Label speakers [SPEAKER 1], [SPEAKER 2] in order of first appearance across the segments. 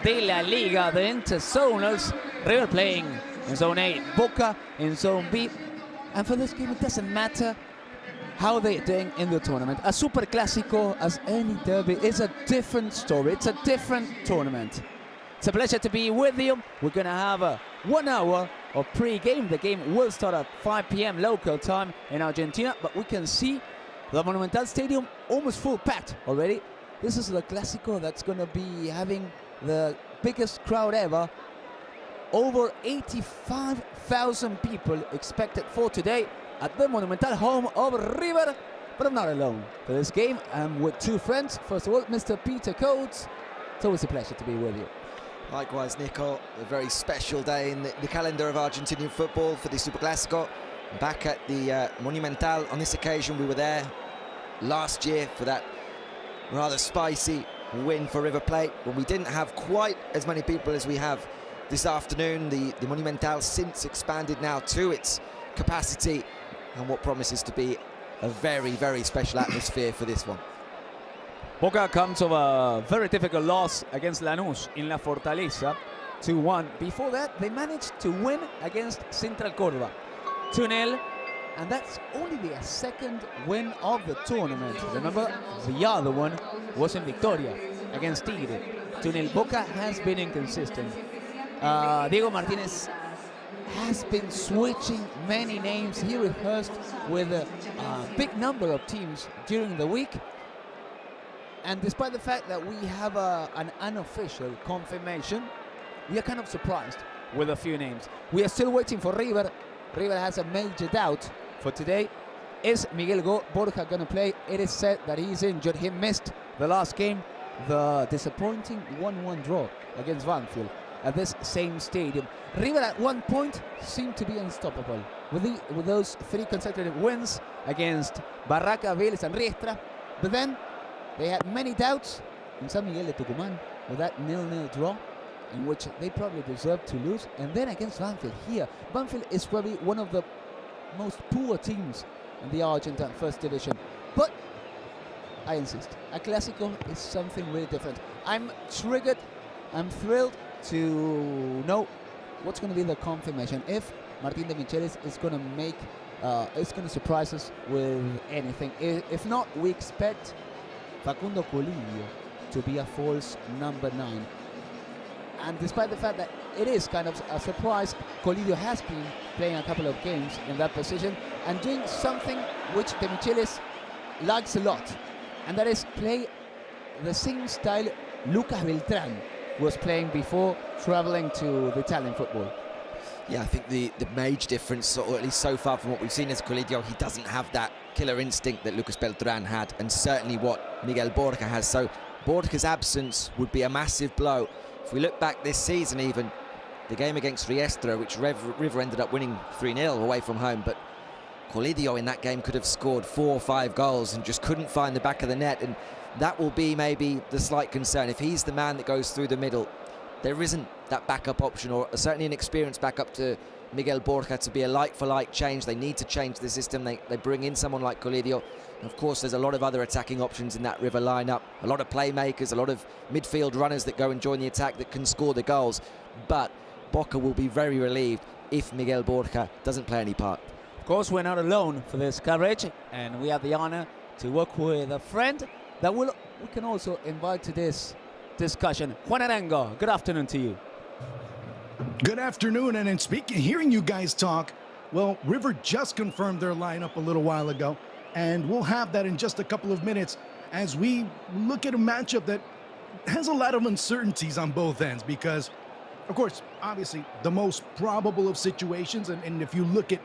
[SPEAKER 1] de la Liga, the interzonals. River playing in Zone A, Boca in Zone B. And for this game, it doesn't matter how they're doing in the tournament. A Superclásico, as any derby, is a different story. It's a different tournament. It's a pleasure to be with you. We're going to have a 1 hour of pre-game. The game will start at 5 p.m. local time in Argentina, but we can see the Monumental Stadium almost full packed already. This is the Clásico that's going to be having the biggest crowd ever. Over 85,000 people expected for today at the Monumental, home of River. But I'm not alone for this game. I'm with two friends. First of all, Mr. Peter Coates. It's always a pleasure to be with you.
[SPEAKER 2] Likewise, Nico. A very special day in the calendar of Argentinian football for the Superclásico. Back at the Monumental. On this occasion, we were there last year for that rather spicy win for River Plate, when we didn't have quite as many people as we have this afternoon. The Monumental since expanded now to its capacity, and what promises to be a very, very special atmosphere for this one.
[SPEAKER 1] Boca comes of a very difficult loss against Lanús in La Fortaleza, 2-1. Before that, they managed to win against Central Córdoba, 2-0. And that's only their second win of the tournament. Remember, the other one was in Victoria against Tigre. 2-0. Boca has been inconsistent. Diego Martinez has been switching many names. He rehearsed with a big number of teams during the week. And despite the fact that we have an unofficial confirmation, we are kind of surprised with a few names. We are still waiting for River. River has a major doubt for today. Is Miguel Borja going to play? It is said that he's injured. He missed the last game, the disappointing 1-1 draw against Banfield at this same stadium. River at one point seemed to be unstoppable with those 3 consecutive wins against Barraca, Vélez and Riestra. But then they had many doubts in San Miguel de Tucumán with that 0-0 draw, in which they probably deserved to lose. And then against Banfield here. Banfield is probably one of the most poor teams in the Argentine First Division. But I insist, a Clásico is something really different. I'm triggered, I'm thrilled to know what's going to be the confirmation. If Martín de Michelis is going to make, is going to surprise us with anything. If not, we expect Facundo Colidio to be a false number 9. And despite the fact that it is kind of a surprise, Colidio has been playing a couple of games in that position and doing something which De Michelis likes a lot, and that is play the same style Lucas Beltrán was playing before traveling to the Italian football.
[SPEAKER 2] Yeah, I think the major difference, or at least so far from what we've seen, is Colidio. He doesn't have that killer instinct that Lucas Beltrán had, and certainly what Miguel Borja has. So Borja's absence would be a massive blow. If we look back this season, even the game against Riestra, which River ended up winning 3-0 away from home, but Colidio in that game could have scored 4 or 5 goals and just couldn't find the back of the net, and that will be maybe the slight concern. If he's the man that goes through the middle, there isn't that backup option, or certainly an experienced backup to Miguel Borja to be a like-for-like change. They need to change the system. They bring in someone like Colidio. Of course, there's a lot of other attacking options in that River lineup, a lot of playmakers, a lot of midfield runners that go and join the attack that can score the goals. But Boca will be very relieved if Miguel Borja doesn't play any part.
[SPEAKER 1] Of course, we're not alone for this coverage, and we have the honor to work with a friend that we can also invite to this discussion. Juan Arango, good afternoon to you.
[SPEAKER 3] Good afternoon, and hearing you guys talk, well, River just confirmed their lineup a little while ago, and we'll have that in just a couple of minutes as we look at a matchup that has a lot of uncertainties on both ends because, of course, obviously, the most probable of situations, and if you look at,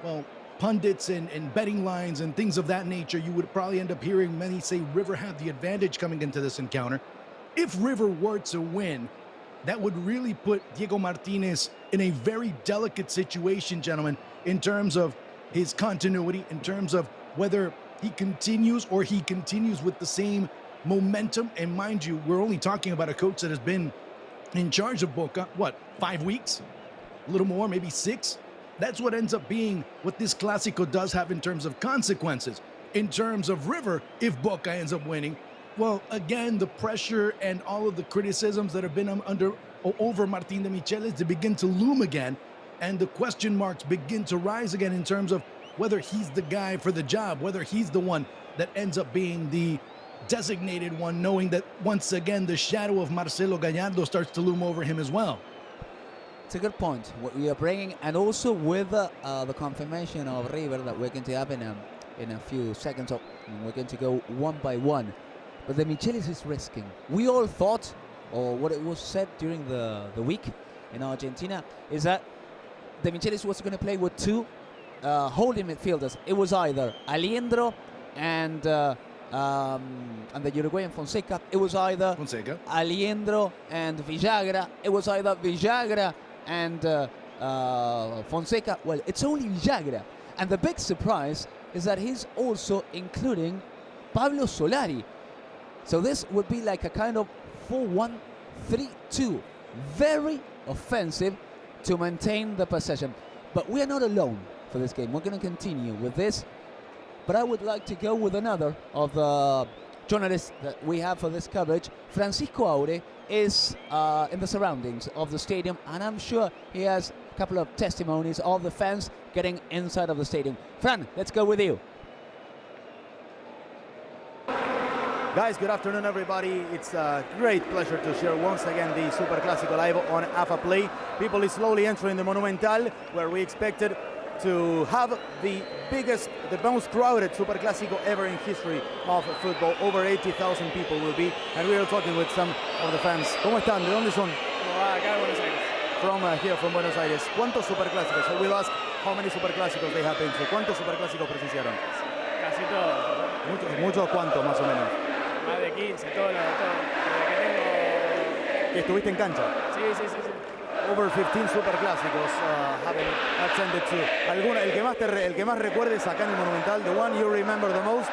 [SPEAKER 3] well, pundits and betting lines and things of that nature, you would probably end up hearing many say River had the advantage coming into this encounter. If River were to win, that would really put Diego Martinez in a very delicate situation, gentlemen, in terms of his continuity, in terms of whether he continues with the same momentum. And mind you, we're only talking about a coach that has been in charge of Boca, what, 5 weeks? A little more, maybe 6? That's what ends up being what this Clásico does have in terms of consequences. In terms of River, if Boca ends up winning, Well, again, the pressure and all of the criticisms that have been over Martín de Michelis to begin to loom again, and the question marks begin to rise again in terms of whether he's the guy for the job, whether he's the one that ends up being the designated one, knowing that once again the shadow of Marcelo Gallardo starts to loom over him as well.
[SPEAKER 1] It's a good point, what we are bringing, and also with the confirmation of River that we're going to have in a few seconds. We're going to go one by one. But the Michelis is risking. We all thought, or what it was said during the week in Argentina, is that the Michelis was going to play with two holding midfielders. It was either Aliendro and the Uruguayan Fonseca. It was either Aliendro and Villagra. It was either Villagra and Fonseca. Well, it's only Villagra. And the big surprise is that he's also including Pablo Solari. So this would be like a kind of 4-1-3-2. Very offensive to maintain the possession. But we are not alone for this game. We're going to continue with this. But I would like to go with another of the journalists that we have for this coverage. Francisco Aure is in the surroundings of the stadium, and I'm sure he has a couple of testimonies of the fans getting inside of the stadium. Fran, let's go with you.
[SPEAKER 4] Guys, good afternoon, everybody. It's a great pleasure to share once again the Superclásico live on AFAplay. People is slowly entering the Monumental, where we expected to have the biggest, the most crowded Superclásico ever in history of football. Over 80,000 people will be, and we are talking with some of the fans. ¿Cómo están? ¿De dónde son?
[SPEAKER 5] Acá de Buenos Aires.
[SPEAKER 4] From here, from Buenos Aires. ¿Cuántos Superclásicos? So we'll ask how many Superclásicos they have been to. ¿Cuántos Superclásicos presenciaron?
[SPEAKER 5] Casi todos.
[SPEAKER 4] Muchos, ¿cuántos más o menos?
[SPEAKER 5] Más de 15, todo. Desde que tengo...
[SPEAKER 4] ¿Que estuviste en cancha?
[SPEAKER 5] Sí.
[SPEAKER 4] Over 15 Superclásicos having attended to. ¿Alguna, el que más recuerdes acá en el Monumental? The one you remember the most?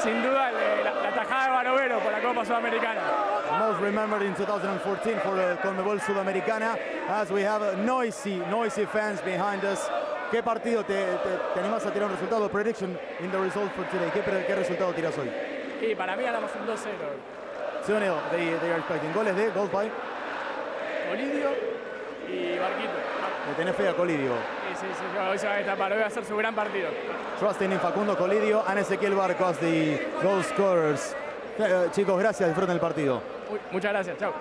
[SPEAKER 5] Sin duda la tajada de Barovero por la Copa Sudamericana.
[SPEAKER 4] Most remembered in 2014 for the Conmebol Sudamericana, as we have noisy fans behind us. ¿Qué partido te animas a tirar un resultado? Prediction in the result for today. ¿Qué resultado tiras hoy?
[SPEAKER 5] Y para mí ganamos un 2-0.
[SPEAKER 4] 2-0, they are expecting. Goals by?
[SPEAKER 5] Colidio y Barquito.
[SPEAKER 4] Le tenés fe a Colidio.
[SPEAKER 5] Sí, hoy se va a destapar, hoy va a ser su gran partido.
[SPEAKER 4] Trusting in Facundo Colidio and Ezequiel Barcos, the goal scorers. Chicos, gracias, disfruten el partido.
[SPEAKER 5] Muchas gracias, chao.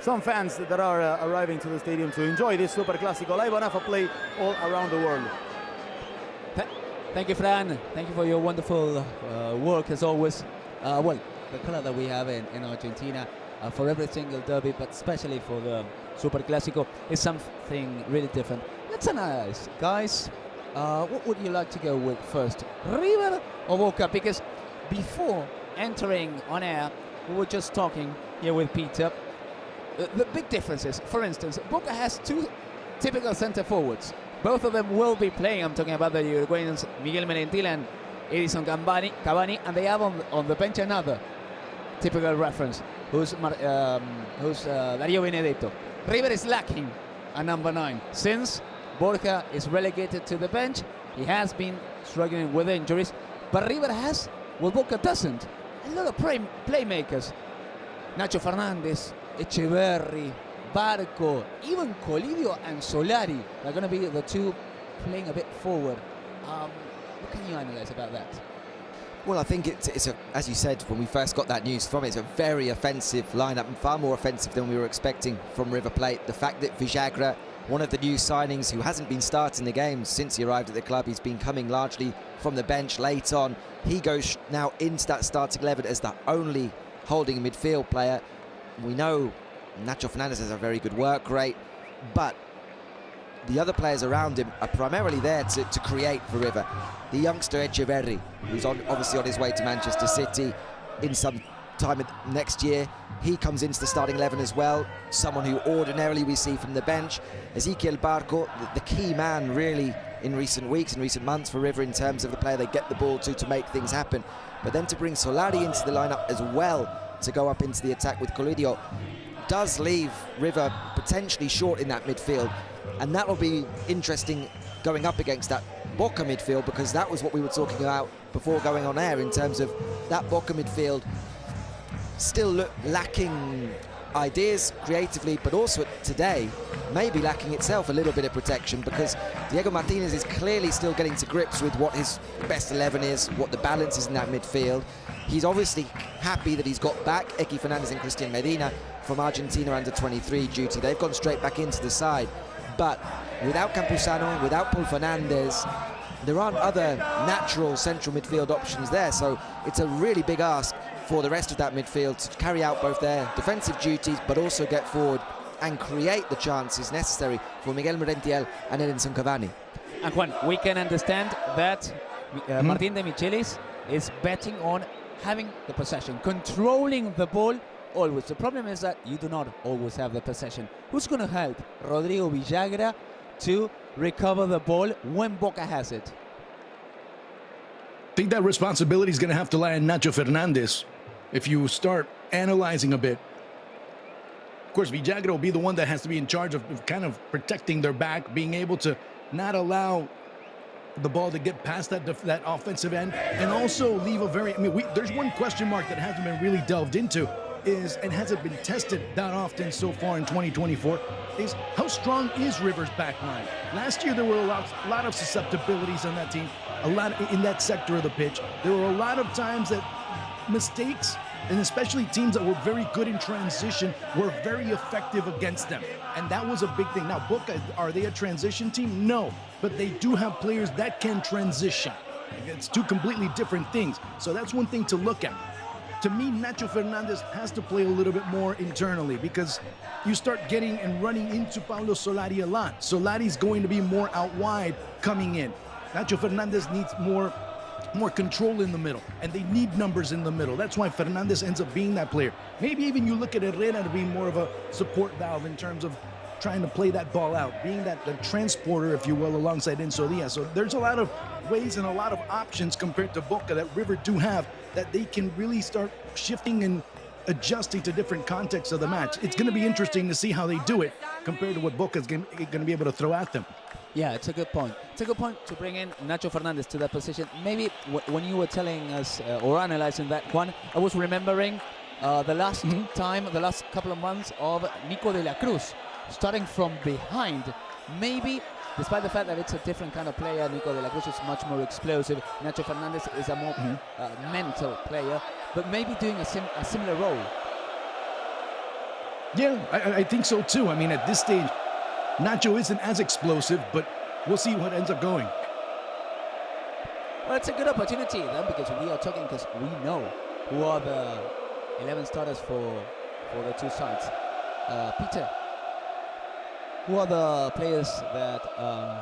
[SPEAKER 4] Some fans that are arriving to the stadium to enjoy this Superclásico live on AFAplay all around the world.
[SPEAKER 1] Thank you, Fran. Thank you for your wonderful work as always. Well, the color that we have in Argentina for every single derby, but especially for the Superclásico, is something really different. Let's analyze, guys. What would you like to go with first, River or Boca? Because before entering on air, we were just talking here with Peter. The big differences, for instance, Boca has two typical center forwards. Both of them will be playing. I'm talking about the Uruguayans, Miguel Merentiel and Edison Cavani, and they have on the bench another typical reference, who's Darío Benedetto. River is lacking a number 9. Since Borja is relegated to the bench, he has been struggling with injuries, but River has what Boca doesn't. A lot of playmakers. Nacho Fernandez, Echeverri, Barco, even Colidio and Solari are going to be the two playing a bit forward. What can you analyze about that?
[SPEAKER 2] Well, I think it's a, as you said when we first got that news from it, it's a very offensive lineup, and far more offensive than we were expecting from River Plate. The fact that Villagra, one of the new signings who hasn't been starting the games since he arrived at the club, he's been coming largely from the bench late on. He goes now into that starting 11 as the only holding midfield player. We know Nacho Fernandez has a very good work rate, but the other players around him are primarily there to create for River. The youngster Echeverri, who's obviously on his way to Manchester City in some time next year, he comes into the starting 11 as well. Someone who ordinarily we see from the bench. Ezequiel Barco, the key man really in recent weeks and recent months for River in terms of the player they get the ball to make things happen. But then to bring Solari into the lineup as well to go up into the attack with Colidio does leave River potentially short in that midfield. And that will be interesting going up against that Boca midfield, because that was what we were talking about before going on air in terms of that Boca midfield still lacking ideas creatively, but also today maybe lacking itself a little bit of protection, because Diego Martinez is clearly still getting to grips with what his best 11 is, what the balance is in that midfield. He's obviously happy that he's got back Eki Fernandez and Christian Medina from Argentina under-23 duty. They've gone straight back into the side, but without Campuzano, without Paul Fernandez, there aren't other natural central midfield options there, so it's a really big ask for the rest of that midfield to carry out both their defensive duties but also get forward and create the chances necessary for Miguel Merentiel and Edinson Cavani.
[SPEAKER 1] And Juan, we can understand that Martín de Michelis is betting on having the possession, controlling the ball always. The problem is that you do not always have the possession. Who's going to help Rodrigo Villagra to recover the ball when Boca has it?
[SPEAKER 3] I think that responsibility is going to have to lie on Nacho Fernandez. If you start analyzing a bit, of course, Villagra will be the one that has to be in charge of kind of protecting their back, being able to not allow the ball to get past that offensive end, and also leave a very, there's one question mark that hasn't been really delved into, and hasn't been tested that often so far in 2024, is how strong is River's back line? Last year there were a lot of susceptibilities on that team, a lot in that sector of the pitch. There were a lot of times that mistakes, and especially teams that were very good in transition, were very effective against them. And that was a big thing. Now, Boca, are they a transition team? No, but they do have players that can transition. It's two completely different things. So that's one thing to look at. To me, Nacho Fernandez has to play a little bit more internally, because you start getting and running into Pablo Solari a lot. Solari's going to be more out wide coming in. Nacho Fernandez needs more control in the middle, and they need numbers in the middle. That's why Fernandez ends up being that player. Maybe even you look at Herrera to be more of a support valve in terms of trying to play that ball out, being the transporter, if you will, alongside Enzo Diaz. So there's a lot of ways and a lot of options compared to Boca that River do have, that they can really start shifting and adjusting to different contexts of the match. It's going to be interesting to see how they do it compared to what Boca is going to be able to throw at them.
[SPEAKER 1] Yeah, it's a good point. It's a good point to bring in Nacho Fernandez to that position. Maybe when you were telling us or analyzing that, Juan, I was remembering the last time, the last couple of months of Nico de la Cruz, starting from behind. Maybe, despite the fact that it's a different kind of player, Nico de la Cruz is much more explosive. Nacho Fernandez is a more mental player, but maybe doing a similar role.
[SPEAKER 3] Yeah, I think so too. I mean, at this stage, Nacho isn't as explosive, but we'll see what ends up going.
[SPEAKER 1] Well, it's a good opportunity then, because we are talking, because we know who are the 11 starters for the two sides. Peter, who are the players that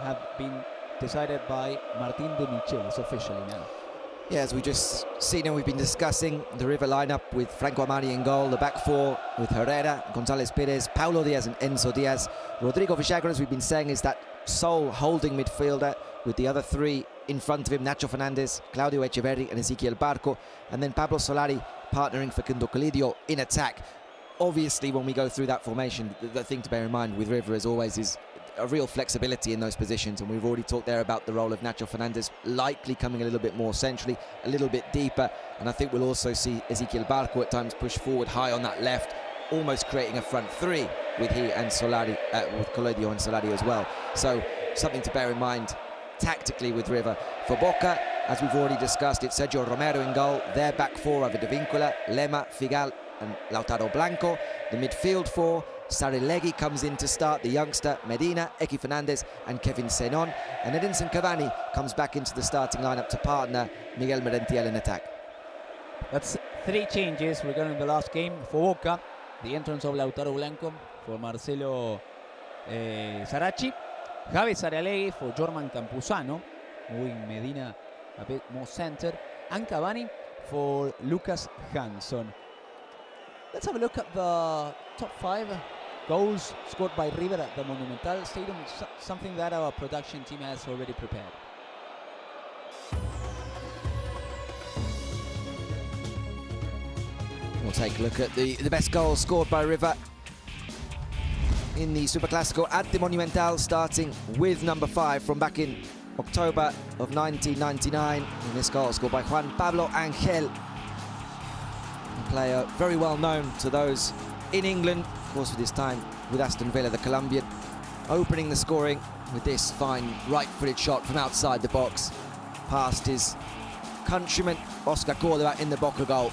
[SPEAKER 1] have been decided by Martín de Michelis officially now?
[SPEAKER 2] Yeah, as we just seen and we've been discussing, the River lineup with Franco Amari in goal, the back four with Herrera, González Pérez, Paulo Diaz and Enzo Diaz. Rodrigo Villagra, as we've been saying, is that sole holding midfielder, with the other three in front of him, Nacho Fernandez, Claudio Echeverri and Ezequiel Barco, and then Pablo Solari partnering for Facundo Colidio in attack. Obviously, when we go through that formation, the thing to bear in mind with River, as always, is a real flexibility in those positions, and we've already talked there about the role of Nacho Fernandez likely coming a little bit more centrally, a little bit deeper, and I think we'll also see Ezequiel Barco at times push forward high on that left, almost creating a front three with he and Solari, with Colidio and Solari as well. So something to bear in mind tactically with River. For Boca, as we've already discussed, it's Sergio Romero in goal. Their back four are Vidavíncula, Lema, Figal and Lautaro Blanco. The midfield four, Sarilegui comes in to start, the youngster, Medina, Eki Fernandez and Kevin Senon. And Edinson Cavani comes back into the starting lineup to partner Miguel Merentiel in attack.
[SPEAKER 1] That's three changes regarding the last game for Boca. The entrance of Lautaro Blanco for Marcelo Sarachi. Javi Sarilegui for Jorman Campuzano, moving Medina a bit more centered. And Cavani for Lucas Hansson. Let's have a look at the top 5 goals scored by River at the Monumental Stadium, something that our production team has already prepared.
[SPEAKER 2] We'll take a look at the best goals scored by River in the Superclásico at the Monumental, starting with number 5 from back in October of 1999. And this goal scored by Juan Pablo Angel, a player very well known to those in England, of course, with his time with Aston Villa, the Colombian, opening the scoring with this fine right-footed shot from outside the box, past his countryman Oscar Córdoba in the Boca goal.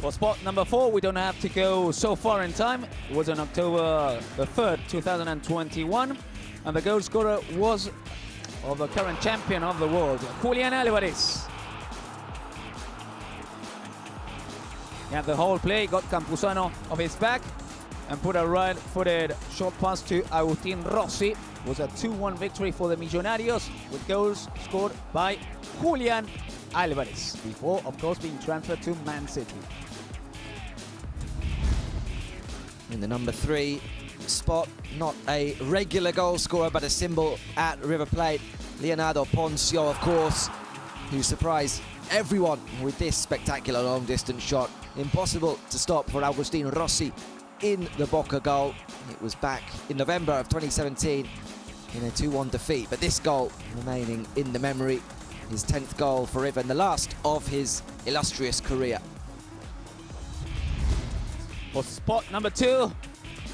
[SPEAKER 1] For spot number 4, we don't have to go so far in time. It was on October the 3rd, 2021, and the goal scorer was of the current champion of the world, Julián Álvarez. He had the whole play, got Campuzano off his back, and put a right-footed short pass to Agustín Rossi. It was a 2-1 victory for the Millonarios, with goals scored by Julián Álvarez, before, of course, being transferred to Man City.
[SPEAKER 2] In the number 3 spot, not a regular goal scorer, but a symbol at River Plate, Leonardo Poncio, of course, who surprised everyone with this spectacular long-distance shot. Impossible to stop for Agustín Rossi in the Boca goal. It was back in November of 2017 in a 2-1 defeat, but this goal remaining in the memory, his 10th goal for River and the last of his illustrious career.
[SPEAKER 1] For spot number 2,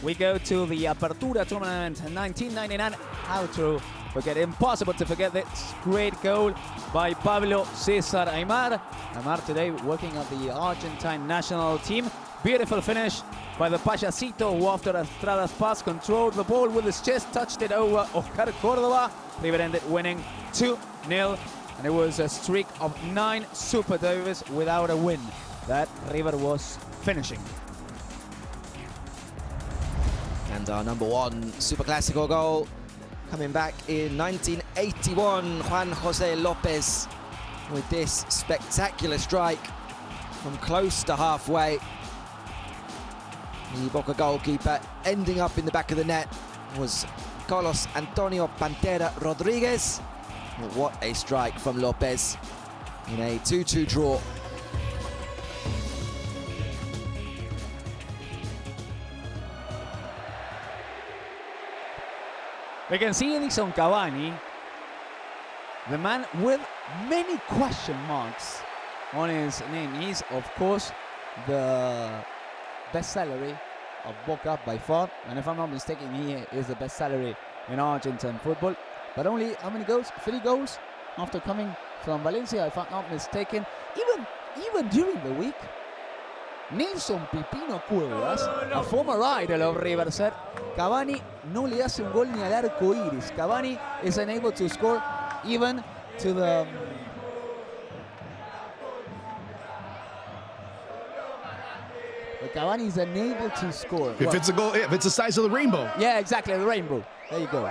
[SPEAKER 1] we go to the Apertura Tournament 1999. How to forget, impossible to forget this great goal by Pablo César Aimar. Aimar today working at the Argentine national team. Beautiful finish by the Payasito, who after Estrada's pass controlled the ball with his chest, touched it over Oscar Córdoba. River ended winning 2-0, and it was a streak of 9 Superclásicos without a win that River was finishing.
[SPEAKER 2] And our number 1 Superclásico goal coming back in 1981, Juan José López with this spectacular strike from close to halfway. The Boca goalkeeper ending up in the back of the net was Carlos Antonio Pantera Rodriguez. What a strike from López in a 2-2 draw.
[SPEAKER 1] We can see Edison Cavani, the man with many question marks on his name. He's, of course, the best salary of Boca by far, and if I'm not mistaken, he is the best salary in Argentine football. But only how many goals? 3 goals after coming from Valencia, if I'm not mistaken. Even during the week, Nelson Pipino Cuevas, a former idol of River, said Cavani no le hace un gol ni al arco iris. Cavani is unable to score even to the Cavani is unable to score.
[SPEAKER 3] If it's a goal, if it's the size of the rainbow.
[SPEAKER 1] Yeah, exactly, the rainbow. There you go.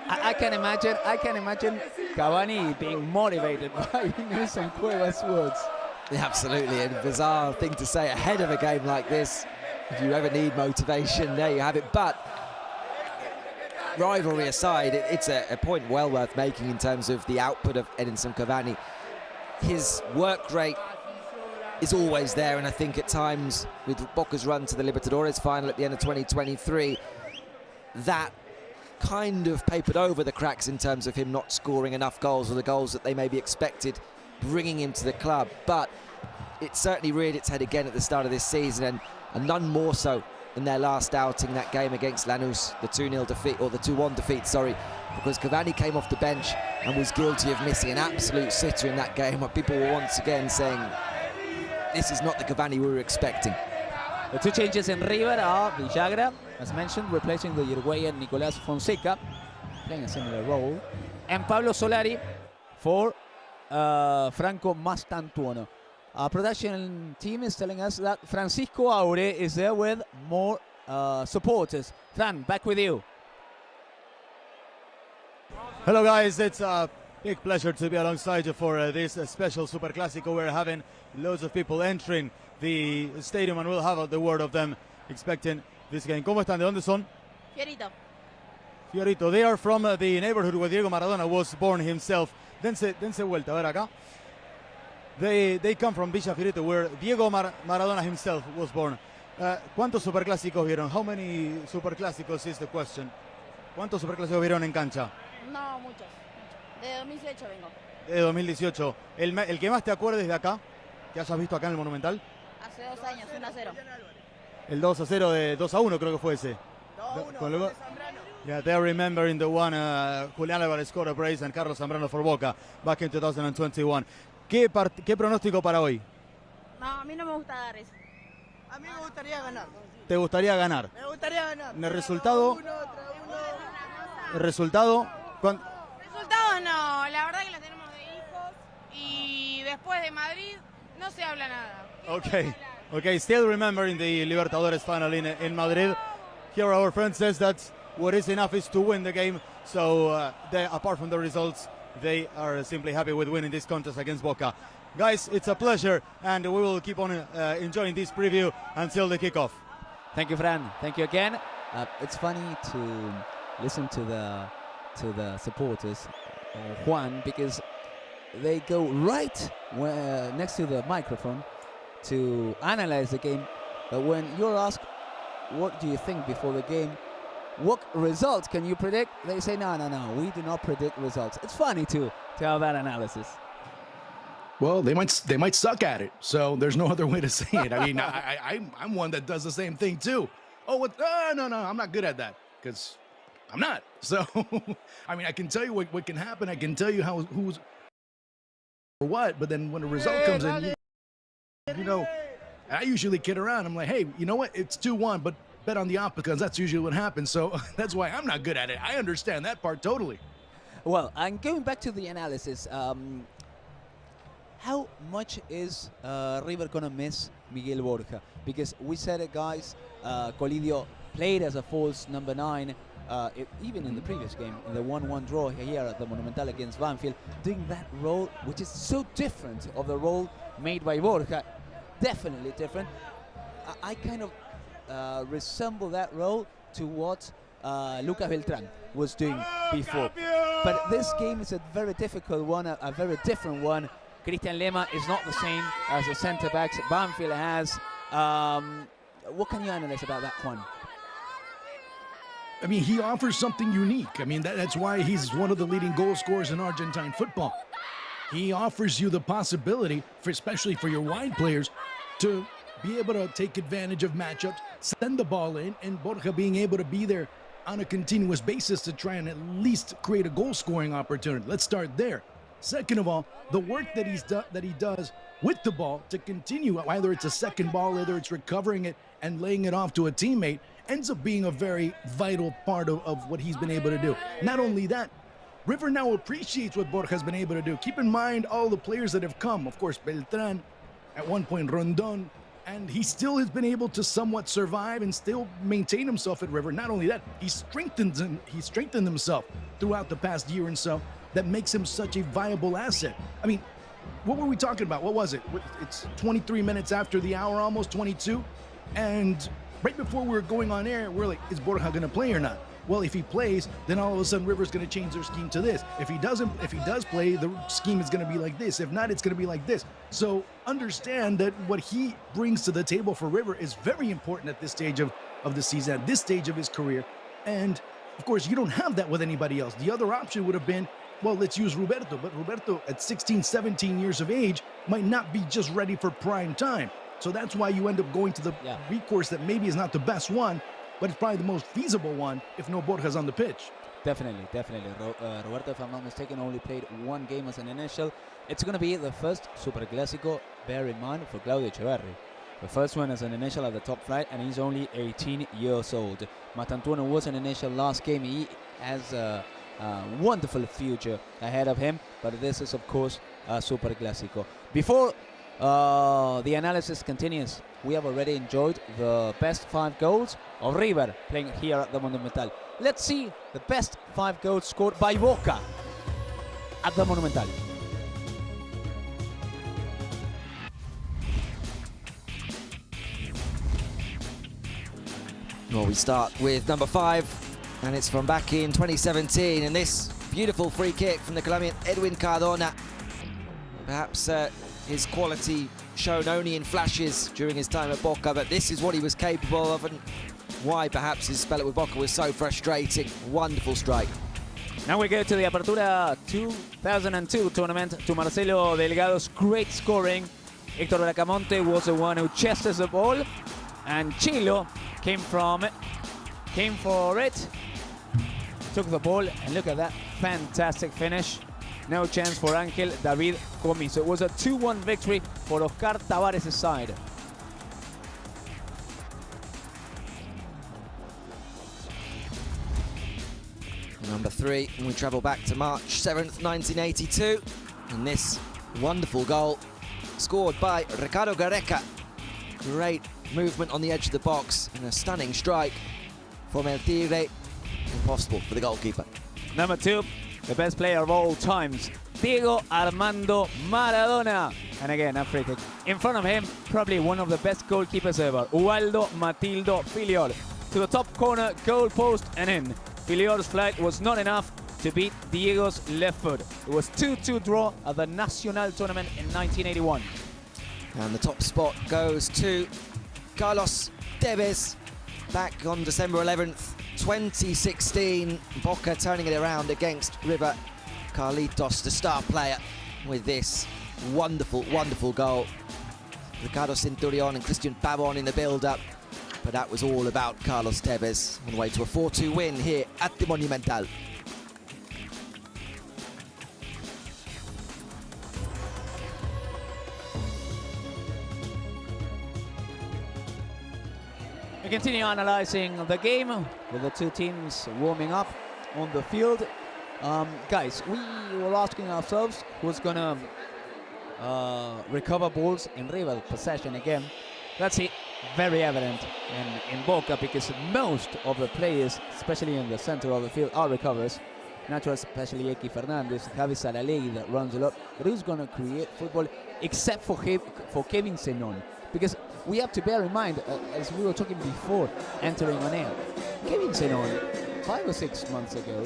[SPEAKER 1] I can imagine Cavani being motivated by Nelson Cuevas' words.
[SPEAKER 2] Yeah, absolutely, a bizarre thing to say ahead of a game like this. If you ever need motivation, there you have it. But rivalry aside, it's a point well worth making in terms of the output of Edinson Cavani. His work rate is always there, and I think at times with Boca's run to the Libertadores final at the end of 2023, that kind of papered over the cracks in terms of him not scoring enough goals, or the goals that they maybe expected bringing him to the club. But it certainly reared its head again at the start of this season, and none more so in their last outing, that game against Lanús, the 2-0 defeat, or the 2-1 defeat, sorry, because Cavani came off the bench and was guilty of missing an absolute sitter in that game, where people were once again saying, this is not the Cavani we were expecting.
[SPEAKER 1] The 2 changes in River are Villagra, as mentioned, replacing the Uruguayan Nicolás Fonseca, playing a similar role, and Pablo Solari for Franco Mastantuono. Our production team is telling us that Francisco Aure is there with more supporters. Fran, back with you.
[SPEAKER 4] Hello guys, it's a big pleasure to be alongside you for this special Superclásico. We're having loads of people entering the stadium, and we'll have the word of them expecting this game. ¿Cómo están? ¿De dónde son?
[SPEAKER 6] Fiorito.
[SPEAKER 4] Fiorito. They are from the neighborhood where Diego Maradona was born himself. Dense vuelta, a ver acá. They come from Villa Fiorito, where Diego Maradona himself was born. ¿Cuántos superclásicos vieron? How many superclásicos is the question? ¿Cuántos superclásicos vieron en cancha?
[SPEAKER 6] No, muchos. De 2018 vengo.
[SPEAKER 4] De 2018. ¿El que más te acuerdes de acá? ¿Que hayas visto acá en el Monumental?
[SPEAKER 6] Hace 2 años, 1-0.
[SPEAKER 4] El 2-0 de 2-1 creo que fue ese.
[SPEAKER 5] 2-1.
[SPEAKER 4] Yeah, they're remembering the one Julián Álvarez scored a brace and Carlos Zambrano for Boca back in 2021. ¿Qué pronóstico para hoy?
[SPEAKER 6] No, a mí no me gusta dar eso.
[SPEAKER 5] A mí me gustaría ganar.
[SPEAKER 4] ¿Te gustaría ganar?
[SPEAKER 5] Me gustaría ganar.
[SPEAKER 4] ¿El resultado? ¿El resultado?
[SPEAKER 7] Resultados no, la verdad que los tenemos de hijos y después de Madrid no se habla nada.
[SPEAKER 4] Okay, still remembering the Libertadores final in Madrid. Here our friend says that what is enough is to win the game. So apart from the results, they are simply happy with winning this contest against Boca. Guys, it's a pleasure, and we will keep on enjoying this preview until the kickoff.
[SPEAKER 1] Thank you, Fran. Thank you again. It's funny to listen to the supporters, Juan, because they go right next to the microphone to analyze the game. But when you're asked, what do you think before the game? What results can you predict? They say, no, we do not predict results. It's funny to have that analysis.
[SPEAKER 3] Well, they might suck at it, so there's no other way to say it. I mean, I'm one that does the same thing too. Oh, no, I'm not good at that, because I'm not. So, I mean, I can tell you what can happen. I can tell you who's or what, but then when the result comes in, you know, I usually kid around. I'm like, hey, you know what? It's 2-1, but bet on the opposite, because that's usually what happens. So that's why I'm not good at it. I understand that part totally.
[SPEAKER 1] Well, and going back to the analysis, how much is River gonna miss Miguel Borja? Because we said it, guys, Colidio played as a false number 9, even in the previous game, in the 1-1 draw here at the Monumental against Banfield, doing that role, which is so different of the role made by Borja, definitely different. I kind of resemble that role to what Lucas Beltrán was doing before. But this game is a very difficult one, a very different one. Cristian Lema is not the same as the centre-backs Banfield has. What can you analyze about that one?
[SPEAKER 3] I mean, he offers something unique. I mean, that's why he's one of the leading goal scorers in Argentine football. He offers you the possibility, especially for your wide players, to be able to take advantage of matchups, send the ball in, and Borja being able to be there on a continuous basis to try and at least create a goal-scoring opportunity. Let's start there. Second of all, the work that he does with the ball to continue, whether it's a second ball, whether it's recovering it and laying it off to a teammate, ends up being a very vital part of what he's been able to do. Not only that, River now appreciates what Borja's been able to do. Keep in mind all the players that have come. Of course, Beltrán, at one point Rondon, and he still has been able to somewhat survive and still maintain himself at River. Not only that, he strengthened himself throughout the past year and so. That makes him such a viable asset. I mean, what were we talking about? What was it? It's 23 minutes after the hour, almost 22. And right before we were going on air, we're like, is Borja going to play or not? Well, if he plays, then all of a sudden River's going to change their scheme to this. If he does play, the scheme is going to be like this. If not, it's going to be like this. So understand that what he brings to the table for River is very important at this stage of the season, at this stage of his career. And of course, you don't have that with anybody else. The other option would have been, well, let's use Roberto. But Roberto, at 16, 17 years of age, might not be just ready for prime time. So that's why you end up going to the recourse that maybe is not the best one, but it's probably the most feasible one if no Borja's on the pitch.
[SPEAKER 1] Definitely. Roberto, if I'm not mistaken, only played one game as an initial. It's going to be the first Superclásico, bear in mind, for Claudio Echeverri. The first one as an initial at the top flight, and he's only 18 years old. Matantuono was an initial last game. He has a wonderful future ahead of him, but this is, of course, a Superclásico. Before the analysis continues, we have already enjoyed the best 5 goals of River playing here at the Monumental. Let's see the best 5 goals scored by Boca at the Monumental.
[SPEAKER 2] Well, we start with number 5, and it's from back in 2017, and this beautiful free kick from the Colombian Edwin Cardona. Perhaps his quality shown only in flashes during his time at Boca, but this is what he was capable of, and why perhaps his spell with Boca was so frustrating. Wonderful strike.
[SPEAKER 1] Now we go to the Apertura 2002 tournament, to Marcelo Delgado's great scoring. Héctor Bracamonte was the one who chested the ball, and Chilo came for it, took the ball, and look at that fantastic finish. No chance for Ángel David Comiso. It was a 2-1 victory for Oscar Tavares' side.
[SPEAKER 2] Number 3, and we travel back to March 7th, 1982. And this wonderful goal scored by Ricardo Gareca. Great movement on the edge of the box and a stunning strike from El Tigre. Impossible for the goalkeeper.
[SPEAKER 1] Number 2, the best player of all times, Diego Armando Maradona. And again, a free kick. In front of him, probably one of the best goalkeepers ever, Ubaldo Matildo Filiol. To the top corner, goal post and in. Filiol's flag was not enough to beat Diego's left foot. It was 2-2 draw at the Nacional tournament in 1981.
[SPEAKER 2] And the top spot goes to Carlos Tevez back on December 11th, 2016. Boca turning it around against River. Carlitos, the star player, with this wonderful, wonderful goal. Ricardo Centurion and Christian Pavon in the build-up. But that was all about Carlos Tevez on the way to a 4-2 win here at the Monumental.
[SPEAKER 1] We continue analyzing the game with the two teams warming up on the field. Guys, we were asking ourselves who's gonna recover balls in River possession again. That's it, very evident in Boca, because most of the players, especially in the center of the field, are recoverers. Naturally, especially Eki Fernandez, Javi Saralegui that runs a lot. But who's going to create football except for Kevin Zenon? Because we have to bear in mind, as we were talking before entering on air, Kevin Zenon, 5 or 6 months ago,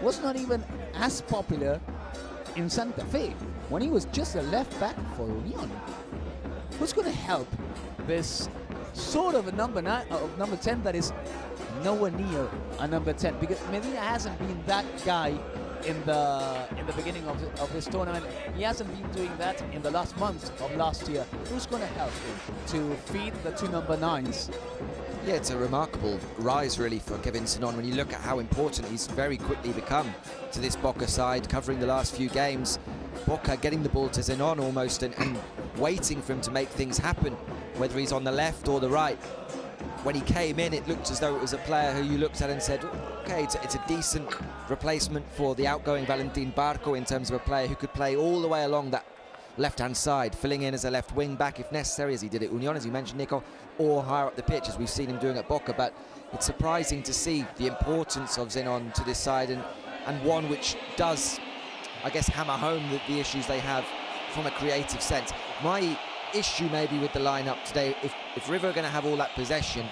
[SPEAKER 1] was not even as popular in Santa Fe when he was just a left back for Union. Who's going to help this sort of a number 10 that is nowhere near a number 10? Because Medina hasn't been that guy in the beginning of this tournament. He hasn't been doing that in the last months of last year. Who's going to help him to feed the two number 9s?
[SPEAKER 2] Yeah, it's a remarkable rise, really, for Kevin Zenon when you look at how important he's very quickly become to this Boca side, covering the last few games. Boca getting the ball to Zenon almost and waiting for him to make things happen, whether he's on the left or the right. When he came in, it looked as though it was a player who you looked at and said, okay, it's a decent replacement for the outgoing Valentin Barco in terms of a player who could play all the way along that left-hand side, filling in as a left wing back if necessary, as he did at Union, as you mentioned, Nico, or higher up the pitch, as we've seen him doing at Boca. But it's surprising to see the importance of Zenon to this side, and one which does, I guess, hammer home the issues they have from a creative sense. My issue maybe with the lineup today, if River are going to have all that possession,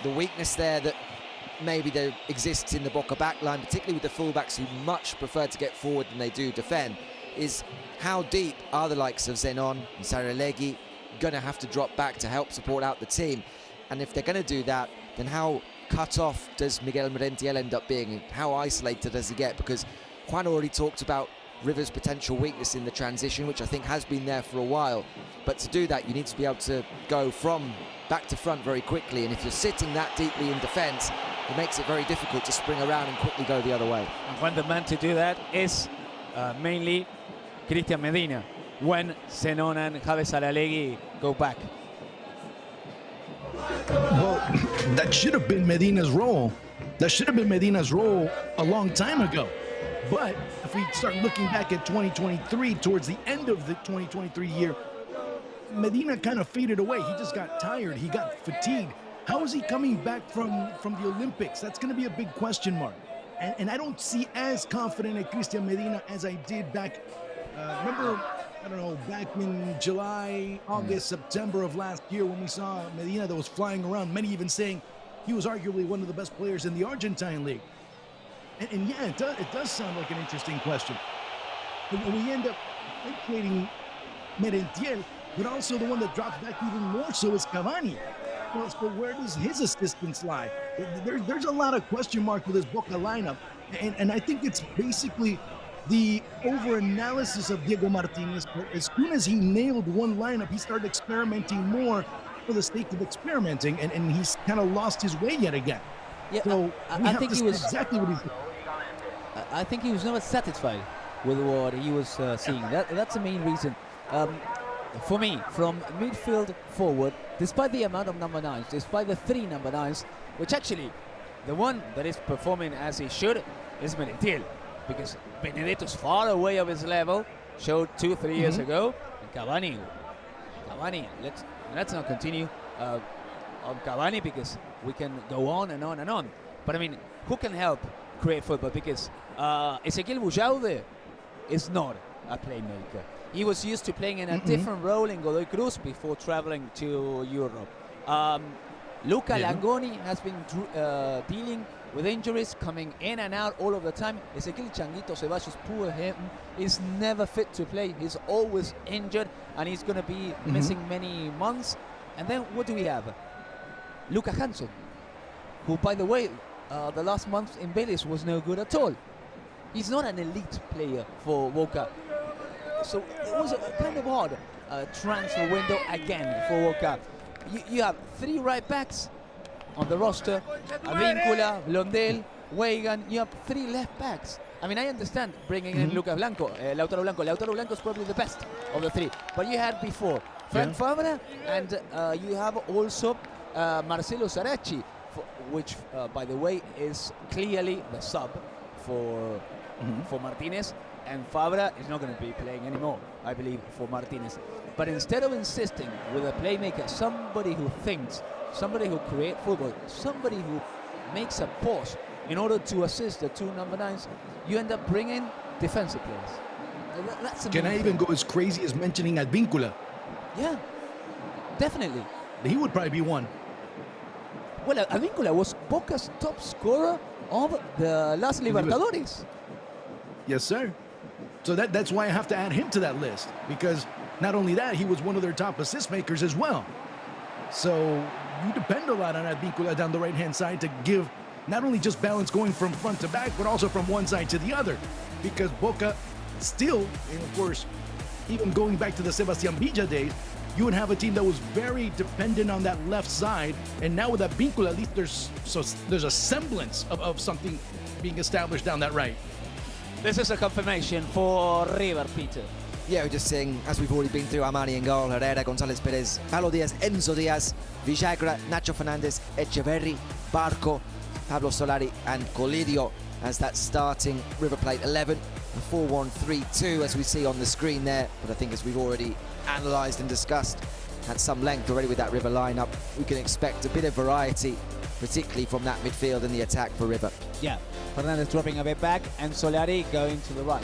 [SPEAKER 2] the weakness there that maybe there exists in the Boca backline, particularly with the fullbacks who much prefer to get forward than they do defend, is how deep are the likes of Zenon and Saralegui going to have to drop back to help support out the team? And if they're going to do that, then how cut off does Miguel Merentiel end up being? And how isolated does he get? Because Juan already talked about River's potential weakness in the transition, which I think has been there for a while. But to do that, you need to be able to go from back to front very quickly. And if you're sitting that deeply in defence, it makes it very difficult to spring around and quickly go the other way.
[SPEAKER 1] And when the man to do that is mainly Cristian Medina, when Zenon and Javi Saralegui go back.
[SPEAKER 3] Well, that should have been Medina's role. That should have been Medina's role a long time ago. But if we start looking back at 2023, towards the end of the 2023 year, Medina kind of faded away. He just got tired. He got fatigued. How is he coming back from the Olympics? That's going to be a big question mark. And I don't see as confident at Cristian Medina as I did back, remember, I don't know, back in July, August, September of last year when we saw Medina that was flying around, many even saying he was arguably one of the best players in the Argentine League. And yeah, it does sound like an interesting question. But when we end up creating Merentiel, but also the one that drops back even more so is Cavani. Well, so where does his assistance lie? There's a lot of question marks with this Boca lineup, and I think it's basically the over-analysis of Diego Martinez. But as soon as he nailed one lineup, he started experimenting more for the sake of experimenting, and he's kind of lost his way yet again.
[SPEAKER 1] Yeah,
[SPEAKER 3] so
[SPEAKER 1] I think he was
[SPEAKER 3] exactly what he's doing.
[SPEAKER 1] I think he was never satisfied with what he was seeing. That's the main reason. For me, from midfield forward, despite the amount of number 9s, despite the 3 number 9s, which actually, the one that is performing as he should is Merentiel, because Benedetto's far away of his level, showed 2-3 years ago, and Cavani, let's not continue on Cavani because we can go on and on and on. But I mean, who can help create football? Because Ezequiel Bujaude is not a playmaker. He was used to playing in a different role in Godoy Cruz before traveling to Europe. Luca Langoni has been dealing with injuries, coming in and out all of the time. Ezequiel Changuito Ceballos, poor him, is never fit to play. He's always injured, and he's going to be missing many months. And then what do we have? Luca Hanson, who, by the way, the last month in Vélez was no good at all. He's not an elite player for Boca. So it was a kind of odd transfer window again for Boca. You have 3 right backs on the roster, Advíncula, Blondel, Weigand. You have 3 left backs. I mean, I understand bringing in Lucas Blanco, Lautaro Blanco. Lautaro Blanco is probably the best of the 3. But you had before Frank Fabra, and you have also Marcelo Saracchi, which, by the way, is clearly the sub for Martinez. And Fabra is not going to be playing anymore, I believe, for Martinez. But instead of insisting with a playmaker, somebody who thinks, somebody who creates football, somebody who makes a pause in order to assist the 2 number 9s, you end up bringing defensive players. That's
[SPEAKER 3] Can I even go as crazy as mentioning Advíncula?
[SPEAKER 1] Yeah, definitely.
[SPEAKER 3] He would probably be one.
[SPEAKER 1] Well, Advíncula was Boca's top scorer of the last Libertadores.
[SPEAKER 3] Yes, sir. So that's why I have to add him to that list, because not only that, he was one of their top assist makers as well. So you depend a lot on Advíncula down the right-hand side to give not only just balance going from front to back, but also from one side to the other. Because Boca still, and of course, even going back to the Sebastián Villa days, you would have a team that was very dependent on that left side. And now with Advíncula, at least there's a semblance of something being established down that right.
[SPEAKER 1] This is a confirmation for River, Peter.
[SPEAKER 2] Yeah, we're just saying, as we've already been through, Amani in goal, Herrera, González Pérez, Pablo Díaz, Enzo Díaz, Villagra, Nacho Fernández, Echeverri, Barco, Pablo Solari and Colidio as that starting River Plate 11. A 4-1-3-2 as we see on the screen there, but I think as we've already analysed and discussed at some length already with that River lineup, we can expect a bit of variety, particularly from that midfield in the attack for River.
[SPEAKER 1] Yeah, Fernandez dropping a bit back and Solari going to the right.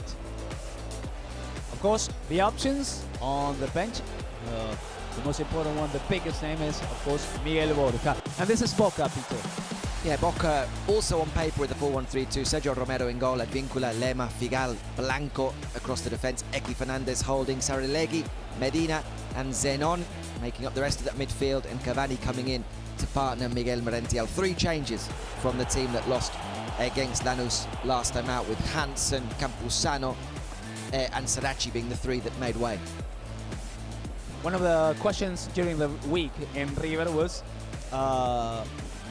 [SPEAKER 1] Of course, the options on the bench, the most important one, the biggest name is, of course, Miguel Borja. And this is Boca, Peter.
[SPEAKER 2] Yeah, Boca also on paper with the 4-1-3-2. Sergio Romero in goal, Advíncula, Lema, Figal, Blanco across the defence, Eki Fernandez holding, Saralegui, Medina and Zenon making up the rest of that midfield, and Cavani coming in to partner Miguel Merentiel. 3 changes from the team that lost against Lanús last time out, with Hansen, Campuzano and Saracchi being the 3 that made way.
[SPEAKER 1] One of the questions during the week in River was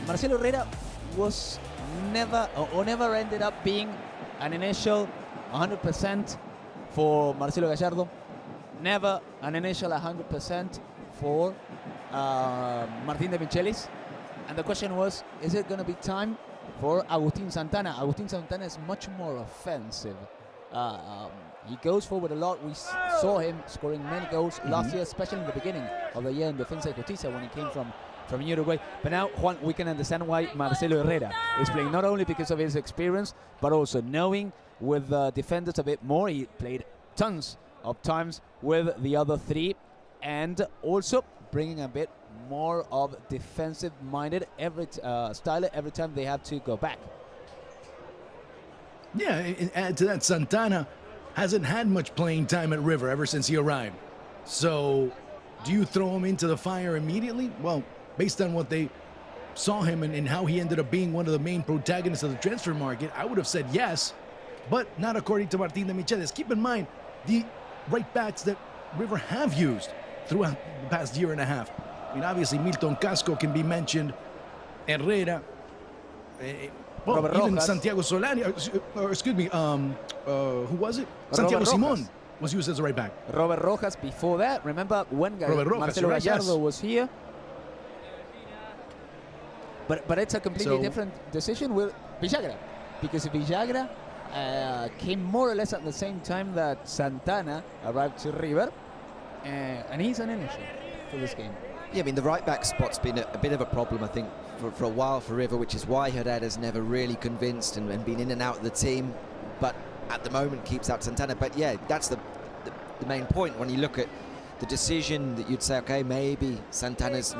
[SPEAKER 1] Marcelo Herrera was never ended up being an initial 100% for Marcelo Gallardo, never an initial 100% for Martín de Michelis. And the question was, is it going to be time for Agustín Santana? Agustín Santana is much more offensive. He goes forward a lot. We saw him scoring many goals last year, especially in the beginning of the year in Defensa y Justicia when he came from Uruguay. But now, Juan, we can understand why Marcelo Herrera is playing, not only because of his experience, but also knowing with defenders a bit more. He played tons of times with the other 3, and also bringing a bit more of defensive-minded style every time they have to go back.
[SPEAKER 3] Yeah, and add to that, Santana hasn't had much playing time at River ever since he arrived. So do you throw him into the fire immediately? Well, based on what they saw him and how he ended up being one of the main protagonists of the transfer market, I would have said yes, but not according to Martín de Michelis. Keep in mind the right backs that River have used throughout the past year and a half. I mean, obviously, Milton Casco can be mentioned, Herrera, well, even
[SPEAKER 1] Rojas.
[SPEAKER 3] Santiago Solani, or excuse me, who was it? Santiago Simón was used as a right back.
[SPEAKER 1] Robert Rojas before that. Remember when Marcelo
[SPEAKER 3] right,
[SPEAKER 1] Gallardo
[SPEAKER 3] yes.
[SPEAKER 1] was here? But it's a completely different decision with Villagra, because Villagra came more or less at the same time that Santana arrived to River, and he's an initial for this game.
[SPEAKER 2] Yeah, I mean, the right-back spot's been a bit of a problem, I think, for a while for River, which is why Herrera's never really convinced and been in and out of the team, but at the moment keeps out Santana. But yeah, that's the main point. When you look at the decision that you'd say, okay, maybe Santana's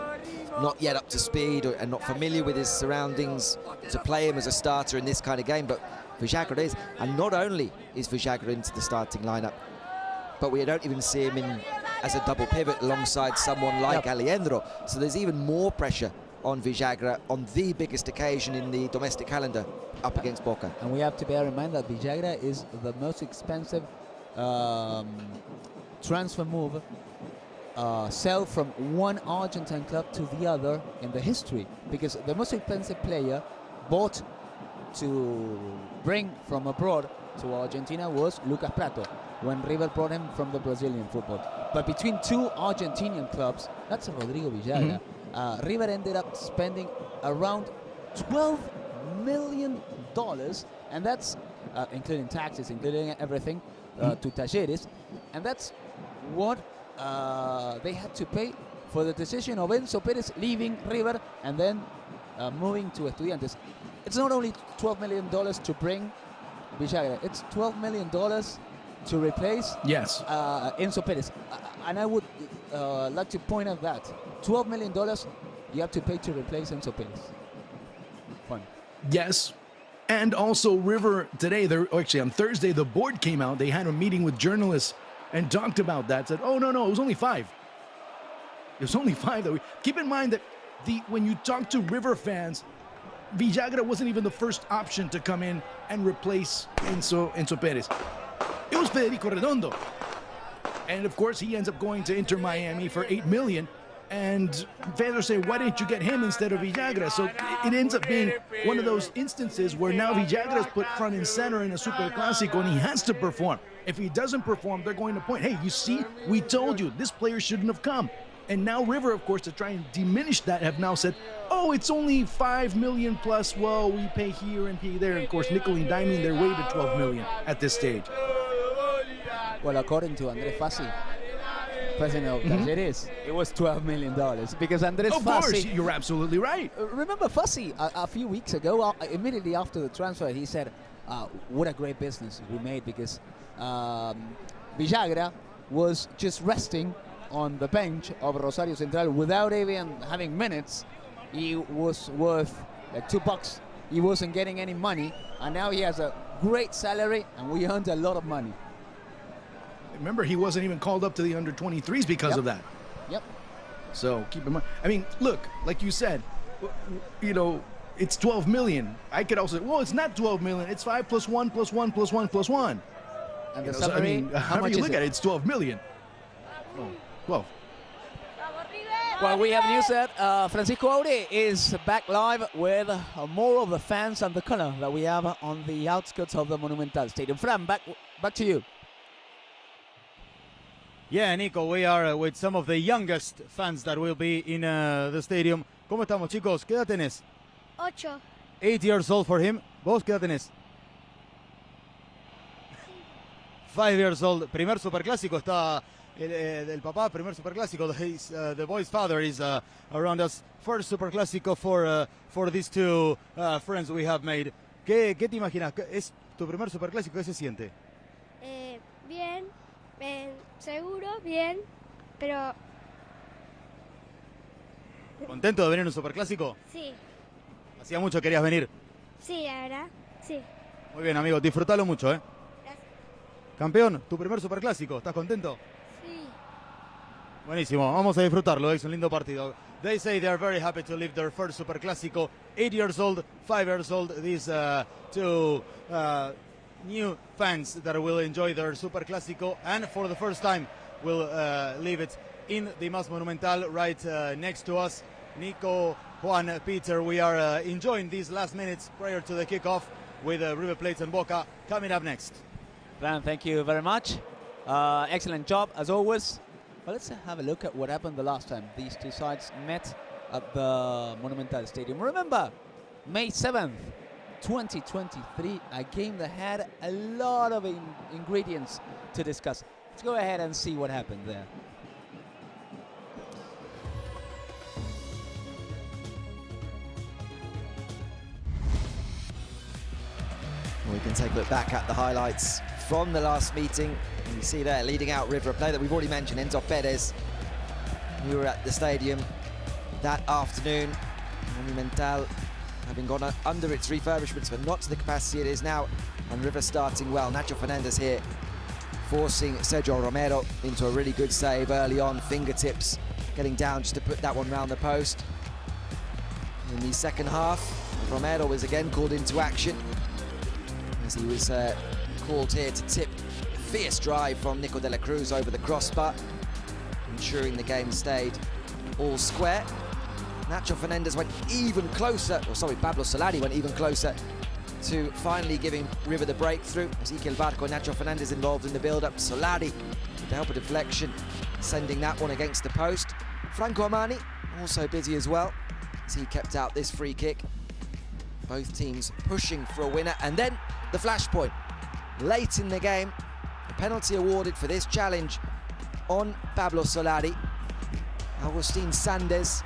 [SPEAKER 2] not yet up to speed and not familiar with his surroundings to play him as a starter in this kind of game, but Villagra is. And not only is Villagra into the starting lineup, but we don't even see him in as a double pivot alongside someone like Alejandro. So there's even more pressure on Villagra on the biggest occasion in the domestic calendar up against Boca.
[SPEAKER 1] And we have to bear in mind that Villagra is the most expensive transfer move, sell from one Argentine club to the other in the history, because the most expensive player bought to bring from abroad to Argentina was Lucas Prato, when River brought him from the Brazilian football. But between two Argentinian clubs, that's Rodrigo Villagra, River ended up spending around $12 million, and that's including taxes, including everything, to Talleres, and that's what they had to pay for the decision of Enzo Perez leaving River and then moving to Estudiantes. It's not only $12 million to bring Villagra, it's $12 million to replace Enzo Perez. And I would like to point out that $12 million you have to pay to replace Enzo Perez. Fun.
[SPEAKER 3] Yes. And also River today, actually on Thursday, the board came out. They had a meeting with journalists and talked about that. Said, oh, no, it was only 5. It was only 5. Keep in mind that when you talk to River fans, Villagra wasn't even the first option to come in and replace Enzo Perez. It was Federico Redondo. And of course, he ends up going to Inter Miami for $8 million. And fans are saying, why didn't you get him instead of Villagra? So it ends up being one of those instances where now Villagra is put front and center in a Superclásico, and he has to perform. If he doesn't perform, they're going to point, hey, you see, we told you, this player shouldn't have come. And now River, of course, to try and diminish that, have now said, oh, it's only $5 million plus, well, we pay here and pay there. Of course, nickel and diming their way to $12 million at this stage.
[SPEAKER 1] Well, according to Andrés Fassi, president of Talleres, it was $12 million, because Andrés Fassi... Of course,
[SPEAKER 3] you're absolutely right.
[SPEAKER 1] Remember Fassi, a few weeks ago, immediately after the transfer, he said, what a great business we made, because Villagra was just resting on the bench of Rosario Central without even having minutes. He was worth like $2. He wasn't getting any money, and now he has a great salary, and we earned a lot of money.
[SPEAKER 3] Remember, he wasn't even called up to the under-23s because of that.
[SPEAKER 1] Yep.
[SPEAKER 3] So keep in mind. I mean, look, like you said, you know, it's $12 million. I could also say, well, it's not $12 million. It's 5 plus 1 plus 1 plus 1 plus 1.
[SPEAKER 1] And the
[SPEAKER 3] salary,
[SPEAKER 1] so, I mean,
[SPEAKER 3] however you look at it, it's $12 million. Oh, well.
[SPEAKER 1] Well, we have news that Francisco Aure is back live with more of the fans and the color that we have on the outskirts of the Monumental Stadium. Fran, back to you.
[SPEAKER 4] Yeah, Nico, we are with some of the youngest fans that will be in the stadium. ¿Cómo estamos, chicos? ¿Qué edad tenés?
[SPEAKER 8] 8.
[SPEAKER 4] 8 years old for him. ¿Vos qué edad tenés? 5 years old. Primer Superclásico está el papá, primer Superclásico. The boy's father is around us. First Superclásico for these two friends we have made. ¿Qué te imaginas? ¿Es tu primer Superclásico? ¿Qué se siente?
[SPEAKER 8] Bien. Seguro, bien, pero...
[SPEAKER 4] ¿Contento de venir a un Superclásico?
[SPEAKER 8] Sí.
[SPEAKER 4] ¿Hacía mucho querías venir?
[SPEAKER 8] Sí, la verdad, sí.
[SPEAKER 4] Muy bien, amigo, disfrútalo mucho, ¿eh?
[SPEAKER 8] Gracias.
[SPEAKER 4] Campeón, tu primer Superclásico, ¿estás contento?
[SPEAKER 8] Sí.
[SPEAKER 4] Buenísimo, vamos a disfrutarlo, es un lindo partido. They say they are very happy to live their first Superclásico. 8 years old, 5 years old, these two new fans that will enjoy their Superclásico, and for the first time will leave it in the Mas Monumental right next to us. Nico, Juan, Peter, we are enjoying these last minutes prior to the kickoff with River Plate and Boca coming up next.
[SPEAKER 1] Fran, thank you very much. Excellent job, as always. But let's have a look at what happened the last time these two sides met at the Monumental Stadium. Remember, May 7th, 2023, a game that had a lot of ingredients to discuss. Let's go ahead and see what happened there.
[SPEAKER 2] We can take a look back at the highlights from the last meeting. And you see there, leading out River, a player that we've already mentioned, Enzo Perez. We were at the stadium that afternoon. Monumental having gone under its refurbishments, but not to the capacity it is now. And River starting well. Nacho Fernandez here, forcing Sergio Romero into a really good save early on. Fingertips getting down just to put that one round the post. In the second half, Romero was again called into action, as he was called here to tip a fierce drive from Nico de la Cruz over the crossbar, ensuring the game stayed all square. Nacho Fernandez went even closer, or sorry, Pablo Solari went even closer to finally giving River the breakthrough. Ezequiel Barco and Nacho Fernandez involved in the build-up. Solari, with the help of deflection, sending that one against the post. Franco Armani also busy as well, as he kept out this free kick. Both teams pushing for a winner, and then the flashpoint. Late in the game, a penalty awarded for this challenge on Pablo Solari. Agustin Sanders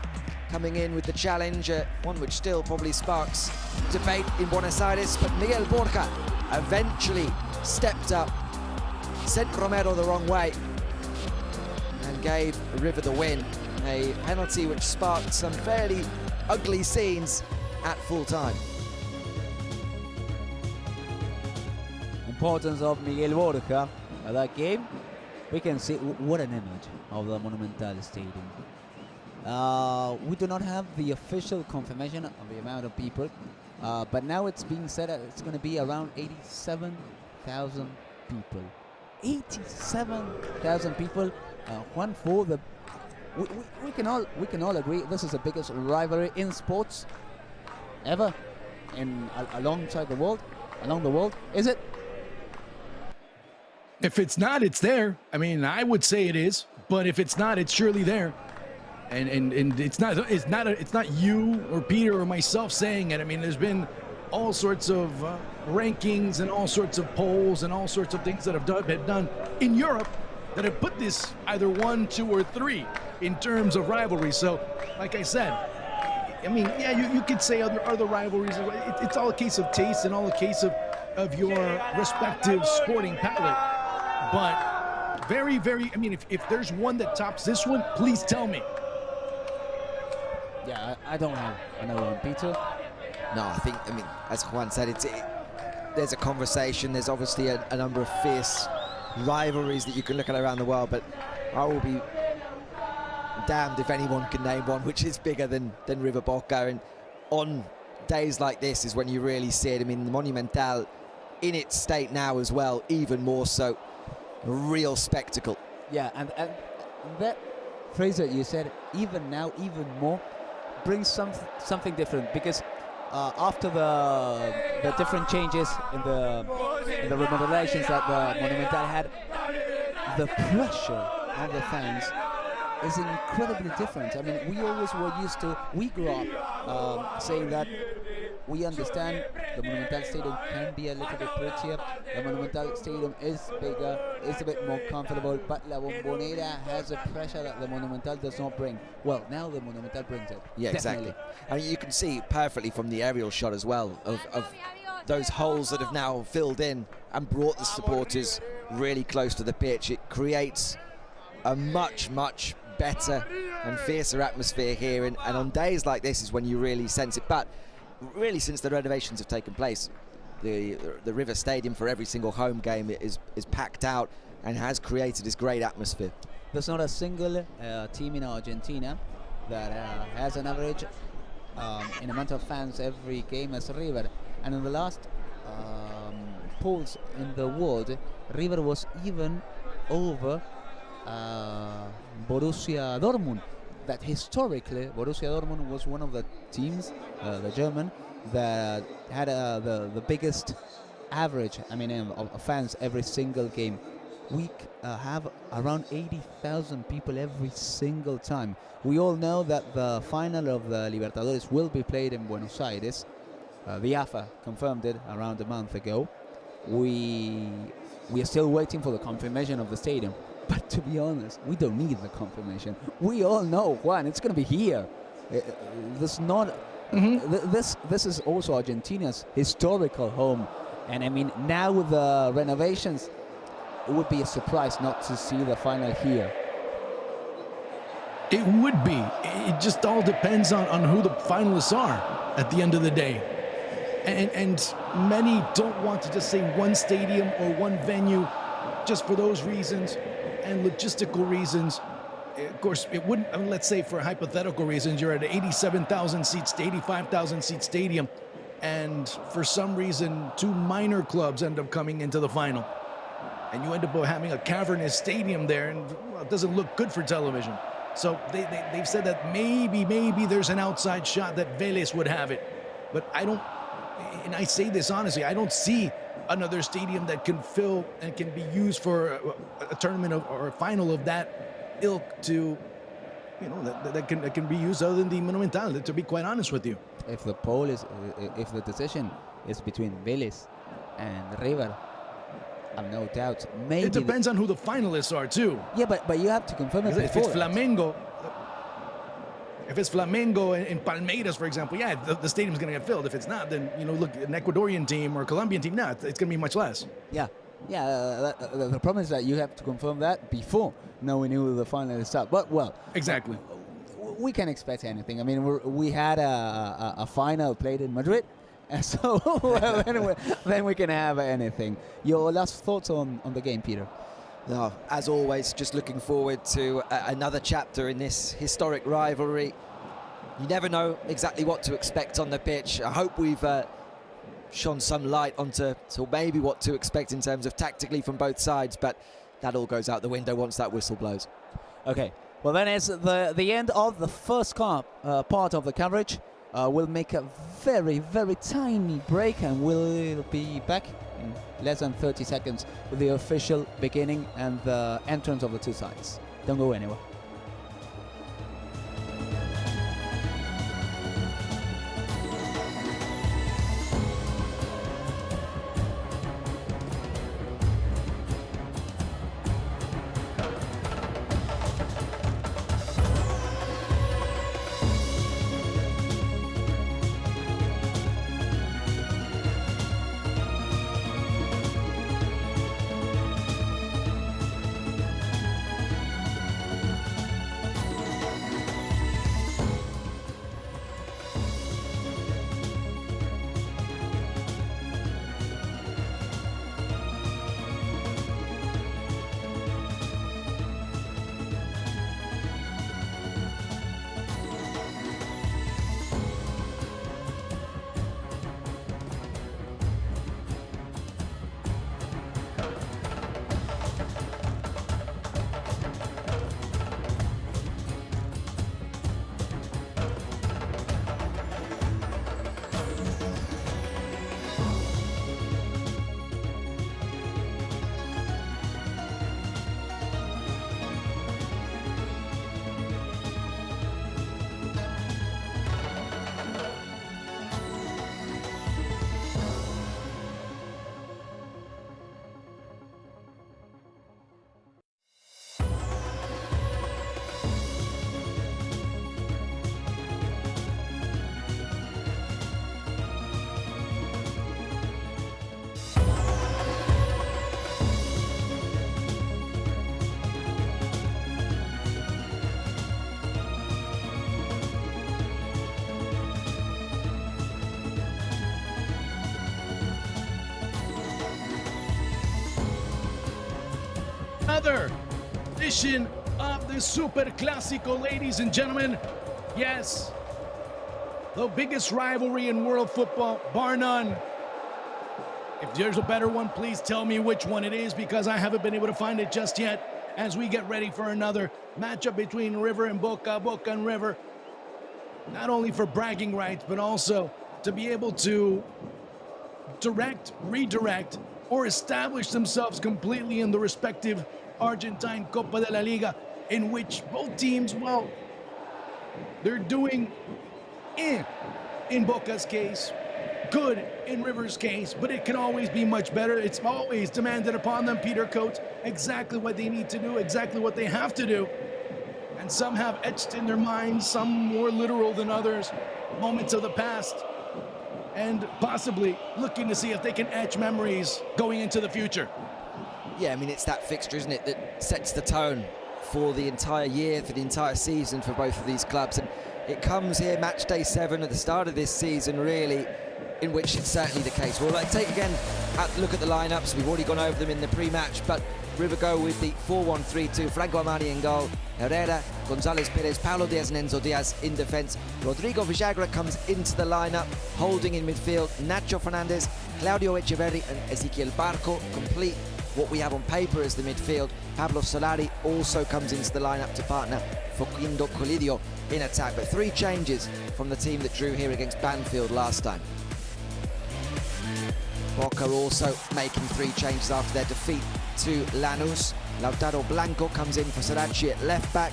[SPEAKER 2] coming in with the challenge, one which still probably sparks debate in Buenos Aires, but Miguel Borja eventually stepped up, sent Romero the wrong way, and gave River the win. A penalty which sparked some fairly ugly scenes at full time.
[SPEAKER 1] Importance of Miguel Borja at that game. We can see what an image of the Monumental Stadium. We do not have the official confirmation of the amount of people, but now it's being said that it's going to be around 87,000 people. 87,000 people. Juan, for the we can all agree this is the biggest rivalry in sports ever along the world. Is it?
[SPEAKER 3] If it's not, it's there. I mean, I would say it is, but if it's not, it's surely there. And it's not you or Peter or myself saying it. I mean, there's been all sorts of rankings and all sorts of polls and all sorts of things that have been done in Europe that have put this either 1, 2, or 3 in terms of rivalry. So, like I said, I mean, yeah, you could say other rivalries. It's all a case of taste and all a case of your respective sporting palette. But very, very, I mean, if there's one that tops this one, please tell me.
[SPEAKER 1] Yeah, I don't have another one. Peter?
[SPEAKER 2] No, I mean, as Juan said, there's a conversation. There's obviously a number of fierce rivalries that you can look at around the world, but I will be damned if anyone can name one which is bigger than River Boca. And on days like this is when you really see it. I mean, the Monumental in its state now as well, even more so. A real spectacle.
[SPEAKER 1] Yeah, and that phrase that you said, even now, even more, brings something different, because after the different changes in the remodelations that the Monumental had, the pressure on the fans is incredibly different. I mean, we always were used to, we grew up saying that we understand the Monumental Stadium can be a little bit prettier, the Monumental Stadium is bigger, it's a bit more comfortable, but La Bombonera has a pressure that the Monumental does not bring. Well, now the Monumental brings it.
[SPEAKER 2] Yeah,
[SPEAKER 1] definitely.
[SPEAKER 2] Exactly. I mean, you can see perfectly from the aerial shot as well of those holes that have now filled in and brought the supporters really close to the pitch. It creates a much, much better and fiercer atmosphere here, and on days like this is when you really sense it. But really, since the renovations have taken place, the River Stadium for every single home game is packed out and has created this great atmosphere.
[SPEAKER 1] there's not a single team in Argentina that has an average in amount of fans every game as River. And in the last polls in the world, River was even over Borussia Dortmund. That historically, Borussia Dortmund was one of the teams, the German, that had the biggest average, I mean, of fans every single game. We have around 80,000 people every single time. We all know that the final of the Libertadores will be played in Buenos Aires. The AFA confirmed it around a month ago. We are still waiting for the confirmation of the stadium. But to be honest, we don't need the confirmation. We all know, Juan, it's going to be here. This not. This is also Argentina's historical home, and I mean, now with the renovations, it would be a surprise not to see the final here.
[SPEAKER 3] It would be. It just all depends on who the finalists are at the end of the day. And many don't want to just say one stadium or one venue just for those reasons and logistical reasons. Of course, it wouldn't, I mean, let's say for hypothetical reasons, you're at an 87,000 seats to 85,000 seat stadium, and for some reason, two minor clubs end up coming into the final. And you end up having a cavernous stadium there, and well, it doesn't look good for television. So they've said that maybe there's an outside shot that Vélez would have it. But I don't, and I say this honestly, I don't see another stadium that can fill and can be used for a tournament or a final of that ilk to, you know, that can be used other than the Monumental, to be quite honest with you.
[SPEAKER 1] If the poll is, if the decision is between Vélez and River, I have no doubt. Maybe
[SPEAKER 3] it depends on who the finalists are too.
[SPEAKER 1] Yeah, but you have to confirm it
[SPEAKER 3] if
[SPEAKER 1] before.
[SPEAKER 3] If it's Flamengo and Palmeiras, for example, yeah, the stadium's going to get filled. If it's not, then, you know, look, an Ecuadorian team or Colombian team, no, it's going to be much less.
[SPEAKER 1] Yeah, the problem is that you have to confirm that before knowing who the finalists are. But, well,
[SPEAKER 3] exactly.
[SPEAKER 1] We can expect anything. I mean, we had a final played in Madrid, and so well, anyway, then we can have anything. Your last thoughts on the game, Peter?
[SPEAKER 2] No, as always, just looking forward to another chapter in this historic rivalry. You never know exactly what to expect on the pitch. I hope we've shone some light onto maybe what to expect in terms of tactically from both sides, but that all goes out the window once that whistle blows.
[SPEAKER 1] Okay, well then it's the end of the first part of the coverage. We'll make a very, very tiny break, and we'll be back in less than 30 seconds with the official beginning and the entrance of the two sides. Don't go anywhere.
[SPEAKER 3] Another edition the Superclásico, ladies and gentlemen. Yes, the biggest rivalry in world football, bar none. If there's a better one, please tell me which one it is, because I haven't been able to find it just yet as we get ready for another matchup between River and Boca, Boca and River. Not only for bragging rights, but also to be able to direct, redirect, or establish themselves completely in the respective Argentine Copa de la Liga, in which both teams, well, they're doing in Boca's case, good in River's case, but it can always be much better. It's always demanded upon them, Peter Coates, exactly what they need to do, exactly what they have to do. And some have etched in their minds, some more literal than others, moments of the past, and possibly looking to see if they can etch memories going into the future.
[SPEAKER 2] Yeah, I mean, it's that fixture, isn't it, that sets the tone for the entire year, for the entire season for both of these clubs. And it comes here, match day 7 at the start of this season, really, in which it's certainly the case. We'll take again a look at the lineups. We've already gone over them in the pre-match, but River go with the 4-1-3-2. Franco Amani in goal, Herrera, González Pérez, Paulo Diaz and Enzo Diaz in defence. Rodrigo Villagra comes into the lineup, holding in midfield Nacho Fernandez, Claudio Echeverri and Ezequiel Barco complete what we have on paper as the midfield. Pablo Solari also comes into the lineup to partner Facundo Colidio in attack. But 3 changes from the team that drew here against Banfield last time. Boca also making 3 changes after their defeat to Lanús. Lautaro Blanco comes in for Sarachi at left back.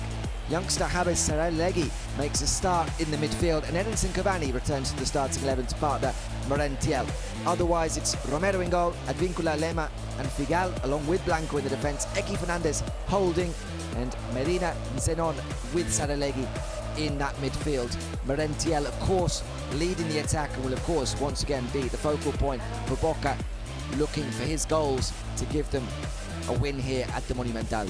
[SPEAKER 2] Youngster Javes Saralegui makes a start in the midfield, and Edinson Cavani returns to the starting 11 to partner Morentiel. Otherwise, it's Romero in goal, Advíncula, Lema and Figal, along with Blanco in the defence, Eki Fernandez holding, and Medina Zenon with Saralegui in that midfield. Morentiel, of course, leading the attack and will, of course, once again be the focal point for Boca, looking for his goals to give them a win here at the Monumental.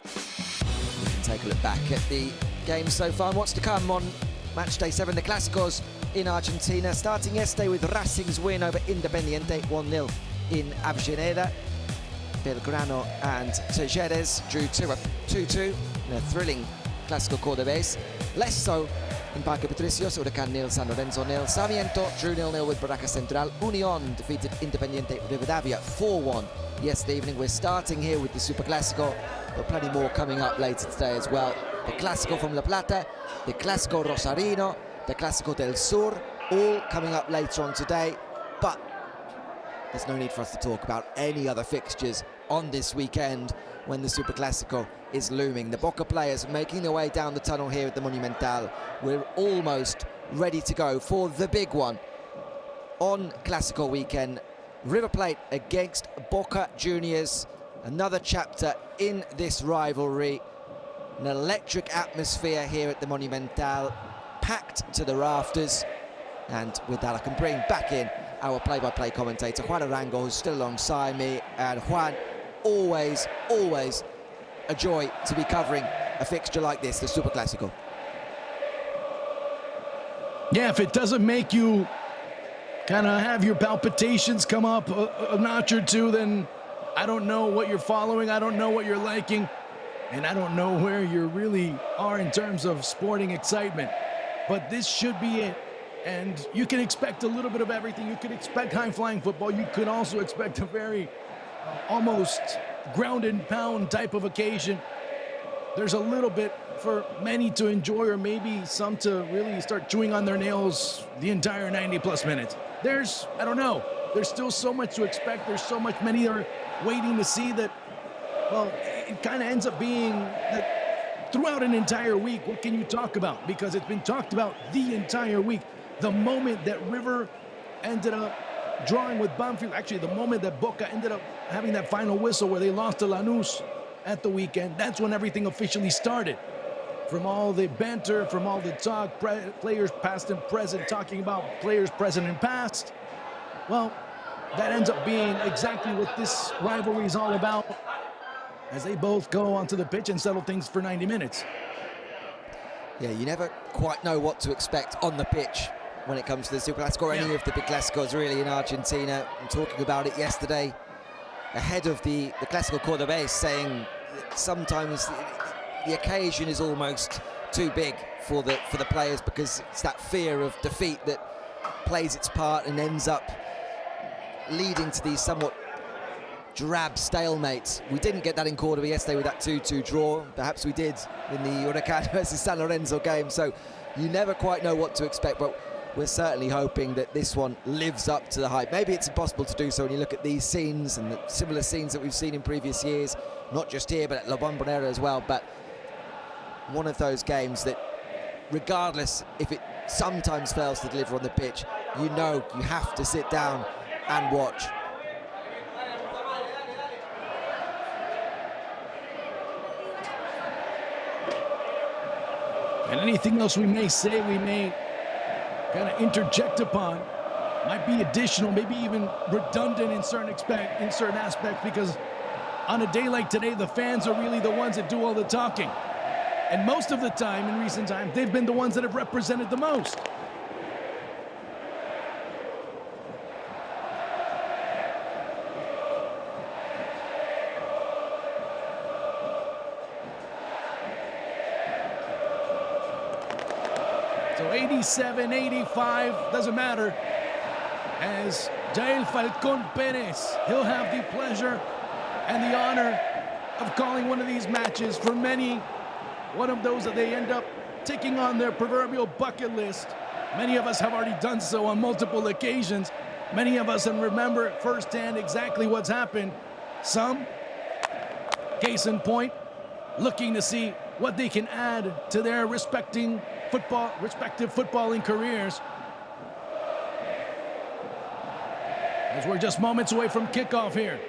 [SPEAKER 2] We can take a look back at the game so far and what's to come on match day 7, the Clásicos in Argentina, starting yesterday with Racing's win over Independiente 1-0 in Avellaneda. Belgrano and Talleres drew 2-2 in a thrilling Clásico Cordobés. Less so in Parque Patricios, Huracán 0, San Lorenzo 0. Sarmiento drew 0-0 with Barraca Central. Unión defeated Independiente Rivadavia 4-1 yesterday evening. We're starting here with the Superclásico, but plenty more coming up later today as well. The Clásico from La Plata, the Clásico Rosarino, the Clásico del Sur, all coming up later on today. But there's no need for us to talk about any other fixtures on this weekend when the Superclásico is looming. The Boca players making their way down the tunnel here at the Monumental. We're almost ready to go for the big one on Clásico weekend. River Plate against Boca Juniors. Another chapter in this rivalry. An electric atmosphere here at the Monumental, packed to the rafters. And with that, I can bring back in our play-by-play commentator, Juan Arango, who's still alongside me. And Juan, always a joy to be covering a fixture like this, the Superclásico.
[SPEAKER 3] Yeah, if it doesn't make you kind of have your palpitations come up a notch or two, then I don't know what you're following, I don't know what you're liking, and I don't know where you really are in terms of sporting excitement. But this should be it. And you can expect a little bit of everything. You could expect high-flying football. You could also expect a very almost ground and pound type of occasion. There's a little bit for many to enjoy, or maybe some to really start chewing on their nails the entire 90-plus minutes. I don't know. There's still so much to expect. There's so much many are waiting to see that, well, it kind of ends up being that throughout an entire week, what can you talk about? Because it's been talked about the entire week. The moment that River ended up drawing with Banfield, actually the moment that Boca ended up having that final whistle where they lost to Lanús at the weekend, that's when everything officially started. From all the banter, from all the talk, players past and present, talking about players present and past, well, that ends up being exactly what this rivalry is all about, as they both go onto the pitch and settle things for 90 minutes.
[SPEAKER 2] Yeah, you never quite know what to expect on the pitch when it comes to the Superclásico or any of the big Clásicos really in Argentina. I'm talking about it yesterday ahead of the Clásico Cordobés, saying that sometimes the occasion is almost too big for the players, because it's that fear of defeat that plays its part and ends up leading to these somewhat drab stalemates. We didn't get that in Cordoba yesterday with that 2-2 draw. Perhaps we did in the Huracán versus San Lorenzo game, so you never quite know what to expect, but we're certainly hoping that this one lives up to the hype. Maybe it's impossible to do so when you look at these scenes and the similar scenes that we've seen in previous years, not just here but at La Bombonera as well, but one of those games that, regardless if it sometimes fails to deliver on the pitch, you know you have to sit down and watch.
[SPEAKER 3] And anything else we may say, we may kind of interject upon, might be additional, maybe even redundant in certain aspects, because on a day like today, the fans are really the ones that do all the talking. And most of the time, in recent times, they've been the ones that have represented the most. So 87, 85, doesn't matter. As Jael Falcón Pérez, he'll have the pleasure and the honor of calling one of these matches. For many, one of those that they end up ticking on their proverbial bucket list. Many of us have already done so on multiple occasions. Many of us can remember firsthand exactly what's happened. Some, case in point, looking to see what they can add to their respective footballing careers. As we're just moments away from kickoff here.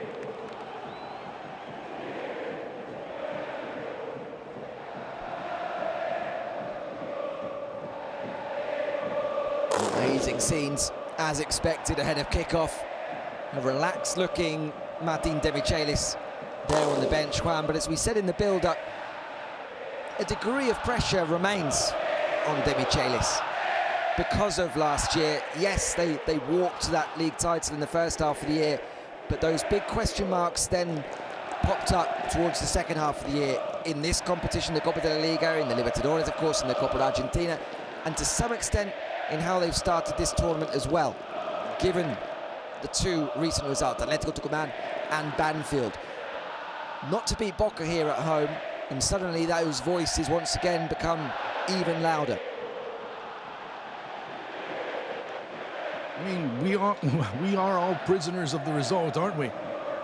[SPEAKER 2] Amazing scenes, as expected, ahead of kickoff. A relaxed-looking Martin de Michelis there on the bench, Juan. But as we said in the build-up, a degree of pressure remains on de Michelis because of last year. Yes, they walked to that league title in the first half of the year, but those big question marks then popped up towards the second half of the year in this competition, the Copa de la Liga, in the Libertadores, of course, in the Copa Argentina, and to some extent in how they've started this tournament as well, given the two recent results, Atletico Tucumán and Banfield. Not to beat Boca here at home, and suddenly those voices once again become even louder.
[SPEAKER 3] I mean, we are all prisoners of the result, aren't we?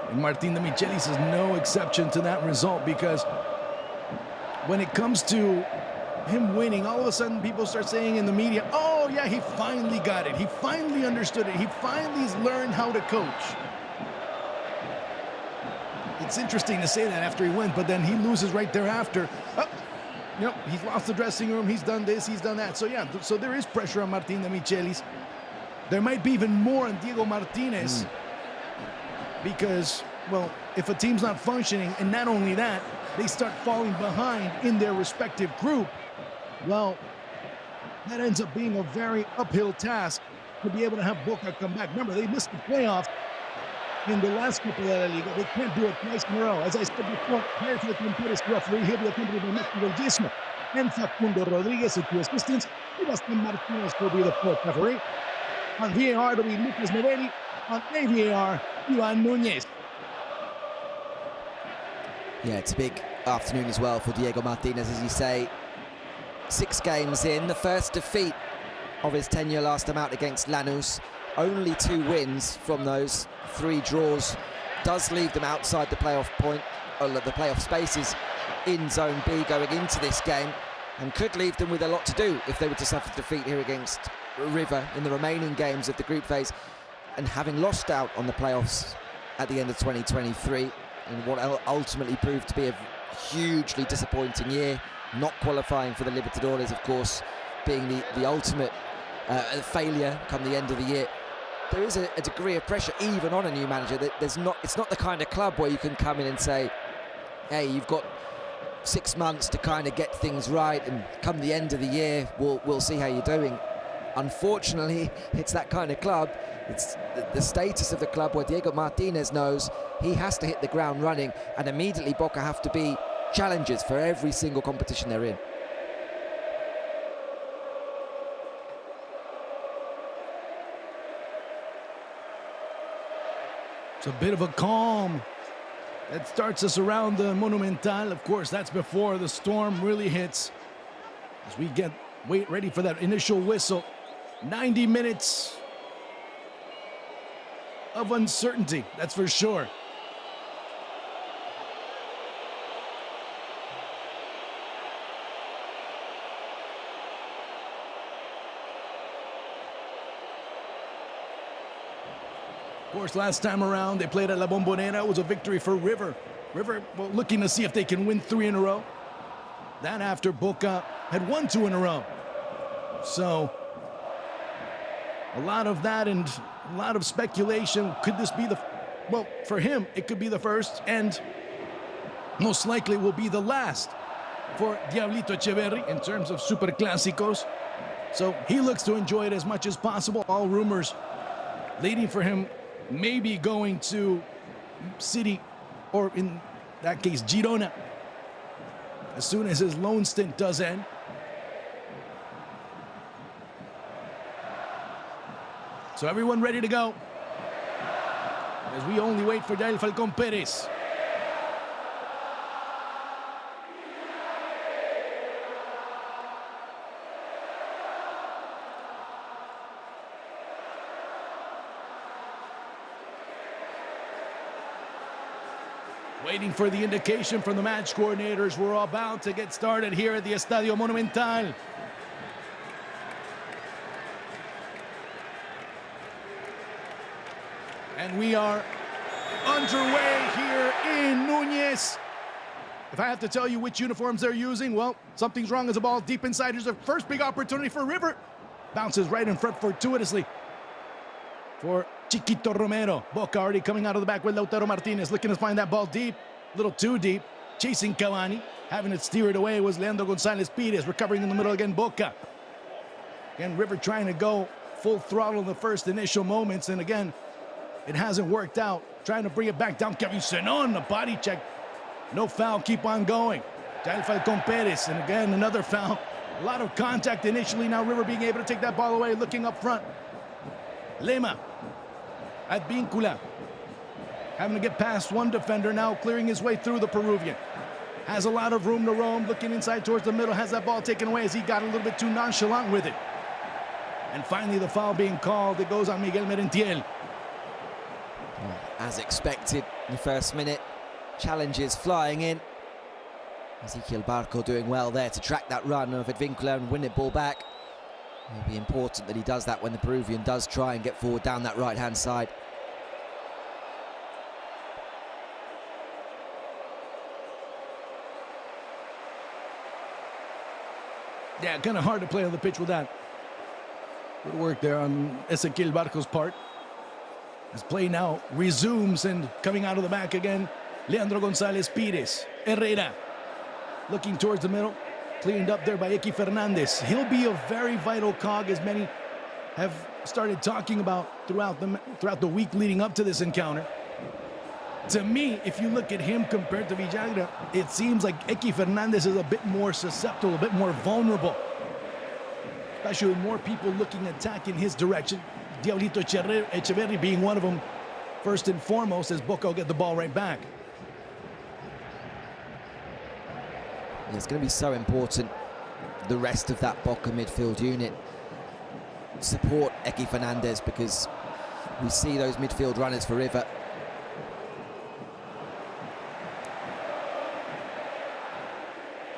[SPEAKER 3] And Martin de Michelis is no exception to that result, because when it comes to him winning, all of a sudden people start saying in the media, oh yeah, he finally got it. He finally understood it. He finally learned how to coach. It's interesting to say that after he wins, but then he loses right thereafter. Oh, you know, he's lost the dressing room. He's done this, he's done that. So yeah, so there is pressure on Martin de Michelis. There might be even more on Diego Martinez, because, well, if a team's not functioning, and not only that, they start falling behind in their respective group, well, that ends up being a very uphill task to be able to have Boca come back. Remember, they missed the playoffs in the last Copa de la Liga. They can't do it twice in a row. As I said before, Jael Falcón Pérez, referee, he'll be accompanied by Mexico Gismo and Facundo Rodriguez at two assistants. Sebastián Martinez will be the fourth referee. On VAR, it'll be Lucas Novelli. On AVAR, Ivan Núñez.
[SPEAKER 2] Yeah, it's a big afternoon as well for Diego Martinez, as you say. 6 games in, the first defeat of his tenure last time out against Lanús. Only 2 wins from those 3 draws. Does leave them outside the playoff point, or the playoff spaces in Zone B going into this game, and could leave them with a lot to do if they were to suffer defeat here against River in the remaining games of the group phase, and having lost out on the playoffs at the end of 2023 in what ultimately proved to be a hugely disappointing year, not qualifying for the Libertadores, of course, being the ultimate failure come the end of the year. There is a degree of pressure even on a new manager. That it's not the kind of club where you can come in and say, hey, you've got 6 months to kind of get things right, and come the end of the year we'll see how you're doing. Unfortunately, it's that kind of club It's the status of the club where Diego Martinez knows he has to hit the ground running, and immediately Boca have to be challengers for every single competition they're in.
[SPEAKER 3] It's a bit of a calm that starts us around the Monumental. Of course, that's before the storm really hits. As we wait ready for that initial whistle. 90 minutes of uncertainty, that's for sure. Of course, last time around, they played at La Bombonera. It was a victory for River. River, well, looking to see if they can win 3 in a row. That after Boca had won 2 in a row. So, a lot of that and a lot of speculation. Could this be the... Well, for him, it could be the first, and most likely will be the last for Diablito Echeverri in terms of Superclásicos. So, he looks to enjoy it as much as possible. All rumors leading for him maybe going to City, or in that case, Girona, as soon as his loan stint does end. So everyone ready to go, as we only wait for Yael Falcón Pérez. Waiting for the indication from the match coordinators. We're about to get started here at the Estadio Monumental. And we are underway here in Núñez. If I have to tell you which uniforms they're using, well, something's wrong as a ball deep inside. Here's the first big opportunity for River. Bounces right in front fortuitously for Chiquito Romero. Boca already coming out of the back with Lautaro Martinez, looking to find that ball deep, a little too deep. Chasing Cavani, having it steered away was Leandro González Pires, recovering in the middle again, Boca. Again, River trying to go full throttle in the first initial moments, and again, it hasn't worked out. Trying to bring it back down. Kevin Senon, the body check. No foul, keep on going. Yael Falcón Pérez, and again, another foul. A lot of contact initially, now River being able to take that ball away, looking up front. Lema at Víncula, having to get past one defender, now clearing his way through the Peruvian. Has a lot of room to roam, looking inside towards the middle, has that ball taken away as he got a little bit too nonchalant with it. And finally the foul being called, it goes on Miguel Merentiel.
[SPEAKER 2] As expected in the first minute, challenges flying in. Ezequiel Barco doing well there to track that run of Advíncula and win it ball back. It'll be important that he does that when the Peruvian does try and get forward down that right-hand side.
[SPEAKER 3] Yeah, kind of hard to play on the pitch with that. Good work there on Ezequiel Barco's part. As play now resumes, and coming out of the back again, Leandro González Pires. Herrera looking towards the middle. Cleaned up there by Icky Fernandez. He'll be a very vital cog, as many have started talking about throughout the week leading up to this encounter. To me, if you look at him compared to Villagra, it seems like Icky Fernandez is a bit more susceptible, a bit more vulnerable. Especially with more people looking attack in his direction. Diablito Echeverri being one of them, first and foremost, as Boca will get the ball right back.
[SPEAKER 2] It's going to be so important, the rest of that Boca midfield unit support Icky Fernandez, because we see those midfield runners for River.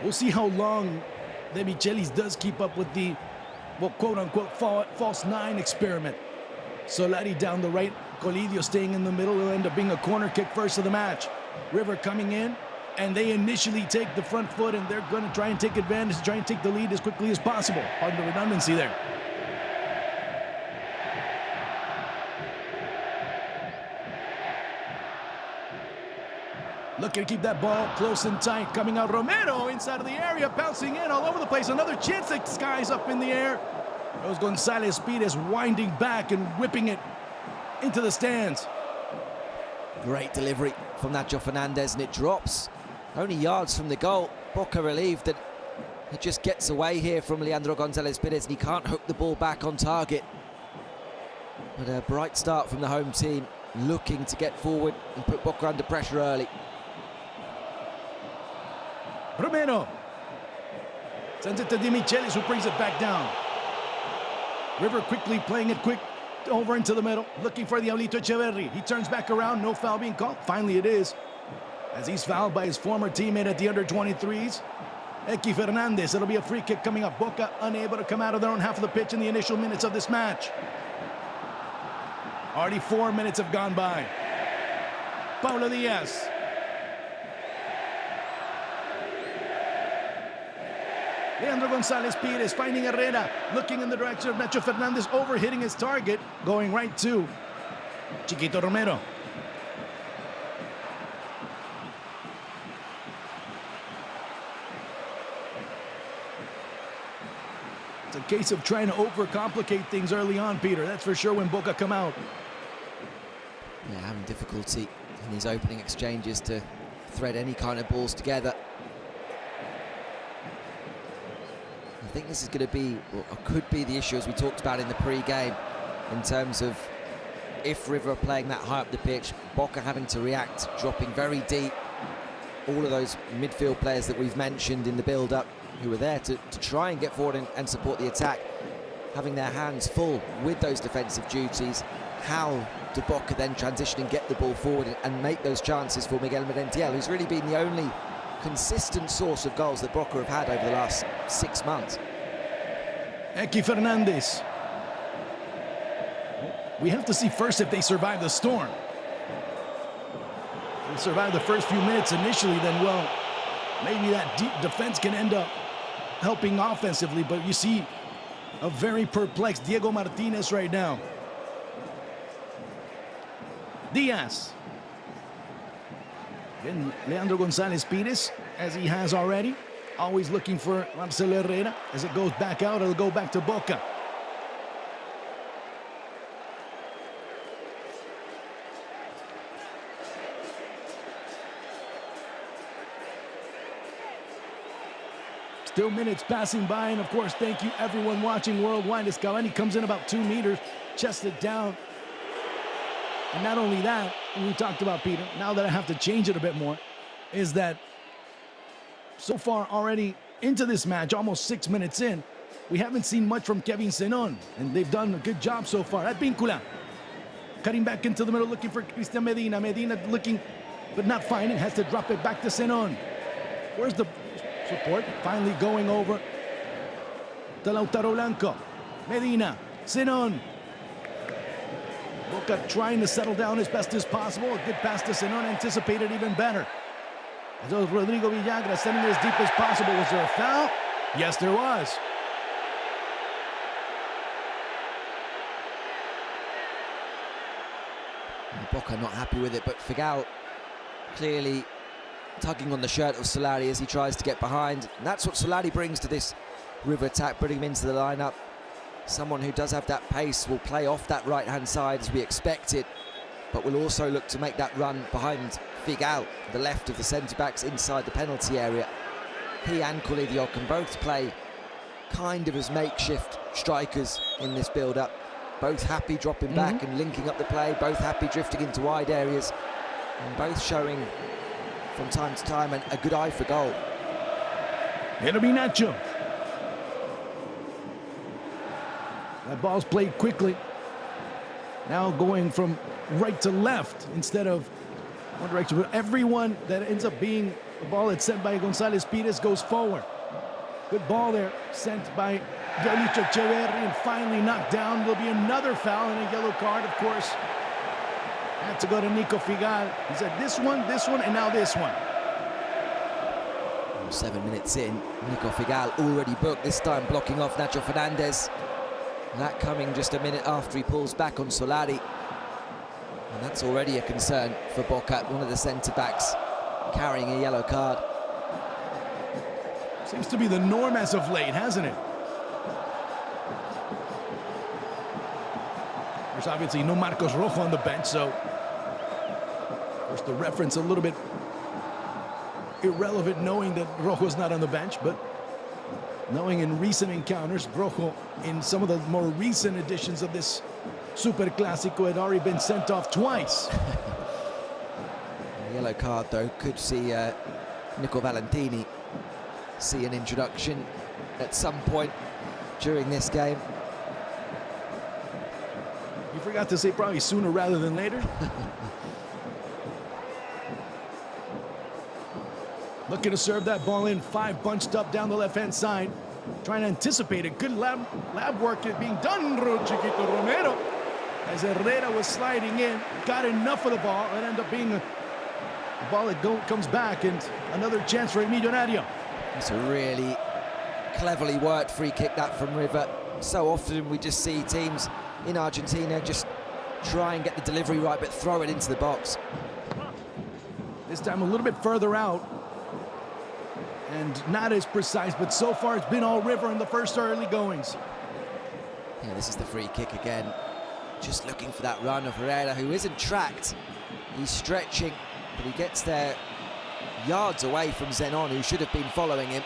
[SPEAKER 3] We'll see how long De Michelis does keep up with the, well, quote-unquote false nine experiment. Solari down the right, Colidio staying in the middle. Will end up being a corner kick first of the match. River coming in, and they initially take the front foot, and they're going to try and take advantage, try and take the lead as quickly as possible. Pardon the redundancy there. Looking to keep that ball close and tight. Coming out Romero inside of the area, bouncing in all over the place. Another chance that skies up in the air. There's González Pires winding back and whipping it into the stands.
[SPEAKER 2] Great delivery from Nacho Fernandez, and it drops only yards from the goal. Boca relieved that it just gets away here from Leandro González-Pires, and he can't hook the ball back on target. But a bright start from the home team, looking to get forward and put Boca under pressure early.
[SPEAKER 3] Romero sends it to Di Michelis, who brings it back down. River quickly playing it quick over into the middle, looking for the Diablito Echeverri. He turns back around, no foul being called. Finally it is, as he's fouled by his former teammate at the under-23s, Eki Fernandez. It'll be a free kick coming up. Boca unable to come out of their own half of the pitch in the initial minutes of this match. Already 4 minutes have gone by. Paulo Diaz. Leandro González-Pires finding Herrera, looking in the direction of Nacho Fernandez, overhitting his target, going right to Chiquito Romero. It's a case of trying to overcomplicate things early on, Peter. That's for sure when Boca come out.
[SPEAKER 2] Yeah, having difficulty in these opening exchanges to thread any kind of balls together. I think this is going to be, or could be, the issue as we talked about in the pre-game, in terms of if River are playing that high up the pitch, Boca having to react, dropping very deep. All of those midfield players that we've mentioned in the build-up who were there to try and get forward and support the attack, having their hands full with those defensive duties. How do Boca then transition and get the ball forward and make those chances for Miguel Merentiel, who's really been the only consistent source of goals that Boca have had over the last 6 months.
[SPEAKER 3] Eki Fernandez. We have to see first if they survive the storm. If they survive the first few minutes initially, then, well, maybe that deep defense can end up helping offensively, but you see a very perplexed Diego Martinez right now. Diaz. Again, Leandro González-Pires, as he has already, always looking for Marcelo Herrera. As it goes back out, it'll go back to Boca. Still minutes passing by, and of course, thank you everyone watching worldwide as Cavani comes in about 2 meters, chested down. And not only that, and we talked about, Peter, now that I have to change it a bit more, is that so far already into this match, almost 6 minutes in, we haven't seen much from Kevin Zenon, and they've done a good job so far. Advíncula cutting back into the middle, looking for Cristian Medina. Medina looking, but not finding, has to drop it back to Zenon. Where's the support? Finally going over to Lautaro Blanco. Medina, Zenon. Boca trying to settle down as best as possible. A good pass to Zenon, anticipated even better. As though Rodrigo Villagra sending it as deep as possible. Was there a foul? Yes, there was.
[SPEAKER 2] Boca not happy with it, but Figal clearly tugging on the shirt of Solari as he tries to get behind. And that's what Solari brings to this River attack, putting him into the lineup. Someone who does have that pace, will play off that right-hand side as we expected, but will also look to make that run behind Figal, the left of the centre-backs inside the penalty area. He and Colidio can both play kind of as makeshift strikers in this build-up. Both happy dropping back and linking up the play, both happy drifting into wide areas, and both showing from time to time a good eye for goal.
[SPEAKER 3] It'll be Nacho. That ball's played quickly. Now going from right to left instead of one direction. But everyone that ends up being the ball that's sent by González-Pires goes forward. Good ball there, sent by Diablito Echeverri, and finally knocked down. There'll be another foul and a yellow card, of course. Had to go to Nico Figal. He said this one, and now this one.
[SPEAKER 2] 7 minutes in, Nico Figal already booked, this time blocking off Nacho Fernandez. That coming just a minute after he pulls back on Solari. And that's already a concern for Boca, one of the centre-backs carrying a yellow card.
[SPEAKER 3] Seems to be the norm as of late, hasn't it? There's obviously no Marcos Rojo on the bench, so of course the reference a little bit irrelevant knowing that Rojo's not on the bench, but knowing in recent encounters, Rojo in some of the more recent editions of this Superclásico had already been sent off twice.
[SPEAKER 2] A yellow card though, could see Nico Valentini see an introduction at some point during this game.
[SPEAKER 3] You forgot to say probably sooner rather than later. Looking to serve that ball in, 5 bunched up down the left-hand side. Trying to anticipate a good lab work being done, Chiquito Romero. As Herrera was sliding in, got enough of the ball. It ended up being a ball that comes back, and another chance for a Millonario.
[SPEAKER 2] It's a really cleverly worked free kick, that from River. So often we just see teams in Argentina just try and get the delivery right, but throw it into the box.
[SPEAKER 3] This time a little bit further out. And not as precise, but so far it's been all River in the first early goings.
[SPEAKER 2] Yeah, this is the free kick again. Just looking for that run of Herrera, who isn't tracked. He's stretching, but he gets there yards away from Zenon, who should have been following him.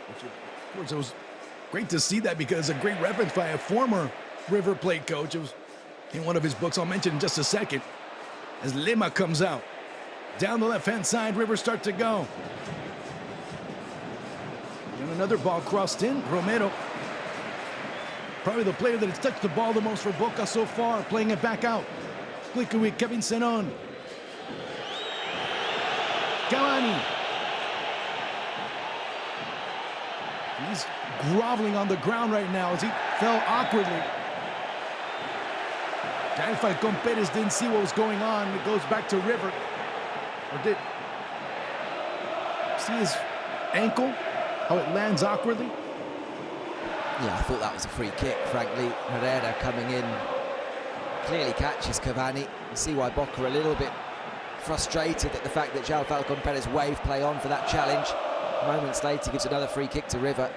[SPEAKER 3] Which, of course, it was great to see that, because a great reference by a former River Plate coach. It was in one of his books, I'll mention in just a second, as Lima comes out. Down the left-hand side, River start to go. And another ball crossed in. Romero, probably the player that has touched the ball the most for Boca so far, playing it back out. Quickly with Kevin Zenon. Cavani. He's groveling on the ground right now as he fell awkwardly. Dan Falcon Perez didn't see what was going on. It goes back to River. Or did see his ankle, how it lands awkwardly?
[SPEAKER 2] Yeah, I thought that was a free kick, frankly. Herrera coming in, clearly catches Cavani. You see why Boca are a little bit frustrated at the fact that João Falcon Perez waved play on for that challenge. Moments later gives another free kick to River.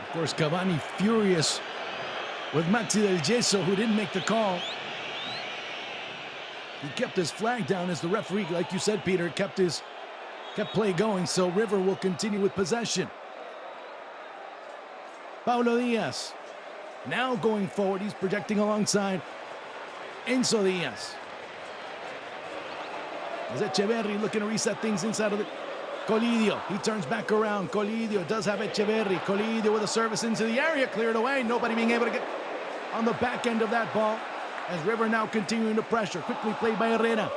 [SPEAKER 3] Of course, Cavani furious with Maxi Del Gesso, who didn't make the call. He kept his flag down as the referee, like you said, Peter, kept play going, so River will continue with possession. Paulo Diaz now going forward. He's projecting alongside Enzo Diaz. Is Echeverri looking to reset things inside of the Colidio. He turns back around. Colidio does have Echeverri. Colidio with a service into the area, cleared away. Nobody being able to get on the back end of that ball, as River now continuing to pressure. Quickly played by Herrera.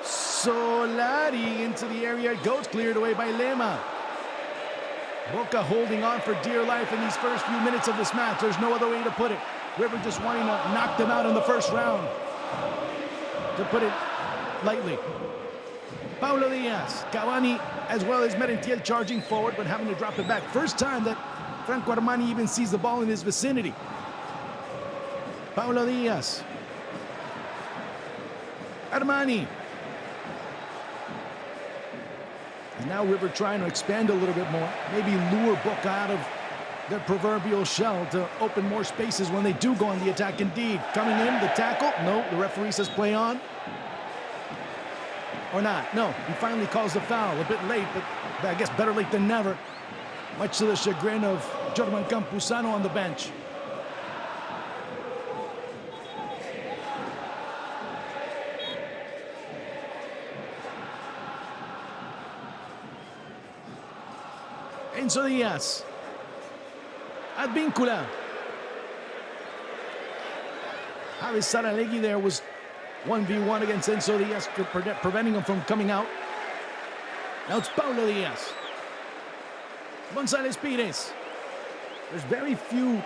[SPEAKER 3] Solari into the area. It goes, cleared away by Lema. Boca holding on for dear life in these first few minutes of this match. There's no other way to put it. River just wanting to knock them out in the first round, to put it lightly. Paulo Diaz, Cavani, as well as Merentiel charging forward, but having to drop it back. First time that Franco Armani even sees the ball in his vicinity. Paulo Diaz. Armani. And now River trying to expand a little bit more. Maybe lure Boca out of their proverbial shell to open more spaces when they do go on the attack indeed. Coming in, the tackle. No, the referee says play on. Or not. No, he finally calls the foul. A bit late, but I guess better late than never. Much to the chagrin of Jorman Campuzano on the bench. Enzo Diaz. Advíncula. Javi Saralegui there was 1v1 against Enzo Diaz, preventing him from coming out. Now it's Paulo Diaz. González Pires. There's very few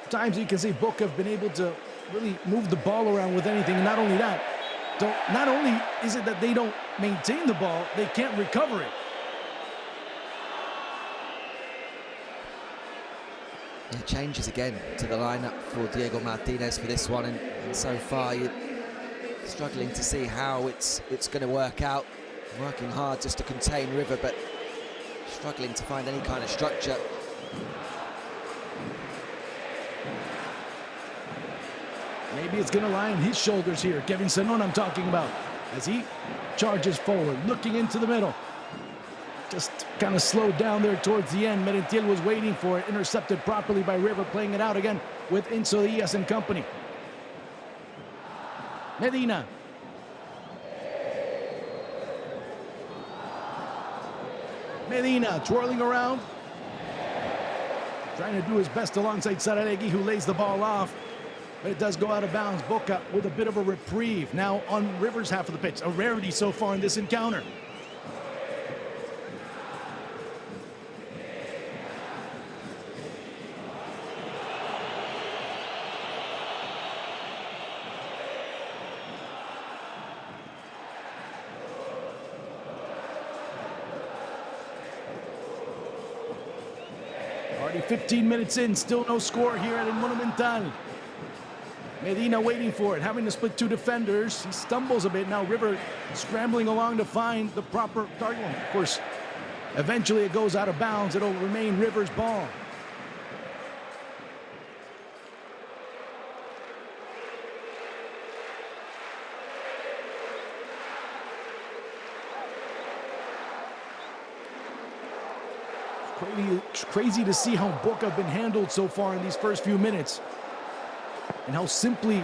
[SPEAKER 3] times you can say Boca have been able to really move the ball around with anything. And not only that, not only is it that they don't maintain the ball, they can't recover it.
[SPEAKER 2] Yeah, changes again to the lineup for Diego Martinez for this one, and so far you're struggling to see how it's going to work out. Working hard just to contain River, but struggling to find any kind of structure.
[SPEAKER 3] Maybe it's going to lie on his shoulders here. Kevin Zenon I'm talking about, as he charges forward, looking into the middle. Just kind of slowed down there towards the end. Merentiel was waiting for it, intercepted properly by River, playing it out again with Enzo Diaz and company. Medina. Medina twirling around, trying to do his best alongside Saralegui, who lays the ball off, but it does go out of bounds. Boca with a bit of a reprieve now on River's half of the pitch. A rarity so far in this encounter. Already 15 minutes in, still no score here at El Monumental. Medina waiting for it, having to split two defenders. He stumbles a bit. Now River scrambling along to find the proper target. Of course, eventually it goes out of bounds. It'll remain River's ball. It's crazy to see how Boca have been handled so far in these first few minutes, and how simply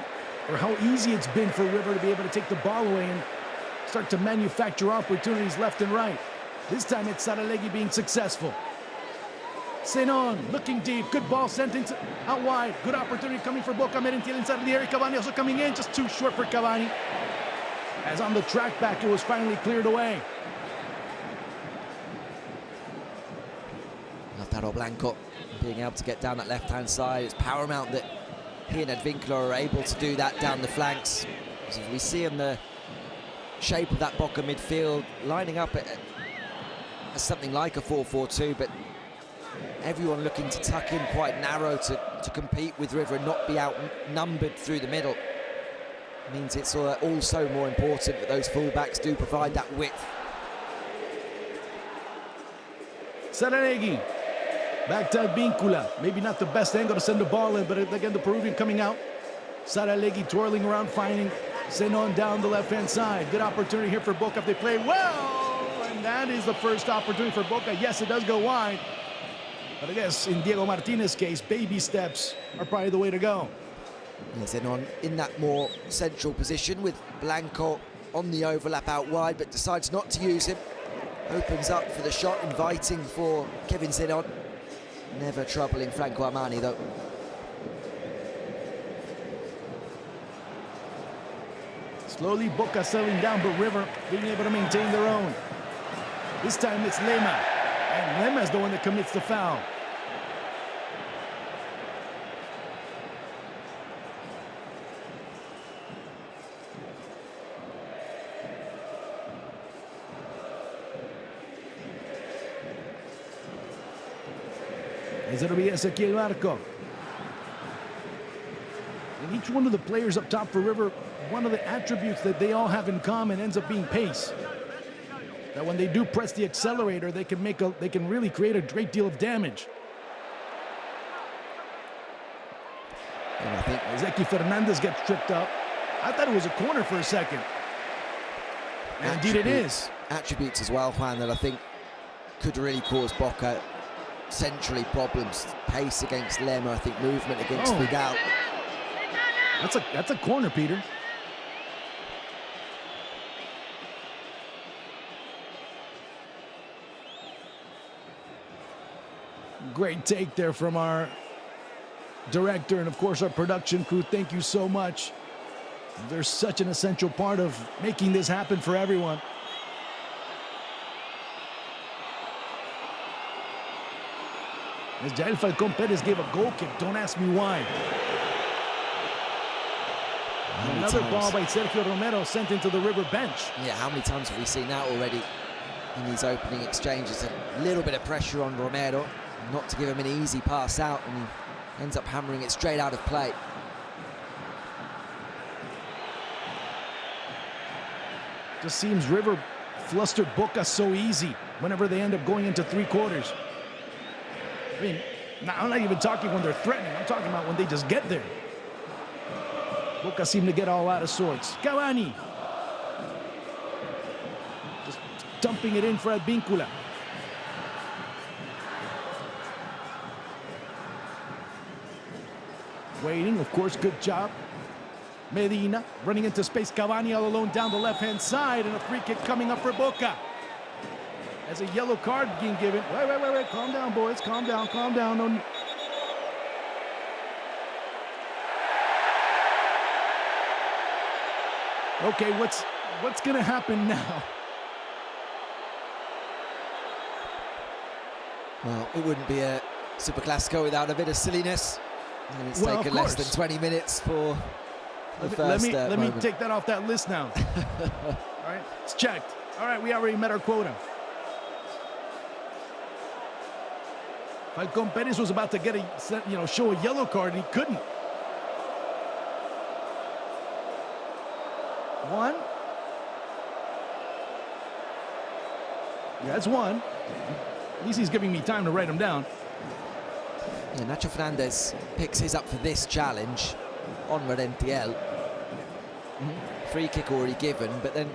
[SPEAKER 3] or how easy it's been for River to be able to take the ball away and start to manufacture opportunities left and right. This time it's Saralegui being successful. Zenon looking deep, good ball sent into out wide, good opportunity coming for Boca. Merentiel inside of the area, Cavani also coming in, just too short for Cavani. As on the track back, it was finally cleared away.
[SPEAKER 2] Lautaro Blanco being able to get down that left-hand side. It's paramount that he and Advíncula are able to do that down the flanks. As we see in the shape of that Boca midfield, lining up as something like a 4-4-2, but everyone looking to tuck in quite narrow to compete with River and not be outnumbered through the middle. It means it's also more important that those fullbacks do provide that width.
[SPEAKER 3] Saralegui. Back to Advíncula. Maybe not the best angle to send the ball in, but again, the Peruvian coming out. Saralegui twirling around, finding Zenon down the left-hand side. Good opportunity here for Boca if they play well. And that is the first opportunity for Boca. Yes, it does go wide. But I guess in Diego Martinez's case, baby steps are probably the way to go.
[SPEAKER 2] Yeah, Zenon in that more central position with Blanco on the overlap out wide, but decides not to use him. Opens up for the shot, inviting for Kevin Zenon. Never troubling Franco Armani, though.
[SPEAKER 3] Slowly Boca settling down, but River being able to maintain their own. This time it's Lema, and Lema's the one that commits the foul. It'll be Ezequiel Marco. And each one of the players up top for River, one of the attributes that they all have in common ends up being pace. That when they do press the accelerator, they can really create a great deal of damage. And I think Ezequiel Fernandez gets tripped up. I thought it was a corner for a second. And indeed it is.
[SPEAKER 2] Attributes as well, Juan, that I think could really cause Boca centrally problems. Pace against Lema, I think movement against Vidal.
[SPEAKER 3] That's a corner, Peter. Great take there from our director and of course our production crew. Thank you so much. They're such an essential part of making this happen for everyone. As Jael Falcón Perez gave a goal kick, don't ask me why. Another
[SPEAKER 2] times?
[SPEAKER 3] ball by Sergio Romero sent into the River bench.
[SPEAKER 2] Yeah, how many times have we seen that already in these opening exchanges? A little bit of pressure on Romero, not to give him an easy pass out, and he ends up hammering it straight out of play.
[SPEAKER 3] Just seems River flustered Boca so easy whenever they end up going into three quarters. I mean, I'm not even talking when they're threatening. I'm talking about when they just get there. Boca seem to get all out of sorts. Cavani. Just dumping it in for Advíncula. Waiting, of course, good job. Medina running into space. Cavani all alone down the left-hand side, and a free kick coming up for Boca. As a yellow card being given. Wait. Calm down, boys. Calm down. No. Okay, what's going to happen now?
[SPEAKER 2] Well, it wouldn't be a Superclásico without a bit of silliness. And it's taken less than 20 minutes for the first
[SPEAKER 3] Let me take that off that list now. All right, it's checked. All right, we already met our quota. Falcón Pérez was about to get show a yellow card, and he couldn't. One. Yeah, that's one. At least he's giving me time to write them down.
[SPEAKER 2] Yeah, Nacho Fernandez picks his up for this challenge on Redentiel. Free kick already given, but then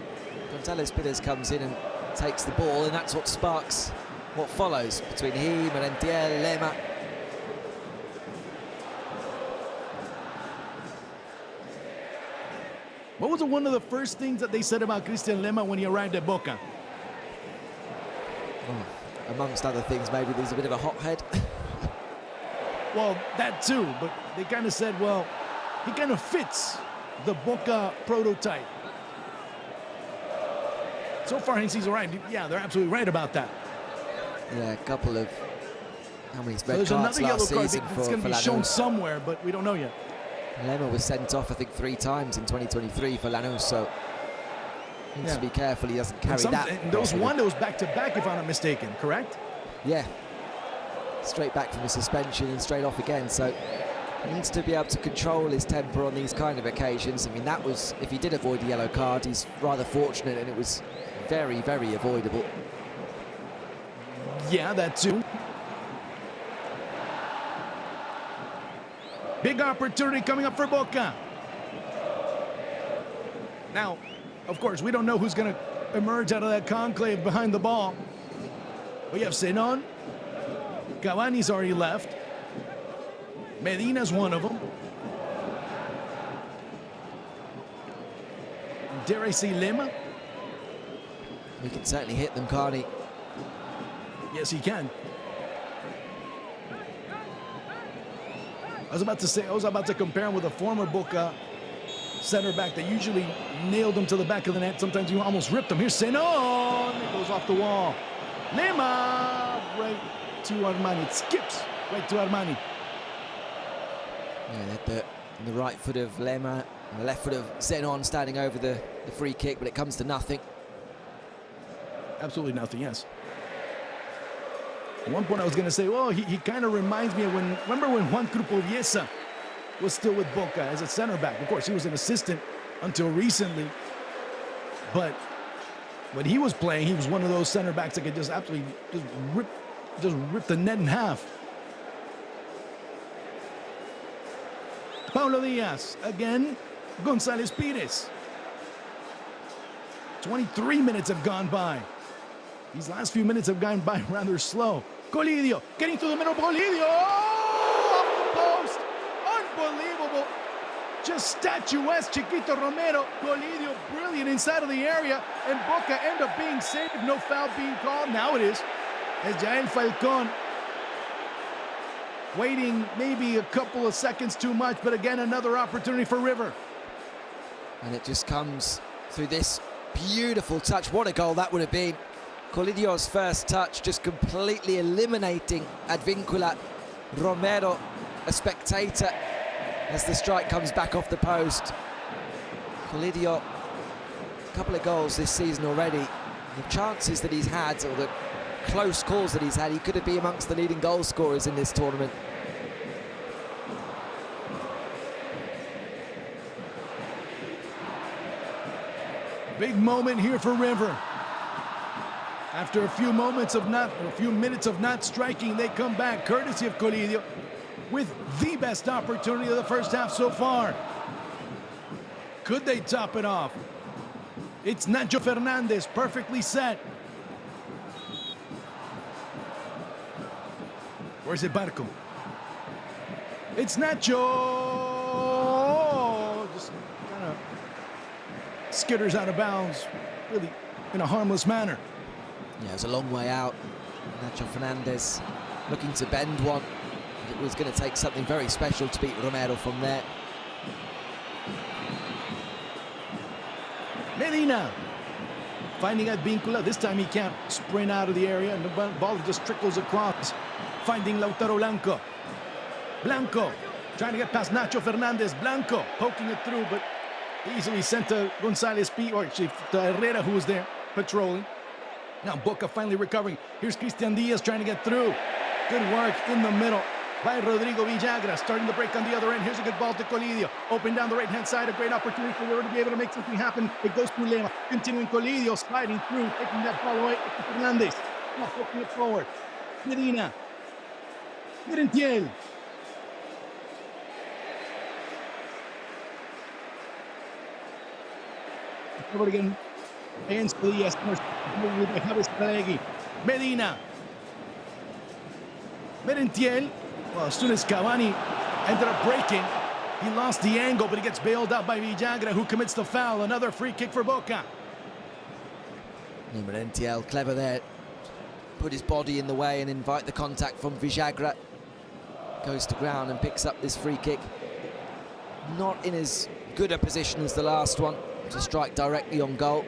[SPEAKER 2] González Pires comes in and takes the ball, and that's what sparks what follows between him, Redentiel, Lema.
[SPEAKER 3] What was one of the first things that they said about Cristian Lema when he arrived at Boca?
[SPEAKER 2] Oh, amongst other things, maybe there's a bit of a hothead.
[SPEAKER 3] Well, that too, but they kind of said, well, he kind of fits the Boca prototype. So far, he's arrived. Yeah, they're absolutely right about that.
[SPEAKER 2] Yeah, a couple of how many
[SPEAKER 3] So
[SPEAKER 2] red
[SPEAKER 3] there's
[SPEAKER 2] cards
[SPEAKER 3] another yellow
[SPEAKER 2] last
[SPEAKER 3] card
[SPEAKER 2] season
[SPEAKER 3] that's going to be shown somewhere, but we don't know yet.
[SPEAKER 2] Lema was sent off, I think, 3 times in 2023 for Lanús, so needs to be careful he doesn't carry that.
[SPEAKER 3] And those back-to-back, if I'm not mistaken, correct?
[SPEAKER 2] Yeah, straight back from the suspension and straight off again, so he needs to be able to control his temper on these kind of occasions. I mean, that was, if he did avoid the yellow card, he's rather fortunate, and it was very, very avoidable.
[SPEAKER 3] Yeah, that too. Big opportunity coming up for Boca. Now, of course, we don't know who's going to emerge out of that conclave behind the ball. We have Zenon. Cavani's already left. Medina's one of them. Dare I say Lema?
[SPEAKER 2] He can certainly hit them, can't he?
[SPEAKER 3] Yes, he can. I was about to compare him with a former Boca center back that usually nailed him to the back of the net. Sometimes you almost ripped him. Here's Zenon. It goes off the wall. Lema right to Armani. It skips right to Armani.
[SPEAKER 2] Yeah, the right foot of Lema and the left foot of Zenon standing over the free kick, but it comes to nothing.
[SPEAKER 3] Absolutely nothing, yes. At one point I was going to say, well, he kind of reminds me of remember when Juan Crupoviesa was still with Boca as a center back. Of course, he was an assistant until recently. But when he was playing, he was one of those center backs that could just absolutely rip the net in half. Paulo Diaz, again, González Pires. 23 minutes have gone by. These last few minutes have gone by rather slow. Colidio, getting through the middle, Colidio! Oh, off the post! Unbelievable! Just statuesque, Chiquito Romero. Colidio, brilliant inside of the area, and Boca end up being saved. No foul being called. Now it is. As Jael Falcón waiting maybe a couple of seconds too much, but again, another opportunity for River.
[SPEAKER 2] And it just comes through this beautiful touch. What a goal that would have been. Colidio's first touch, just completely eliminating Advíncula. Romero, a spectator, as the strike comes back off the post. Colidio, a couple of goals this season already. The chances that he's had, or the close calls that he's had, he could have been amongst the leading goal scorers in this tournament.
[SPEAKER 3] Big moment here for River. After a few minutes of not striking, they come back, courtesy of Colidio, with the best opportunity of the first half so far. Could they top it off? It's Nacho Fernandez, perfectly set. Where's it, Barco? It's Nacho! Just kind of skitters out of bounds, really in a harmless manner.
[SPEAKER 2] Yeah, it was a long way out. Nacho Fernandez looking to bend one. It was going to take something very special to beat Romero from there.
[SPEAKER 3] Medina finding Advíncula. This time he can't sprint out of the area, and the ball just trickles across, finding Lautaro Blanco. Blanco trying to get past Nacho Fernandez. Blanco poking it through, but easily sent to González P, or actually to Herrera, who was there patrolling. Now Boca finally recovering. Here's Christian Diaz trying to get through. Good work in the middle by Rodrigo Villagra, starting to break on the other end. Here's a good ball to Colidio. Open down the right-hand side, a great opportunity for River to be able to make something happen. It goes to Lema, continuing Colidio, sliding through, taking that ball away to Fernandez. Now poking it forward. Medina. Merentiel. Over again. Against Diaz. Medina. Merentiel. Well, as soon as Cavani ended up breaking, he lost the angle, but he gets bailed out by Villagra, who commits the foul. Another free kick for Boca.
[SPEAKER 2] Merentiel, clever there. Put his body in the way and invite the contact from Villagra. Goes to ground and picks up this free kick. Not in as good a position as the last one to strike directly on goal.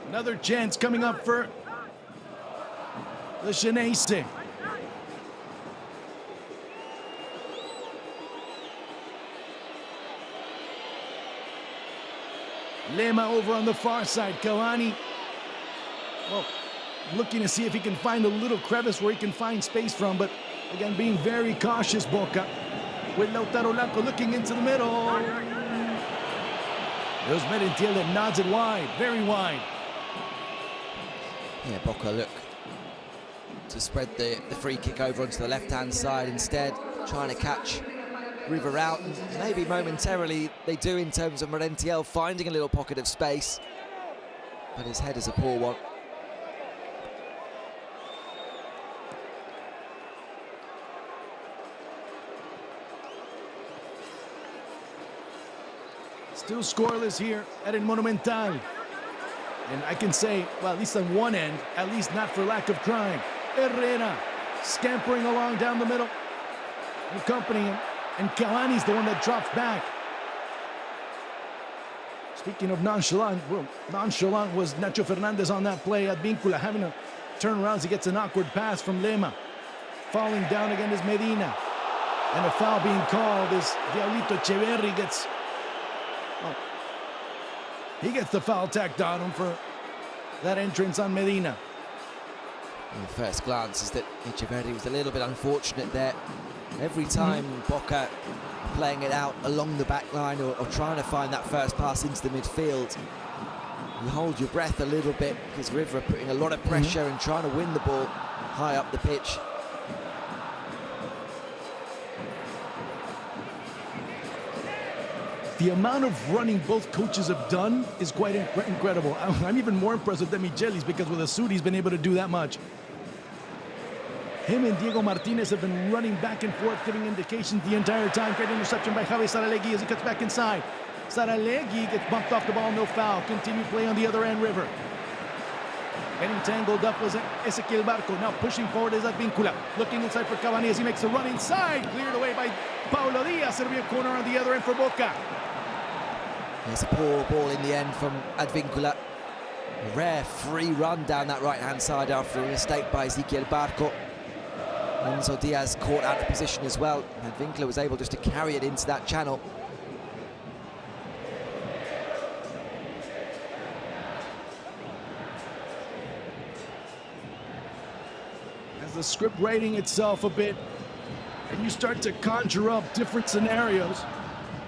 [SPEAKER 3] Another chance coming up for the Xeneize. Lema over on the far side. Cavani, well, looking to see if he can find a little crevice where he can find space from, but again, being very cautious, Boca. With Lautaro Blanco looking into the middle. There's Merentiel that nods it wide, very wide.
[SPEAKER 2] Yeah, Boca look to spread the free kick over onto the left-hand side instead, trying to catch River out. Maybe momentarily they do in terms of Merentiel finding a little pocket of space, but his head is a poor one.
[SPEAKER 3] Still scoreless here at El Monumental. And I can say, well, at least on one end, at least not for lack of trying. Herrera scampering along down the middle, accompanying him. And Cavani's the one that drops back. Speaking of nonchalant, well, nonchalant was Nacho Fernandez on that play. Advíncula having to turn around as he gets an awkward pass from Lema. Falling down again is Medina. And a foul being called is Diablito Echeverri gets... Oh, he gets the foul tacked on him for that entrance on Medina.
[SPEAKER 2] And the first glance is that Echeverri was a little bit unfortunate there. Every time Boca playing it out along the back line or trying to find that first pass into the midfield, you hold your breath a little bit because River are putting a lot of pressure and trying to win the ball high up the pitch.
[SPEAKER 3] The amount of running both coaches have done is quite incredible. I'm even more impressed with Demichelis because with a suit he's been able to do that much. Him and Diego Martinez have been running back and forth, giving indications the entire time. Great interception by Javi Saralegui as he cuts back inside. Saralegui gets bumped off the ball, no foul. Continue play on the other end, River. Getting tangled up was Ezequiel Barco. Now pushing forward is Advíncula. Looking inside for Cavani as he makes a run inside. Cleared away by Paulo Diaz. It'll be a corner on the other end for Boca.
[SPEAKER 2] There's a poor ball in the end from Advíncula. A rare free run down that right-hand side after a mistake by Ezequiel Barco. Enzo Diaz caught out of position as well. Advíncula was able just to carry it into that channel.
[SPEAKER 3] As the script writing itself a bit, and you start to conjure up different scenarios,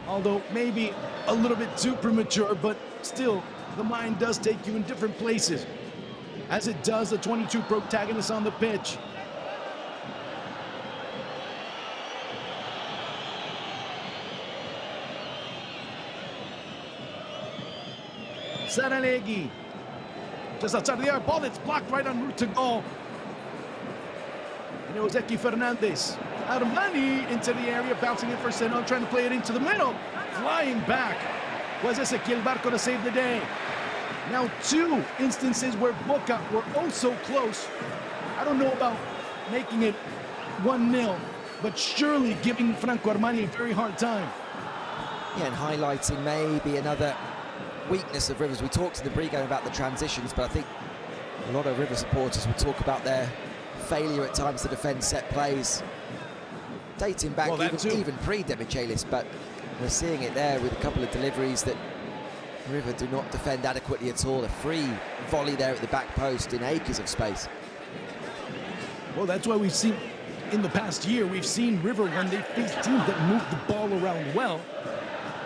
[SPEAKER 3] although maybe a little bit too premature, but still, the mind does take you in different places, as it does the 22 protagonists on the pitch. Saralegui, just outside the air, ball that's blocked right en route to goal. And it was Eki Fernandez. Armani into the area, bouncing it for Zenon, trying to play it into the middle. Flying back was Ezequiel Barco to save the day. Now 2 instances where Boca were oh so close. I don't know about making it 1-0, but surely giving Franco Armani a very hard time.
[SPEAKER 2] Yeah, and highlighting maybe another weakness of Rivers. We talked in the pre-game about the transitions, but I think a lot of River supporters will talk about their failure at times to defend set plays, dating back even pre-Demichelis, but we're seeing it there with a couple of deliveries that River do not defend adequately at all. A free volley there at the back post in acres of space.
[SPEAKER 3] Well, that's why we've seen in the past year, we've seen River when they face teams that move the ball around well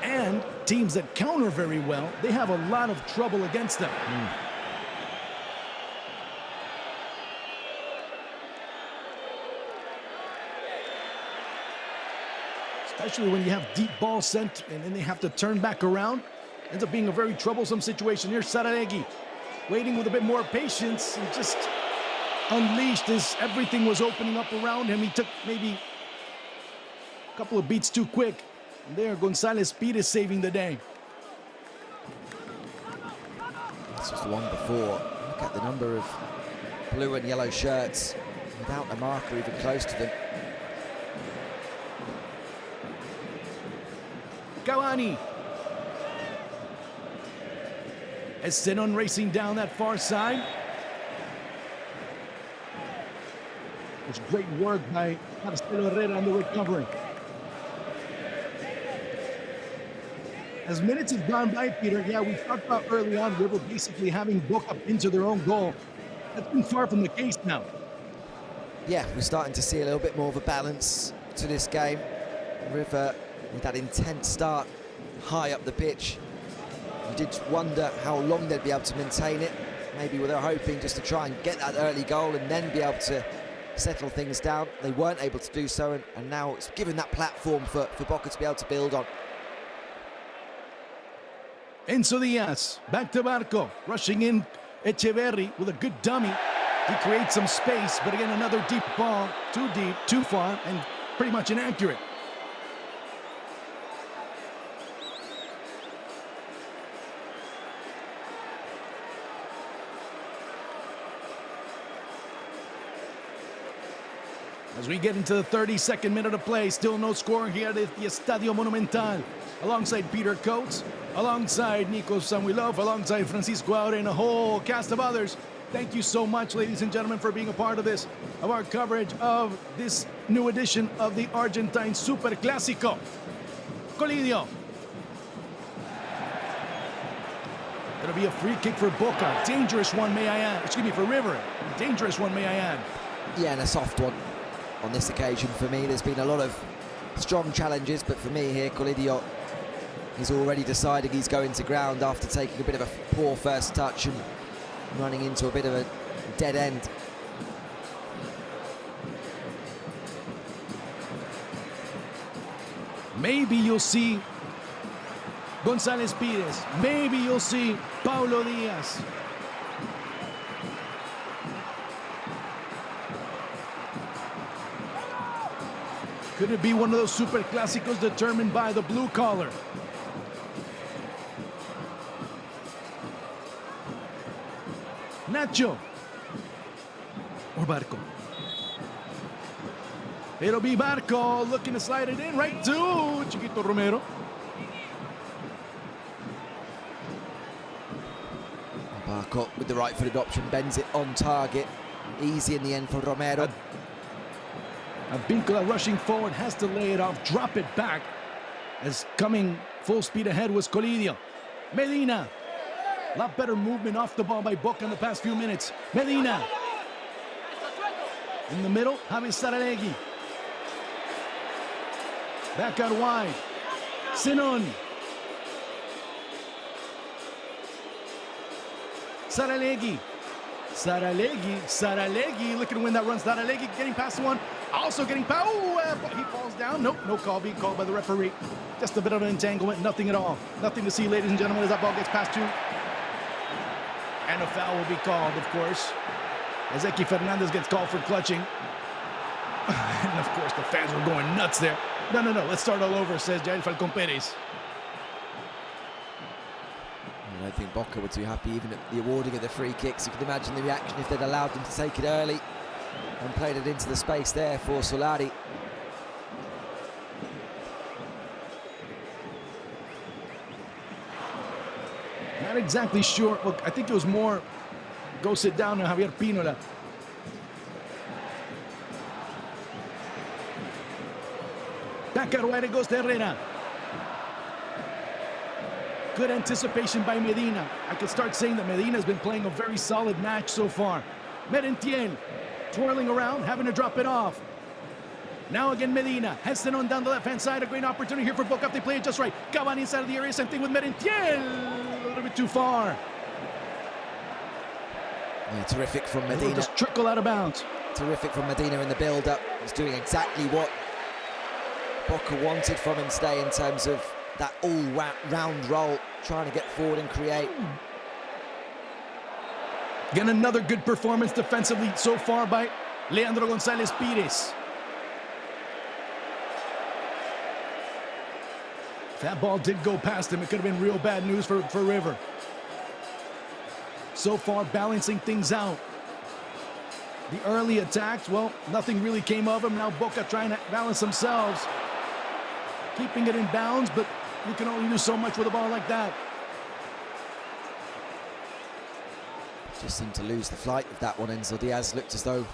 [SPEAKER 3] and teams that counter very well, they have a lot of trouble against them. Especially when you have deep ball sent and then they have to turn back around. Ends up being a very troublesome situation. Here's Saralegui, waiting with a bit more patience and just unleashed as everything was opening up around him. He took maybe a couple of beats too quick. And there, González Pires saving the day.
[SPEAKER 2] This was the one before. Look at the number of blue and yellow shirts without a marker even close to them.
[SPEAKER 3] Cavani. As Zenon racing down that far side. It's great work by Marcelo Herrera on the recovery. As minutes have gone by, Peter, yeah, we talked about early on River basically having Boca into their own goal. That's been far from the case now.
[SPEAKER 2] Yeah, we're starting to see a little bit more of a balance to this game. River with that intense start high up the pitch. You did wonder how long they'd be able to maintain it. Maybe they were hoping just to try and get that early goal and then be able to settle things down. They weren't able to do so, and now it's given that platform for Boca to be able to build on.
[SPEAKER 3] Enzo Diaz, back to Barco, rushing in Echeverri with a good dummy. He creates some space, but again, another deep ball, too deep, too far, and pretty much inaccurate. As we get into the 32nd minute of play, still no score here at the Estadio Monumental. Alongside Peter Coates, alongside Nico Samuilov, alongside Francisco Aure, and a whole cast of others. Thank you so much, ladies and gentlemen, for being a part of this, of our coverage of this new edition of the Argentine Superclásico. Colidio. It'll be a free kick for Boca. Dangerous one, may I add. Excuse me, for River. Dangerous one, may I add.
[SPEAKER 2] Yeah, and a soft one on this occasion for me. There's been a lot of strong challenges, but for me here, Colidio is already deciding he's going to ground after taking a bit of a poor first touch and running into a bit of a dead end.
[SPEAKER 3] Maybe you'll see González Pires. Maybe you'll see Paulo Diaz. Could it be one of those Superclásicos determined by the blue collar? Nacho or Barco? It'll be Barco looking to slide it in right to Chiquito Romero.
[SPEAKER 2] Barco with the right-footed option, bends it on target. Easy in the end for Romero.
[SPEAKER 3] Advíncula rushing forward, has to lay it off, drop it back. As coming full speed ahead was Colidio. Medina. A lot better movement off the ball by Boca in the past few minutes. Medina. In the middle, Javi Saralegui. Back out wide. Sinon. Saralegui. Saralegui looking to win that run. Saralegui getting past one. Also getting past. He falls down. Nope, no call being called by the referee. Just a bit of an entanglement. Nothing at all. Nothing to see, ladies and gentlemen, as that ball gets past two. And a foul will be called, of course, as Eki Fernandez gets called for clutching. And, of course, the fans were going nuts there. No, let's start all over, says Jair Falcón Pérez.
[SPEAKER 2] I don't think Boca were too happy even at the awarding of the free kicks. You can imagine the reaction if they'd allowed them to take it early and played it into the space there for Solari.
[SPEAKER 3] Not exactly sure. Look, I think it was more go sit down and Javier Pinola. Back out wide it goes to Herrera. Good anticipation by Medina. I could start saying that Medina has been playing a very solid match so far. Merentiel twirling around, having to drop it off. Now again Medina, Heston on down the left-hand side, a great opportunity here for Boca if they play it just right. Cavani inside of the area, same thing with Merentiel. A little bit too far.
[SPEAKER 2] Yeah, terrific from Medina.
[SPEAKER 3] Just trickle out of bounds.
[SPEAKER 2] Terrific from Medina in the build-up. He's doing exactly what Boca wanted from him today in terms of that all-round role, trying to get forward and create.
[SPEAKER 3] Again, another good performance defensively so far by Leandro González Pires. If that ball did go past him, it could have been real bad news for River. So far, balancing things out. The early attacks, well, nothing really came of them. Now Boca trying to balance themselves. Keeping it in bounds, but you can only do so much with a ball like that.
[SPEAKER 2] Just seemed to lose the flight of that one. Enzo Diaz looked as though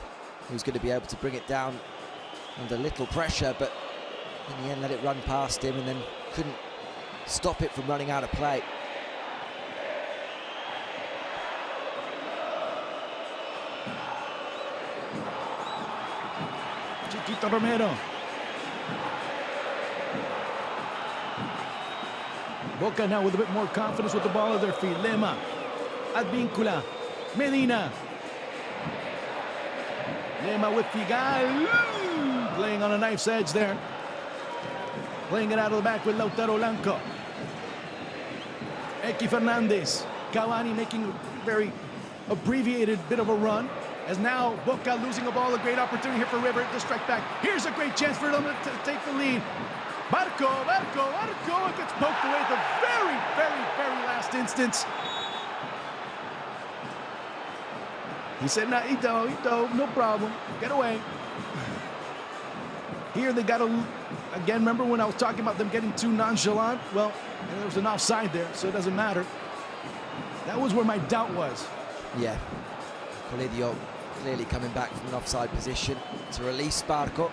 [SPEAKER 2] he was going to be able to bring it down under little pressure, but in the end let it run past him and then couldn't stop it from running out of play.
[SPEAKER 3] Chiquito Romero. Boca now with a bit more confidence with the ball at their feet. Lema, Advíncula, Medina. Lema with Figal. Playing on a knife's edge there. Playing it out of the back with Lautaro Blanco. Eki Fernandez. Cavani making a very abbreviated bit of a run. As now Boca losing a ball, a great opportunity here for River to strike back. Here's a great chance for them to take the lead. Barco, it gets poked away at the very last instance. He said, nah, Ito, no problem, get away. Here they got to, again, remember when I was talking about them getting too nonchalant? Well, and there was an offside there, so it doesn't matter. That was where my doubt was.
[SPEAKER 2] Yeah, Colidio clearly coming back from an offside position to release Barco.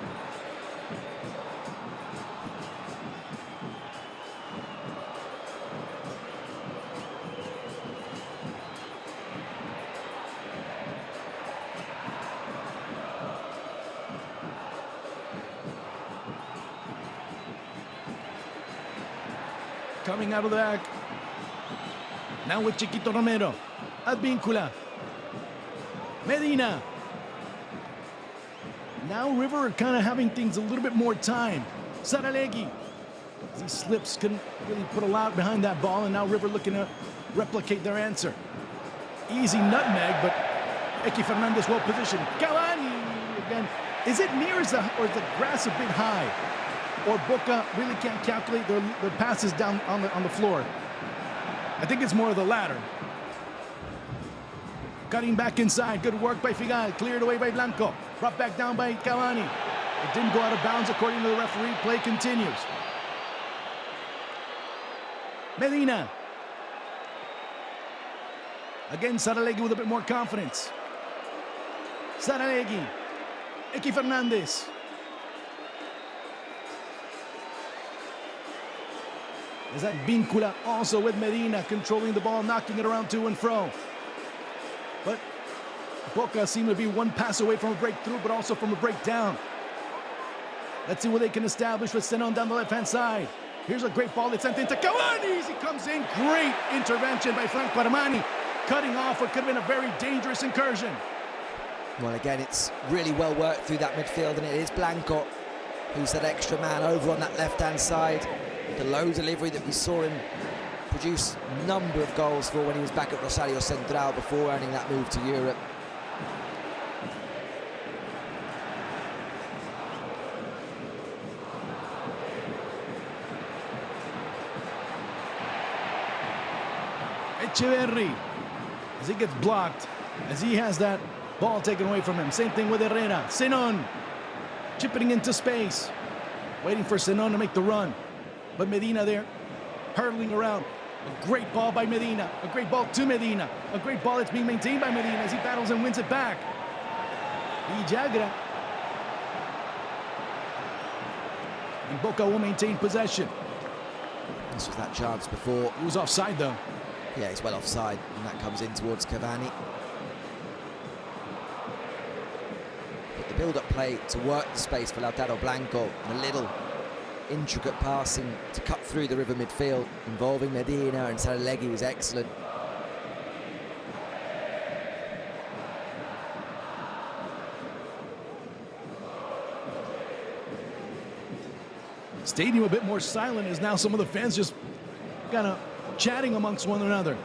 [SPEAKER 3] Coming out of the back. Now with Chiquito Romero. Advíncula. Medina. Now River are kind of having things a little bit more time. Saralegui. As he slips, couldn't really put a lot behind that ball, and now River looking to replicate their answer. Easy nutmeg, but Eki Fernandez well positioned. Cavani again. Is it near or is the grass a bit high? Or Boca really can't calculate their passes down on the floor? I think it's more of the latter. Cutting back inside, good work by Figal, cleared away by Blanco, brought back down by Cavani. It didn't go out of bounds according to the referee, play continues. Medina. Again, Saralegui with a bit more confidence. Saralegui. Eki Fernandez. Is that Vincula also with Medina, controlling the ball, knocking it around to and fro. But Boca seem to be one pass away from a breakthrough, but also from a breakdown. Let's see what they can establish with Senon down the left-hand side. Here's a great ball that's sent into Cavani. He comes in. Great intervention by Franco Armani, cutting off what could have been a very dangerous incursion.
[SPEAKER 2] Well, again, it's really well worked through that midfield, and it is Blanco who's that extra man over on that left-hand side. The low delivery that we saw him produce a number of goals for when he was back at Rosario Central before earning that move to Europe.
[SPEAKER 3] Echeverri, as he gets blocked, as he has that ball taken away from him. Same thing with Herrera. Senon, chipping into space, waiting for Senon to make the run. But Medina there, hurtling around. A great ball by Medina. A great ball to Medina. A great ball that's being maintained by Medina as he battles and wins it back. Villagra. And Boca will maintain possession.
[SPEAKER 2] This was that chance before.
[SPEAKER 3] He was offside, though.
[SPEAKER 2] Yeah, he's well offside, and that comes in towards Cavani. But the build-up play to work the space for Lautaro Blanco, and a little intricate passing to cut through the River midfield involving Medina and Saralegui was excellent.
[SPEAKER 3] Stadium a bit more silent as now some of the fans just kind of chatting amongst one another.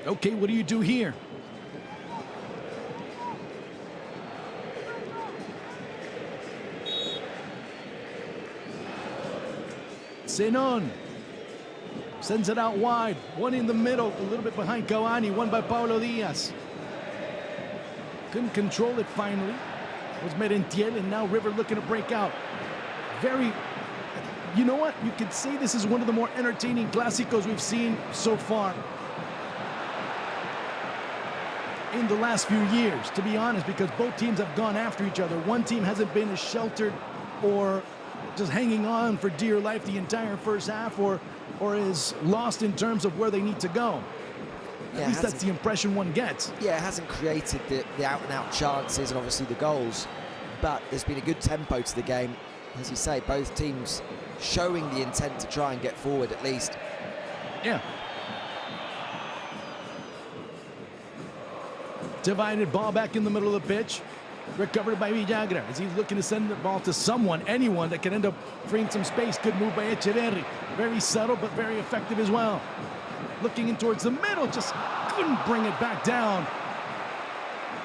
[SPEAKER 3] Okay, what do you do here? Senon sends it out wide. One in the middle, a little bit behind Cavani, one by Paulo Diaz. Couldn't control it finally. It was Merentiel, and now River looking to break out. Very, you know what? You could say this is one of the more entertaining Clásicos we've seen so far in the last few years, to be honest, because both teams have gone after each other. One team hasn't been as sheltered or just hanging on for dear life the entire first half, or is lost in terms of where they need to go.
[SPEAKER 2] Yeah,
[SPEAKER 3] At least that's the impression one gets.
[SPEAKER 2] Yeah, it hasn't created the out-and-out chances and obviously the goals, but there's been a good tempo to the game. As you say, both teams showing the intent to try and get forward at least.
[SPEAKER 3] Yeah. Divided ball back in the middle of the pitch. Recovered by Villagra as he's looking to send the ball to someone, anyone that can end up freeing some space. Good move by Echeverri. Very subtle, but very effective as well. Looking in towards the middle, just couldn't bring it back down.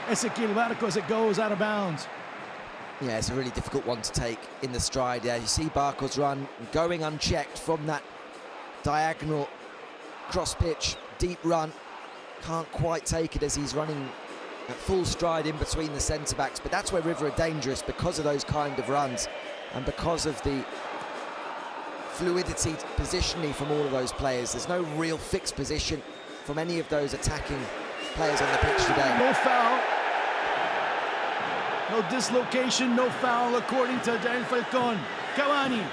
[SPEAKER 3] Ezequiel Barco as it goes out of bounds.
[SPEAKER 2] Yeah, it's a really difficult one to take in the stride. Yeah, you see Barco's run going unchecked from that diagonal cross-pitch, deep run. Can't quite take it as he's running at full stride in between the centre-backs, but that's where River are dangerous because of those kind of runs and because of the fluidity positionally from all of those players. There's no real fixed position from any of those attacking players on the pitch today.
[SPEAKER 3] No foul. No dislocation, no foul according to Jael Falcon. Cavani,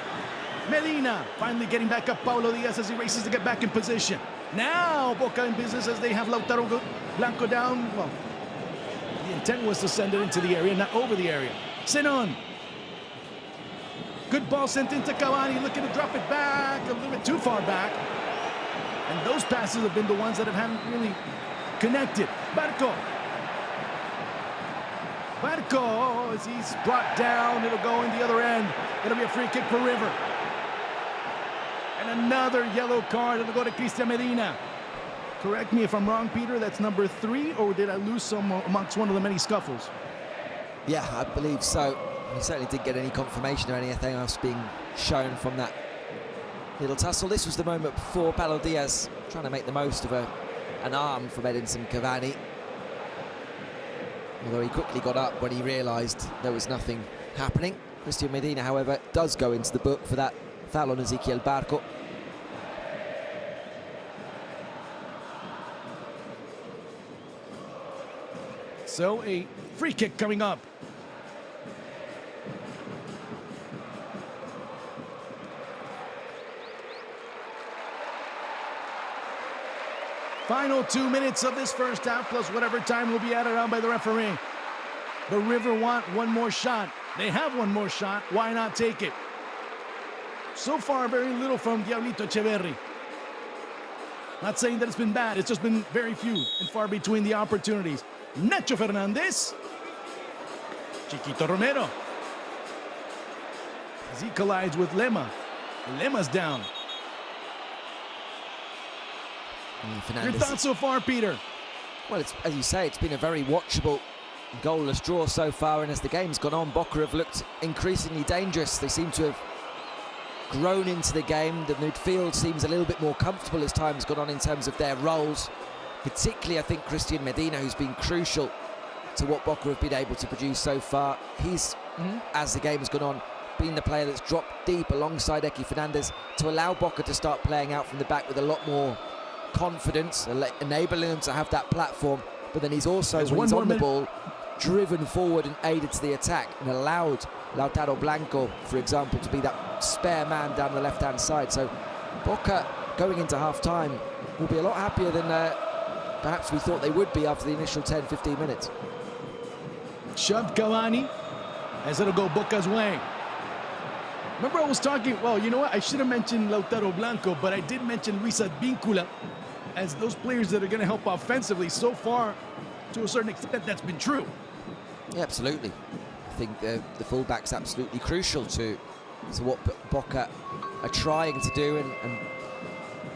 [SPEAKER 3] Medina, finally getting back up Paulo Diaz as he races to get back in position. Now Boca in business as they have Lautaro Blanco down. Well, the intent was to send it into the area, not over the area. Senon. Good ball sent into Cavani, looking to drop it back, a little bit too far back. And those passes have been the ones that haven't really connected. Barco. Barco, as he's brought down, it'll go in the other end. It'll be a free kick for River. And another yellow card, it'll go to Cristian Medina. Correct me if I'm wrong, Peter, that's number 3, or did I lose some amongst one of the many scuffles?
[SPEAKER 2] Yeah, I believe so. We certainly didn't get any confirmation or anything else being shown from that little tussle. This was the moment before Paulo Diaz trying to make the most of an arm from Edinson Cavani. Although he quickly got up when he realised there was nothing happening. Christian Medina, however, does go into the book for that foul on Ezequiel Barco.
[SPEAKER 3] So a free kick coming up. Final 2 minutes of this first half, plus whatever time will be added on by the referee. The River want one more shot. They have one more shot. Why not take it? So far, very little from Diablito Echeverri. Not saying that it's been bad. It's just been very few and far between the opportunities. Nacho Fernandez. Chiquito Romero. As he collides with Lema. Lema's down. Your thoughts so far, Peter?
[SPEAKER 2] Well, as you say, it's been a very watchable, goalless draw so far, and as the game's gone on, Boca have looked increasingly dangerous. They seem to have grown into the game. The midfield seems a little bit more comfortable as time's gone on in terms of their roles. Particularly, I think, Christian Medina, who's been crucial to what Boca have been able to produce so far. He's, as the game has gone on, been the player that's dropped deep alongside Eki Fernandez to allow Boca to start playing out from the back with a lot more confidence, enabling them to have that platform. But then he's also, when he's on the ball, driven forward and aided to the attack and allowed Lautaro Blanco, for example, to be that spare man down the left-hand side. So Boca, going into half-time, will be a lot happier than perhaps we thought they would be after the initial 10-15 minutes.
[SPEAKER 3] Shoved Cavani, as it'll go Boca's way. Remember I was talking, well, you know what? I should have mentioned Lautaro Blanco, but I did mention Luis Advíncula as those players that are going to help offensively. So far, to a certain extent, that's been true.
[SPEAKER 2] Yeah, absolutely. I think the fullback's absolutely crucial to what Boca are trying to do and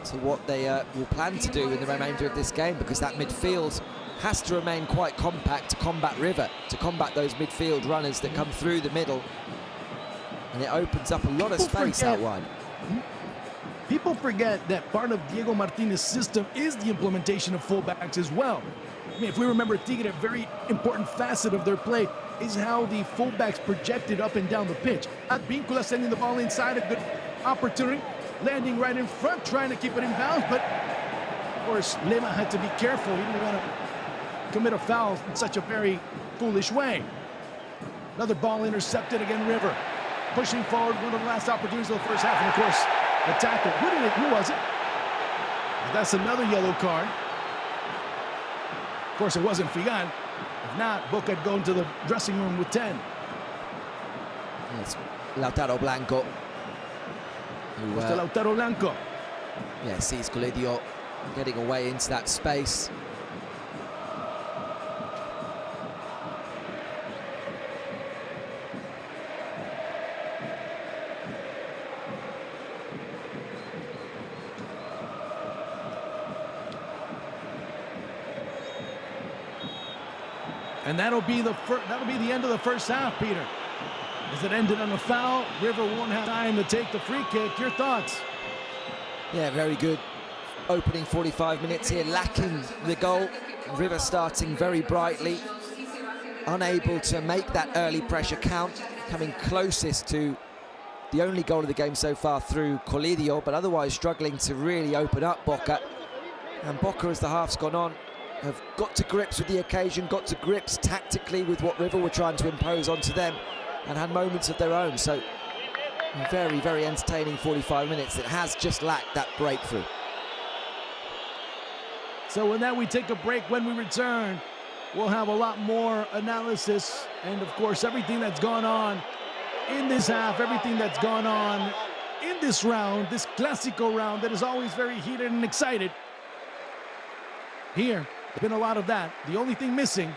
[SPEAKER 2] to what they will plan to do in the remainder of this game, because that midfield has to remain quite compact to combat River, to combat those midfield runners that come through the middle. And it opens up a lot of space out wide.
[SPEAKER 3] People forget that part of Diego Martinez's system is the implementation of fullbacks as well. I mean, if we remember Tigre, a very important facet of their play is how the fullbacks projected up and down the pitch. Advíncula sending the ball inside, a good opportunity, landing right in front, trying to keep it in bounds, but of course Lema had to be careful. He didn't want to commit a foul in such a very foolish way. Another ball intercepted again, River. Pushing forward, one of the last opportunities of the first half, and of course, the tackle. Who was it? That's another yellow card. Of course, it wasn't Figan. If not, Boca had gone to the dressing room with 10.
[SPEAKER 2] It's Lautaro Blanco.
[SPEAKER 3] Lautaro Blanco.
[SPEAKER 2] Yeah, sees Colidio getting away into that space.
[SPEAKER 3] And that'll be the end of the first half, Peter. As it ended on a foul, River won't have time to take the free kick. Your thoughts?
[SPEAKER 2] Yeah, very good. Opening 45 minutes here, lacking the goal. River starting very brightly, unable to make that early pressure count, coming closest to the only goal of the game so far through Colidio, but otherwise struggling to really open up Boca. And Boca, as the half's gone on, have got to grips with the occasion, got to grips tactically with what River were trying to impose onto them, and had moments of their own. So very, very entertaining 45 minutes that has just lacked that breakthrough.
[SPEAKER 3] So with that, we take a break. When we return, we'll have a lot more analysis and, of course, everything that's gone on in this half, everything that's gone on in this round, this Clásico round that is always very heated and excited. Here, there's been a lot of that. The only thing missing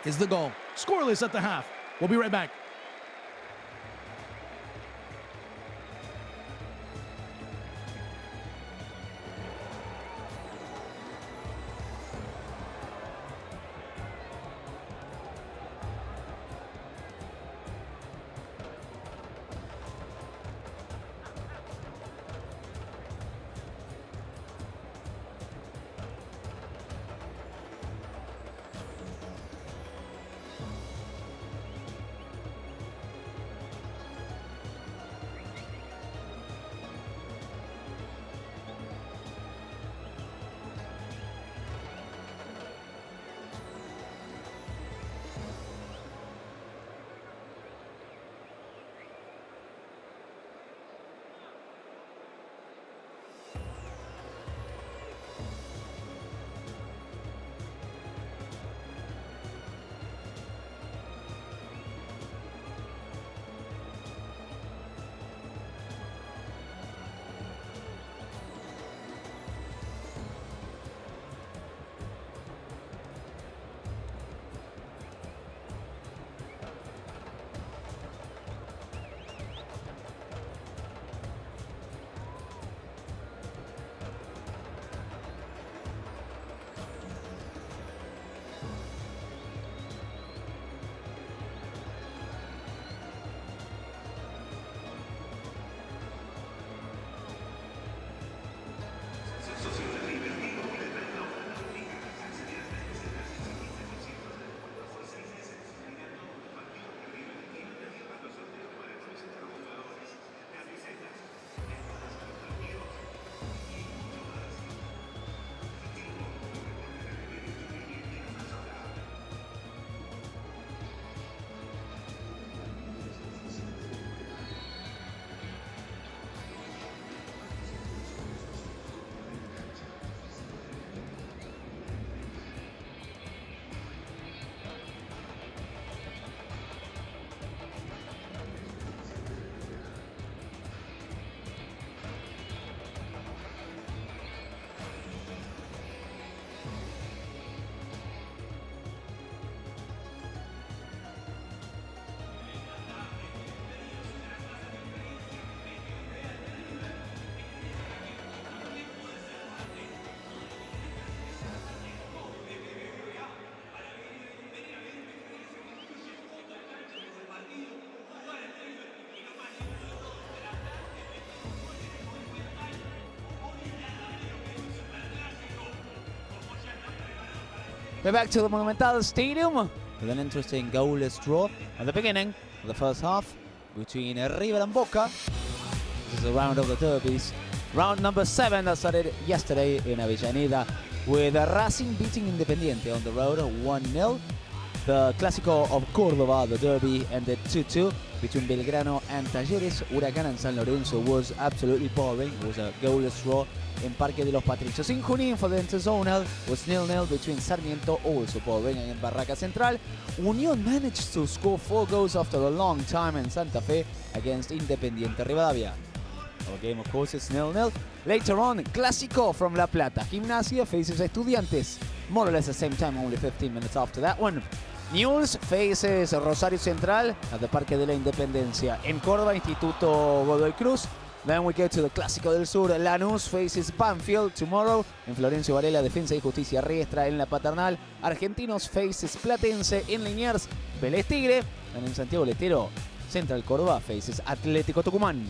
[SPEAKER 3] is the goal. Scoreless at the half. We'll be right back.
[SPEAKER 1] We're back to the Monumental Stadium with an interesting goalless draw at the beginning of the first half between River and Boca. This is a round of the derbies. Round number 7 that started yesterday in Avellaneda with Racing beating Independiente on the road 1-0. The Clásico of Córdoba, the derby, ended 2-2 between Belgrano and Talleres. Huracán and San Lorenzo was absolutely boring. It was a goalless draw in Parque de los Patricios. In Junín for the interzonal was 0-0 between Sarmiento, also boring, and Barraca Central. Unión managed to score 4 goals after a long time in Santa Fe against Independiente Rivadavia. Our game, of course, is 0-0. Later on, Clásico from La Plata. Gimnasia faces Estudiantes. More or less the same time, only 15 minutes after that one. Newell's faces Rosario Central at the Parque de la Independencia. En Córdoba, Instituto Godoy Cruz. Then we go to the Clásico del Sur. Lanús faces Banfield tomorrow. En Florencio Varela, Defensa y Justicia Riestra en la Paternal. Argentinos faces Platense en Liniers. Vélez Tigre. And en Santiago del Estero, Central Córdoba faces Atlético Tucumán.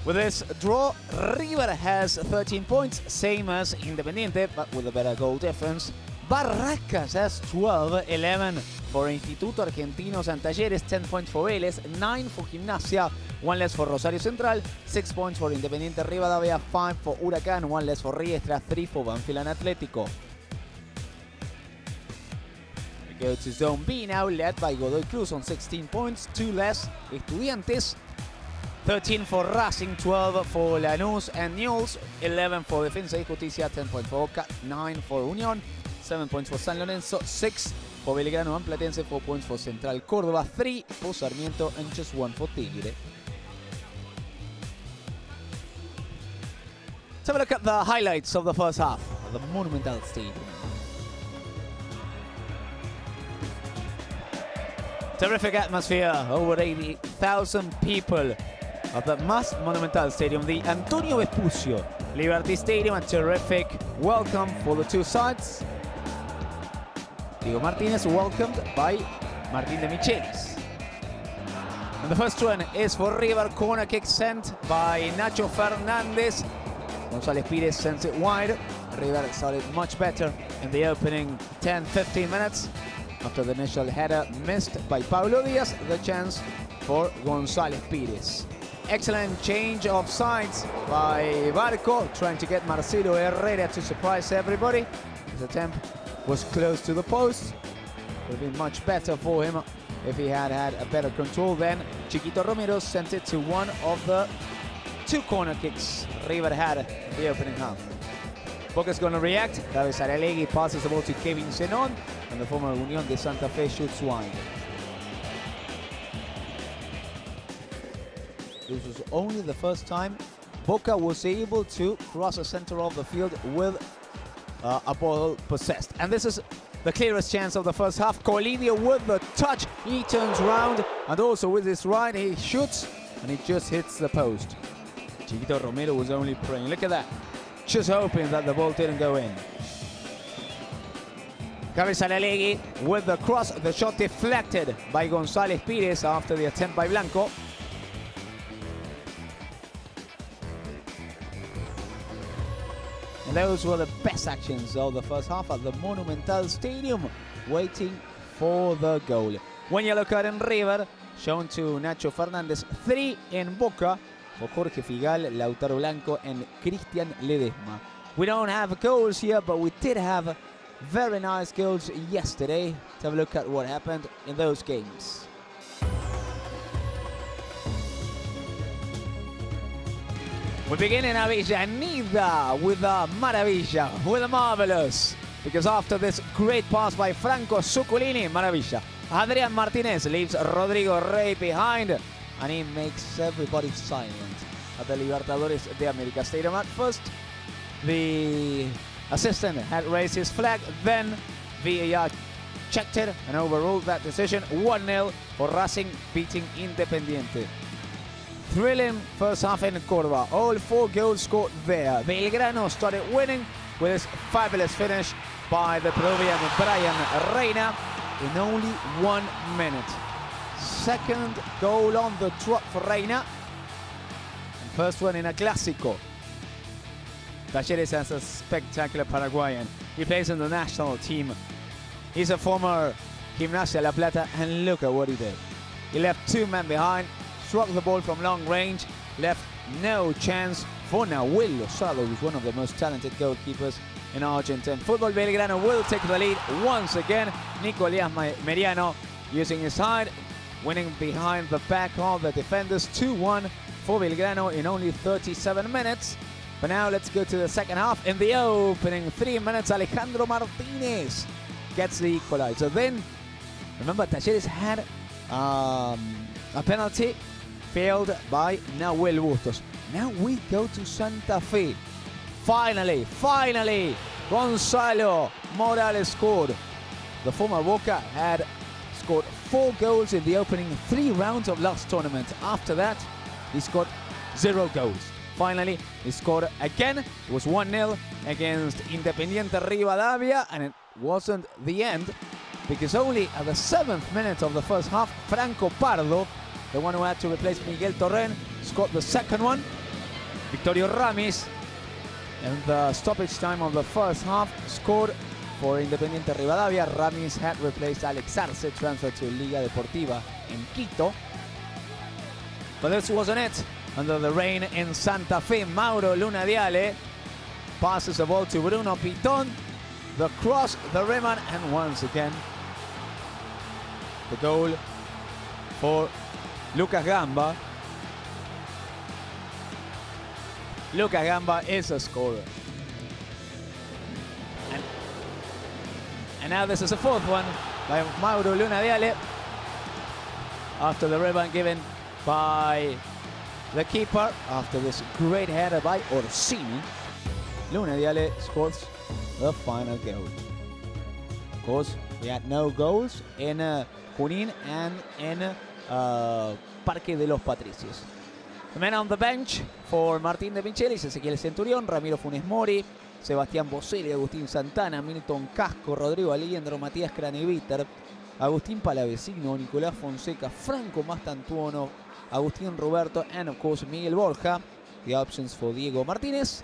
[SPEAKER 1] With this draw, River has 13 points, same as Independiente, but with a better goal difference. Barracas has 12, 11 for Instituto Argentinos and Talleres, 10 points for Vélez, 9 for Gimnasia, 1 less for Rosario Central, 6 points for Independiente Rivadavia, 5 for Huracán, 1 less for Riestra, 3 for Banfield and Atlético. We go to Zone B now, led by Godoy Cruz on 16 points, 2 less Estudiantes, 13 for Racing, 12 for Lanús and Newell's, 11 for Defensa y Justicia, 10 points for Boca, 9 for Unión, 7 points for San Lorenzo, 6 for Belgrano and Platense, 4 points for Central Córdoba, 3 for Sarmiento and just 1 for Tigre. Let's have a look at the highlights of the first half of the Monumental Stadium. Terrific atmosphere, over 80,000 people at the Monumental Stadium, the Antonio Vespucio Liberty Stadium. A terrific welcome for the two sides. Diego Martinez welcomed by Martín de Michelis. And the first one is for River, corner kick sent by Nacho Fernandez. González Pires sends it wide. River started much better in the opening 10-15 minutes. After the initial header missed by Pablo Díaz, the chance for González Pires. Excellent change of sides by Barco, trying to get Marcelo Herrera to surprise everybody. His attempt was close to the post. Would have been much better for him if he had had a better control. Then Chiquito Romero sent it to one of the 2 corner kicks River had in the opening half. Boca's going to react. David Saralegui passes the ball to Kevin Zenon, and the former Unión de Santa Fe shoots wide. This was only the first time Boca was able to cross the center of the field with a ball possessed. And this is the clearest chance of the first half. Colidio with the touch. He turns round, and also with his right, he shoots, and it just hits the post. Chiquito Romero was only praying. Look at that. Just hoping that the ball didn't go in. David Saralegui with the cross. The shot deflected by González Pires after the attempt by Blanco. And those were the best actions of the first half at the Monumental Stadium, waiting for the goal. 1 yellow card in River, shown to Nacho Fernandez. 3 in Boca for Jorge Figal, Lautaro Blanco, and Cristian Ledesma. We don't have goals here, but we did have very nice goals yesterday. Let's have a look at what happened in those games. We begin in Avellaneda with a maravilla, with a marvelous. Because after this great pass by Franco Zuculini, maravilla, Adrián Martínez leaves Rodrigo Rey behind, and he makes everybody silent at the Libertadores de América Stadium. At first, the assistant had raised his flag, then VAR checked it and overruled that decision. 1-0 for Racing beating Independiente. Thrilling first half in Córdoba. All 4 goals scored there. Belgrano started winning with his fabulous finish by the Peruvian Brian Reina in only 1 minute. Second goal on the trot for Reina. First one in a Clásico. Talleres has a spectacular Paraguayan. He plays in the national team. He's a former Gimnasia La Plata, and look at what he did. He left 2 men behind, struck the ball from long range, left no chance for Nahuel Lozado, who's one of the most talented goalkeepers in Argentine. Fútbol Belgrano will take the lead once again. Nicolás Meriano using his height, winning behind the back of the defenders. 2-1 for Belgrano in only 37 minutes. But now let's go to the second half. In the opening 3 minutes, Alejandro Martinez gets the equalizer. Then, remember, Talleres had a penalty failed by Nahuel Bustos. Now we go to Santa Fe. Finally, Gonzalo Morales scored. The former Boca had scored 4 goals in the opening 3 rounds of last tournament. After that, he scored 0 goals. Finally, he scored again. It was 1-0 against Independiente Rivadavia, and it wasn't the end, because only at the 7th minute of the first half, Franco Pardo, the one who had to replace Miguel Torren, scored the second one. Victorio Ramis, in the stoppage time of the first half, scored for Independiente Rivadavia. Ramis had replaced Alex Arce, transferred to Liga Deportiva in Quito. But this wasn't it. Under the rain in Santa Fe, Mauro Lunadiale passes the ball to Bruno Piton. The cross, the Riemann, and once again, the goal for Lucas Gamba. Lucas Gamba is a scorer. And now this is a 4th one by Mauro Lunadiale. After the rebound given by the keeper, after this great header by Orsini, Lunadiale scores the final goal. Of course, we had no goals in Junín and in Parque de los Patricios. The men on the bench for Martín de Michelis: Ezequiel Centurión, Ramiro Funes Mori, Sebastián Boselli, Agustín Santana, Milton Casco, Rodrigo Aliendro, Matías Craneviter, Agustín Palavecino, Nicolás Fonseca, Franco Mastantuono, Agustín Roberto, and of course Miguel Borja. The options for Diego Martínez: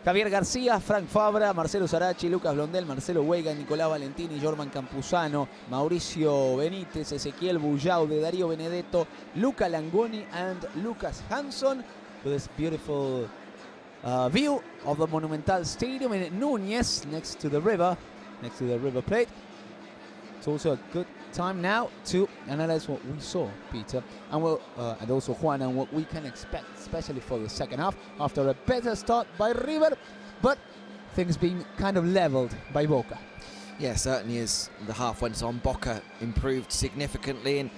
[SPEAKER 1] Javier García, Frank Fabra, Marcelo Sarachi, Lucas Blondel, Marcelo Huega, Nicolás Valentini, Jorman Campuzano, Mauricio Benítez, Ezequiel Bullaude, Darío Benedetto, Luca Langoni, and Lucas Hanson. With this beautiful view of the Monumental Stadium in Núñez, next to the river plate. It's also a good time now to analyze what we saw, Peter, and also Juan, and what we can expect, especially for the second half, after a better start by River, but things being kind of leveled by Boca.
[SPEAKER 2] Yeah, certainly as the half went on, Boca improved significantly, and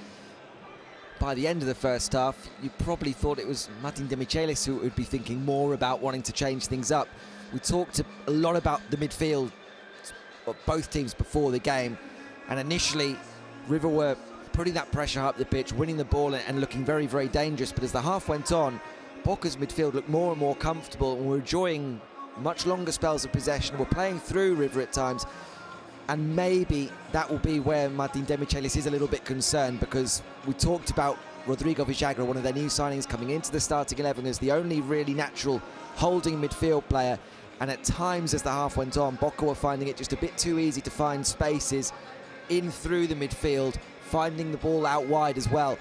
[SPEAKER 2] by the end of the first half, you probably thought it was Martín de Michelis who would be thinking more about wanting to change things up. We talked a lot about the midfield of both teams before the game, and initially River were putting that pressure up the pitch, winning the ball and looking very, very dangerous. But as the half went on, Boca's midfield looked more and more comfortable, and we're enjoying much longer spells of possession. We're playing through River at times, and maybe that will be where Martín de Michelis is a little bit concerned, because we talked about Rodrigo Villagra, one of their new signings, coming into the starting 11 as the only really natural holding midfield player. And at times as the half went on, Boca were finding it just a bit too easy to find spaces in through the midfield, finding the ball out wide as well.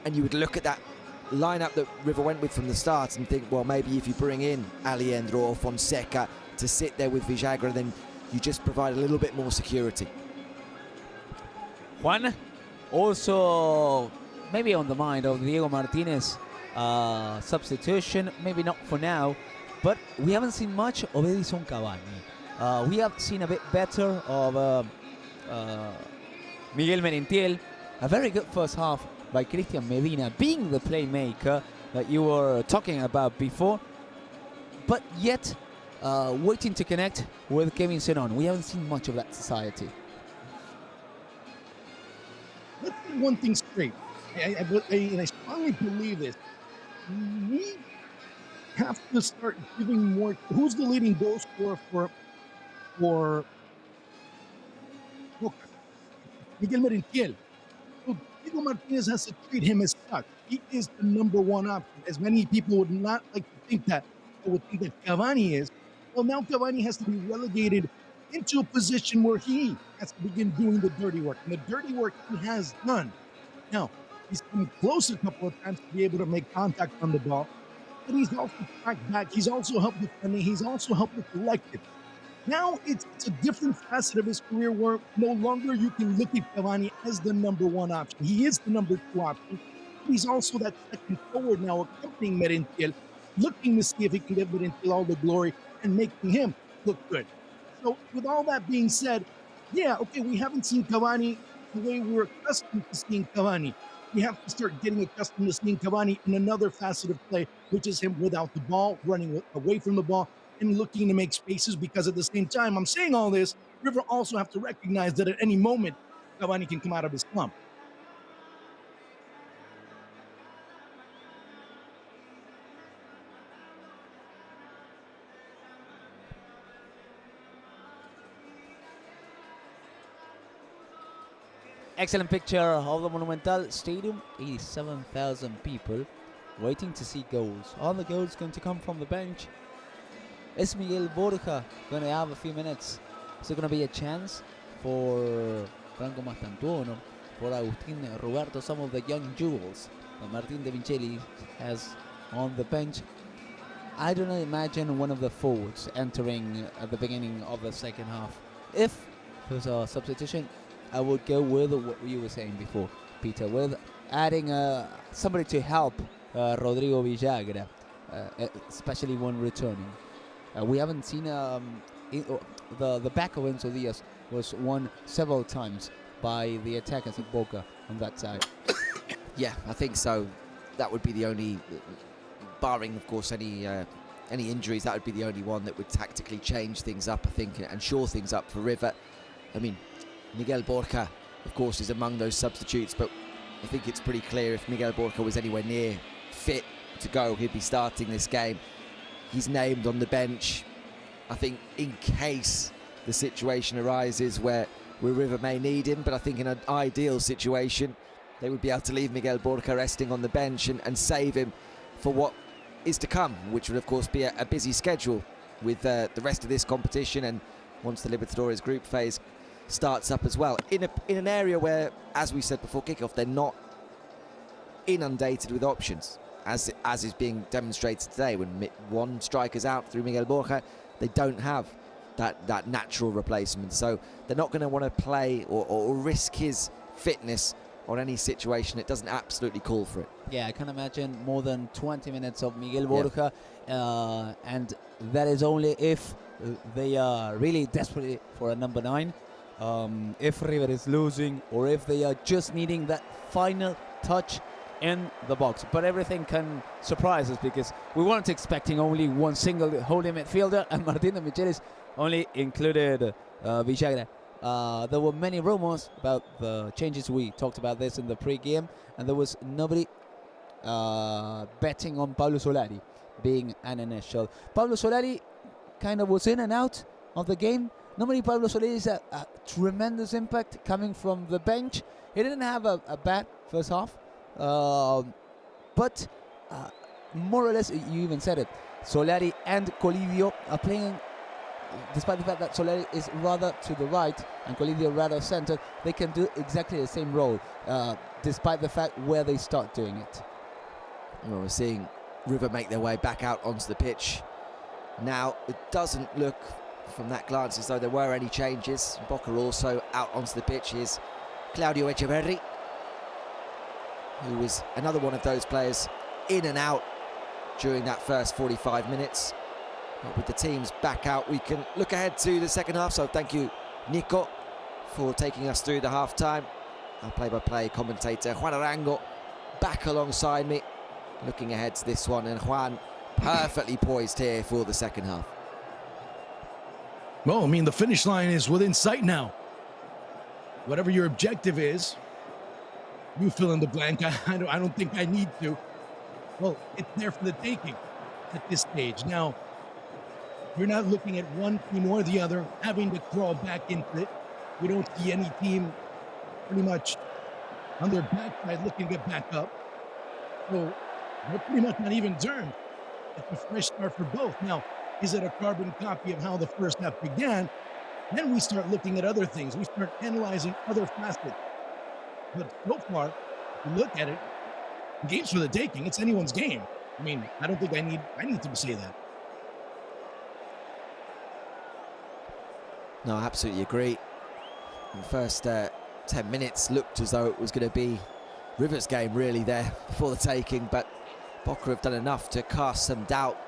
[SPEAKER 2] And you would look at that lineup that River went with from the start and think, well, maybe if you bring in Aliendro or Fonseca to sit there with Villagra, then you just provide a little bit more security.
[SPEAKER 1] Juan, also maybe on the mind of Diego Martínez substitution, maybe not for now, but we haven't seen much of Edison Cavani. We have seen a bit better of Miguel Merentiel. A very good first half by Cristian Medina, being the playmaker that you were talking about before, but yet waiting to connect with Kevin Zenon. We haven't seen much of that society.
[SPEAKER 3] Let's get one thing straight, and I strongly believe this. We have to start giving more. Who's the leading goal scorer for Boca? Miguel Merentiel. Diego Martinez has to treat him as such. He is the number one option. As many people would not like to think that, or would think that Cavani is. Well, now Cavani has to be relegated into a position where he has to begin doing the dirty work. And the dirty work he has done. Now, he's come close a couple of times to be able to make contact on the ball. But he's also tracked back. He's also helped defending. He's also helped the collective. Now it's a different facet of his career where no longer you can look at Cavani as the number one option. He is the number two option. He's also that second forward now, accompanying Merentiel, looking to see if he can give Merentiel all the glory and making him look good. So with all that being said, yeah, okay, we haven't seen Cavani the way we're accustomed to seeing Cavani. We have to start getting accustomed to seeing Cavani in another facet of play, which is him without the ball, running away from the ball, and looking to make spaces, because at the same time I'm saying all this, River also have to recognize that at any moment, Cavani can come out of his slump.
[SPEAKER 1] Excellent picture of the Monumental Stadium. 87,000 people waiting to see goals. Are the goals going to come from the bench? Is Miguel Borja going to have a few minutes? Is there going to be a chance for Franco Mastantuono, for Agustin Roberto, some of the young jewels that Martin De Micheli has on the bench? I do not imagine one of the forwards entering at the beginning of the second half. If there's a substitution, I would go with what you were saying before, Peter, with adding somebody to help Rodrigo Villagra, especially when returning. We haven't seen the back of Enzo Diaz was won several times by the attackers at Boca on that side.
[SPEAKER 2] Yeah, I think so. That would be the only, barring of course any injuries, that would be the only one that would tactically change things up, I think, and shore things up for River. I mean, Miguel Borja, of course, is among those substitutes, but I think it's pretty clear if Miguel Borja was anywhere near fit to go, he'd be starting this game. He's named on the bench, I think, in case the situation arises where River may need him, but I think in an ideal situation, they would be able to leave Miguel Borja resting on the bench and save him for what is to come, which would, of course, be a busy schedule with the rest of this competition, and once the Libertadores group phase starts up as well, in an area where, as we said before kickoff, they're not inundated with options, as is being demonstrated today. When one striker's out through Miguel Borja, they don't have that natural replacement, so they're not going to want to play or risk his fitness on any situation that doesn't absolutely call for it.
[SPEAKER 1] Yeah, I can imagine more than 20 minutes of Miguel Borja, and that is only if they are really desperate for a number 9. If River is losing, or if they are just needing that final touch in the box. But everything can surprise us, because we weren't expecting only one single holding midfielder, and Martin De Michelis only included Villagra. There were many rumors about the changes. We talked about this in the pre-game, and there was nobody betting on Pablo Solari being an initial. Pablo Solari kind of was in and out of the game. Normally Pablo Solari is a tremendous impact coming from the bench. He didn't have a bad first half, but more or less, you even said it, Solari and Colidio are playing, despite the fact that Solari is rather to the right and Colidio rather center, they can do exactly the same role, despite the fact where they start doing it.
[SPEAKER 2] Well, we're seeing River make their way back out onto the pitch. Now, it doesn't look from that glance as though there were any changes. Boca also out onto the pitch is Claudio Echeverri, who was another one of those players in and out during that first 45 minutes. But with the teams back out, we can look ahead to the second half. So thank you, Nico, for taking us through the half-time. Our play-by-play commentator, Juan Arango, back alongside me, looking ahead to this one. And Juan, perfectly poised here for the second half.
[SPEAKER 3] Well, I mean, the finish line is within sight now. Whatever your objective is, you fill in the blank. I don't think I need to. Well, it's there for the taking at this stage. Now, you're not looking at one team or the other having to crawl back into it. We don't see any team pretty much on their backside looking to get back up. So they're pretty much not even turned. It's a fresh start for both. Now, is it a carbon copy of how the first half began? Then we start looking at other things. We start analyzing other facets. But so far, if you look at it, the game's for the taking. It's anyone's game. I mean, I don't think I need to say that.
[SPEAKER 2] No, I absolutely agree. The first 10 minutes looked as though it was going to be River's game really there for the taking, but Boca have done enough to cast some doubt,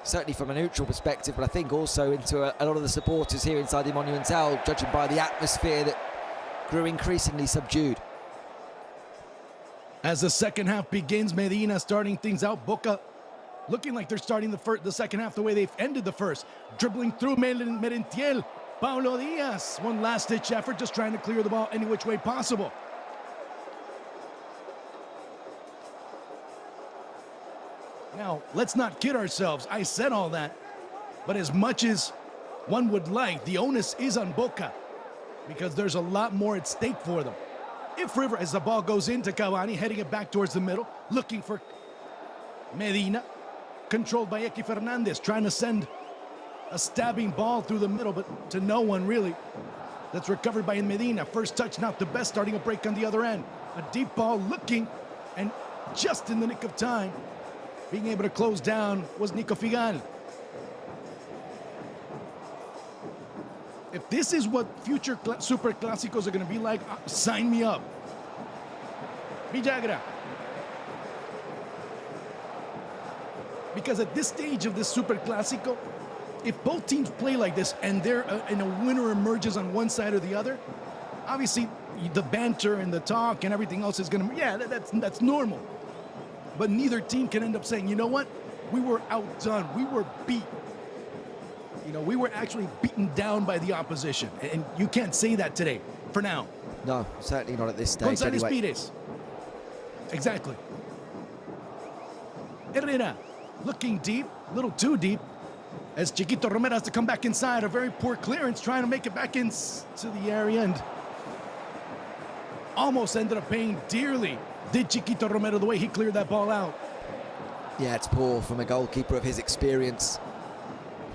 [SPEAKER 2] certainly from a neutral perspective, but I think also into a lot of the supporters here inside the Monumental, judging by the atmosphere that grew increasingly subdued.
[SPEAKER 3] As the second half begins, Medina starting things out. Boca looking like they're starting the second half the way they've ended the first. Dribbling through Merentiel. Paulo Diaz, one last-ditch effort, just trying to clear the ball any which way possible. Now, let's not kid ourselves. I said all that, but as much as one would like, the onus is on Boca because there's a lot more at stake for them. If River, as the ball goes into Cavani, heading it back towards the middle, looking for Medina, controlled by Eki Fernandez, trying to send a stabbing ball through the middle, but to no one really. That's recovered by Medina. First touch, not the best, starting a break on the other end. A deep ball looking, and just in the nick of time, being able to close down was Nico Figal. If this is what future Superclásicos are going to be like, sign me up. Villagra. Because at this stage of this Superclásico, if both teams play like this and and a winner emerges on one side or the other, obviously the banter and the talk and everything else is going to, yeah, that's normal. But neither team can end up saying, you know what, we were outdone, we were beat. You know, we were actually beaten down by the opposition. And you can't say that today, for now.
[SPEAKER 2] No, certainly not at this stage.
[SPEAKER 3] González
[SPEAKER 2] anyway.
[SPEAKER 3] Pires. Exactly. Herrera looking deep, a little too deep, as Chiquito Romero has to come back inside. A very poor clearance, trying to make it back into the area, and almost ended up paying dearly. Did Chiquito Romero the way he cleared that ball out?
[SPEAKER 2] Yeah, it's poor from a goalkeeper of his experience.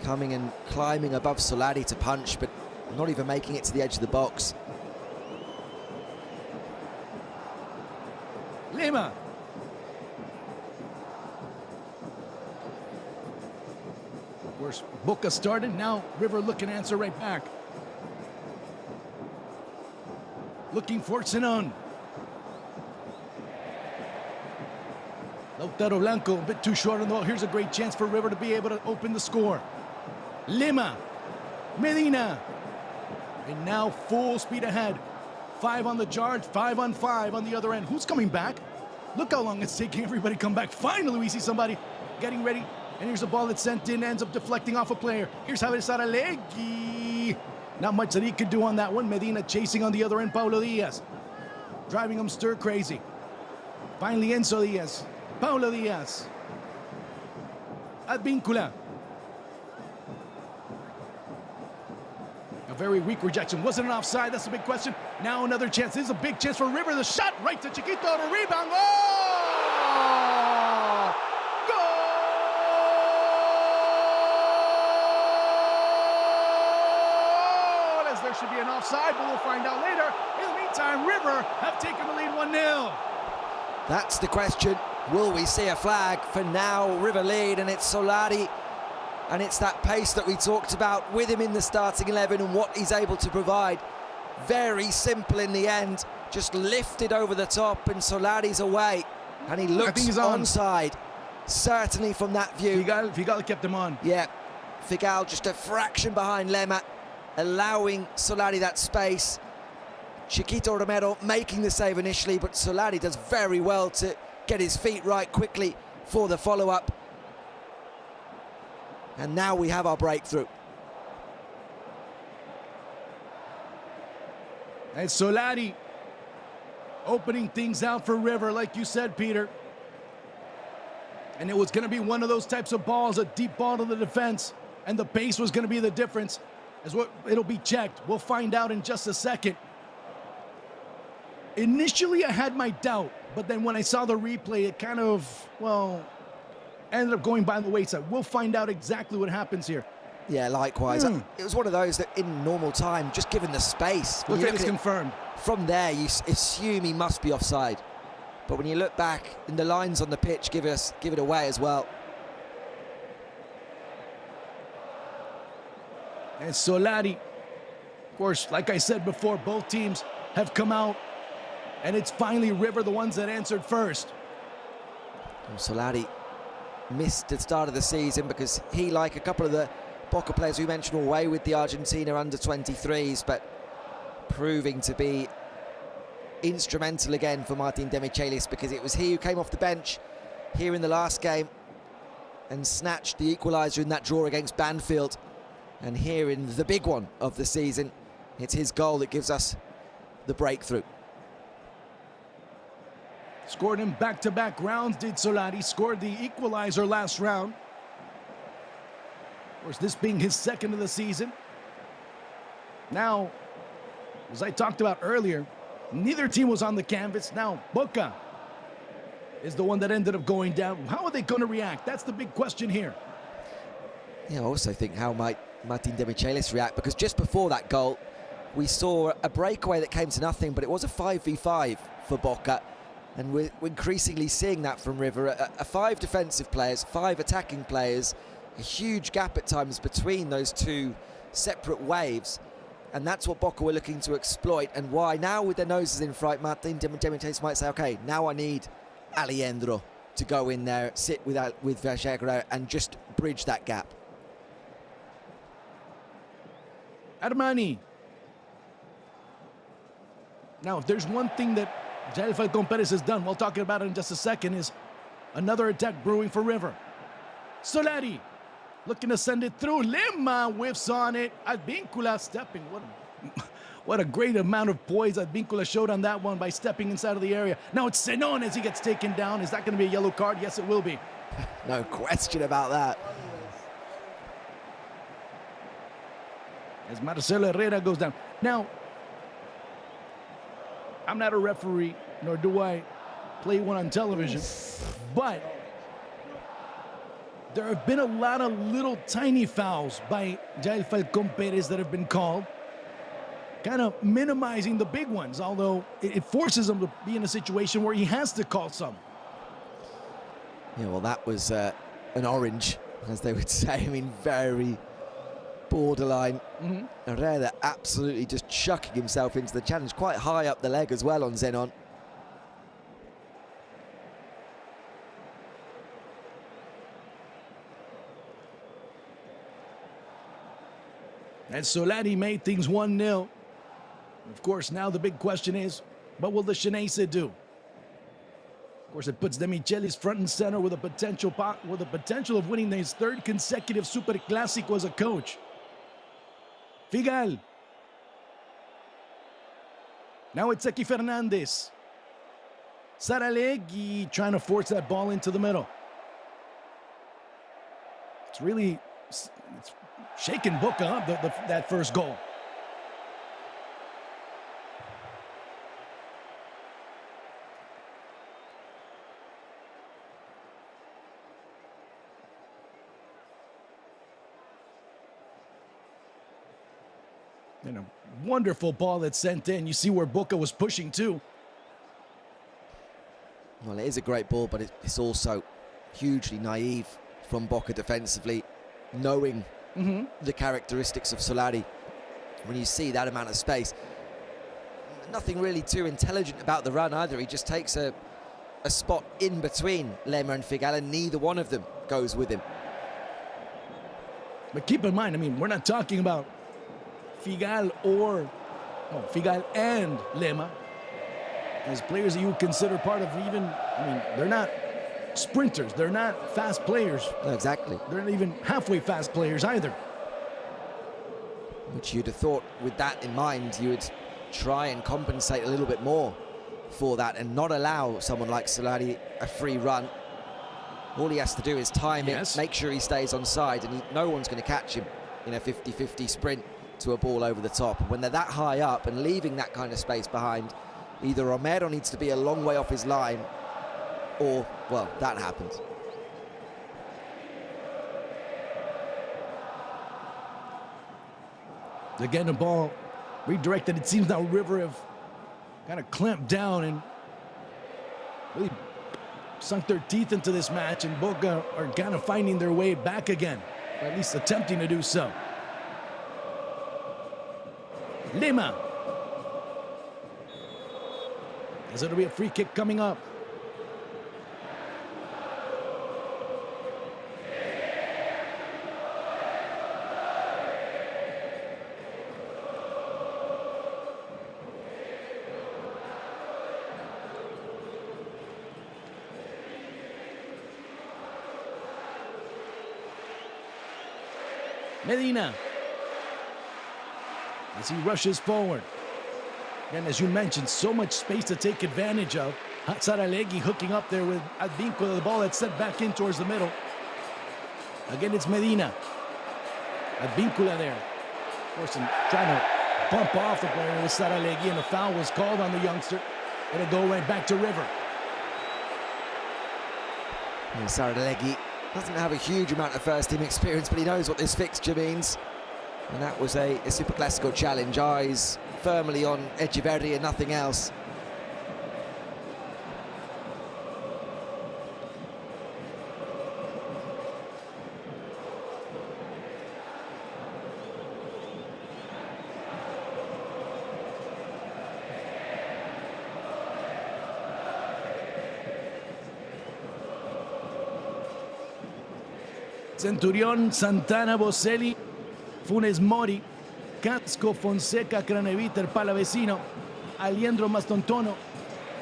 [SPEAKER 2] Coming and climbing above Solari to punch, but not even making it to the edge of the box.
[SPEAKER 3] Lima. Where's Boca started, now River looking to answer right back. Looking for Sinon. Lautaro Blanco a bit too short on the ball. Here's a great chance for River to be able to open the score. Lima, Medina, and now full speed ahead. 5 on the charge, 5 on 5 on the other end. Who's coming back? Look how long it's taking everybody to come back. Finally, we see somebody getting ready. And here's a ball that's sent in, ends up deflecting off a player. Here's Javier Saralegui. Not much that he could do on that one. Medina chasing on the other end, Paulo Diaz. Driving him stir crazy. Finally, Enzo Diaz. Paulo Diaz. Advíncula. A very weak rejection. Wasn't an offside? That's a big question. Now another chance. This is a big chance for River. The shot right to Chiquito. The rebound. Oh! Goal! As there should be an offside, but we'll find out later. In the meantime, River have taken the lead 1-0.
[SPEAKER 2] That's the question. Will we see a flag? For now, River lead, and it's Solari. And it's that pace that we talked about with him in the starting 11 and what he's able to provide. Very simple in the end. Just lifted over the top, and Solari's away. And he looks onside. Certainly from that view.
[SPEAKER 3] Figal kept him on.
[SPEAKER 2] Yeah. Figal just a fraction behind Lema, allowing Solari that space. Chiquito Romero making the save initially, but Solari does very well to get his feet right quickly for the follow-up. And now we have our breakthrough.
[SPEAKER 3] And Solari opening things out for River, like you said, Peter. And it was going to be one of those types of balls, a deep ball to the defense. And the pace was going to be the difference. As what it'll be checked. We'll find out in just a second. Initially, I had my doubt, but then when I saw the replay, it kind of, well, ended up going by the wayside. We'll find out exactly what happens here.
[SPEAKER 2] Yeah, likewise. It was one of those that in normal time, just given the space.
[SPEAKER 3] Look at it's confirmed.
[SPEAKER 2] From there, you assume he must be offside. But when you look back, and the lines on the pitch give it away as well.
[SPEAKER 3] And Solari, of course, like I said before, both teams have come out, and it's finally River, the ones that answered first.
[SPEAKER 2] And Solari missed the start of the season because he, like a couple of the Boca players we mentioned, were away with the Argentina under-23s, but proving to be instrumental again for Martin Demichelis, because it was he who came off the bench here in the last game and snatched the equaliser in that draw against Banfield. And here in the big one of the season, it's his goal that gives us the breakthrough.
[SPEAKER 3] Scored in back-to-back rounds, did Solari. Scored the equalizer last round. Of course, this being his second of the season. Now, as I talked about earlier, neither team was on the canvas. Now, Boca is the one that ended up going down. How are they going to react? That's the big question here.
[SPEAKER 2] Yeah, I also think how might Martin Demichelis react, because just before that goal, we saw a breakaway that came to nothing, but it was a 5v5 for Boca. And we're increasingly seeing that from River. 5 defensive players, 5 attacking players, a huge gap at times between those two separate waves. And that's what Boca were looking to exploit, and why now with their noses in fright, Martin Demichelis might say, okay, now I need Alejandro to go in there, sit with Villagra and just bridge that gap.
[SPEAKER 3] Armani. Now, if there's one thing that Jael Falcon Perez has done, we'll talk about it in just a second, is another attack brewing for River. Solari looking to send it through. Lima whiffs on it. Advíncula stepping. What a great amount of poise Advíncula showed on that one by stepping inside of the area. Now it's Zenon as he gets taken down. Is that going to be a yellow card? Yes, it will be.
[SPEAKER 2] No question about that.
[SPEAKER 3] As Marcelo Herrera goes down. Now, I'm not a referee, nor do I play one on television, but there have been a lot of little tiny fouls by Jael Falcon Perez that have been called, kind of minimizing the big ones, although it forces him to be in a situation where he has to call some.
[SPEAKER 2] Yeah, well, that was an orange, as they would say. I mean, very borderline. Herrera absolutely just chucking himself into the challenge, quite high up the leg as well on Zenon.
[SPEAKER 3] And Solari made things 1-0. Of course, now the big question is, what will the Xeneize do? Of course, it puts Demichelis front and center with a potential of winning his 3rd consecutive Superclásico as a coach. Figal. Now it's Eki Fernandez. Saralegui trying to force that ball into the middle. It's shaking Boca up, that first goal. And a wonderful ball that's sent in. You see where Boca was pushing too.
[SPEAKER 2] Well, it is a great ball, but it's also hugely naive from Boca defensively, knowing the characteristics of Solari. When you see that amount of space, nothing really too intelligent about the run either. He just takes a spot in between Lema and Figal, and neither one of them goes with him.
[SPEAKER 3] But keep in mind, I mean, we're not talking about Figal Figal and Lema as players that you would consider part of even, I mean, they're not sprinters, they're not fast players.
[SPEAKER 2] No, exactly.
[SPEAKER 3] They're not even halfway fast players either.
[SPEAKER 2] Which you'd have thought, with that in mind, you would try and compensate a little bit more for that and not allow someone like Solari a free run. All he has to do is time it, make sure he stays on side, and no one's going to catch him in a 50-50 sprint to a ball over the top. When they're that high up and leaving that kind of space behind, Either Romero needs to be a long way off his line, or, well, that happens.
[SPEAKER 3] Again, the ball redirected. It seems now River have kind of clamped down and really sunk their teeth into this match, and Boca are kind of finding their way back again, or at least attempting to do so. Lima. As it'll be a free kick coming up. Medina, as he rushes forward. And as you mentioned, so much space to take advantage of. Saralegui hooking up there with Advíncula, the ball that's sent back in towards the middle. Again, it's Medina. Advíncula there. Of course, trying to bump off the player with Saralegui, and a foul was called on the youngster. It'll go right back to River.
[SPEAKER 2] And Saralegui doesn't have a huge amount of first-team experience, but he knows what this fixture means. And that was a Superclásico challenge. Eyes firmly on Echeverri and nothing else.
[SPEAKER 3] Centurión, Santana, Boselli, Funes Mori, Casco, Fonseca, Craneviter, Palavecino, Aliendro, Mastontono,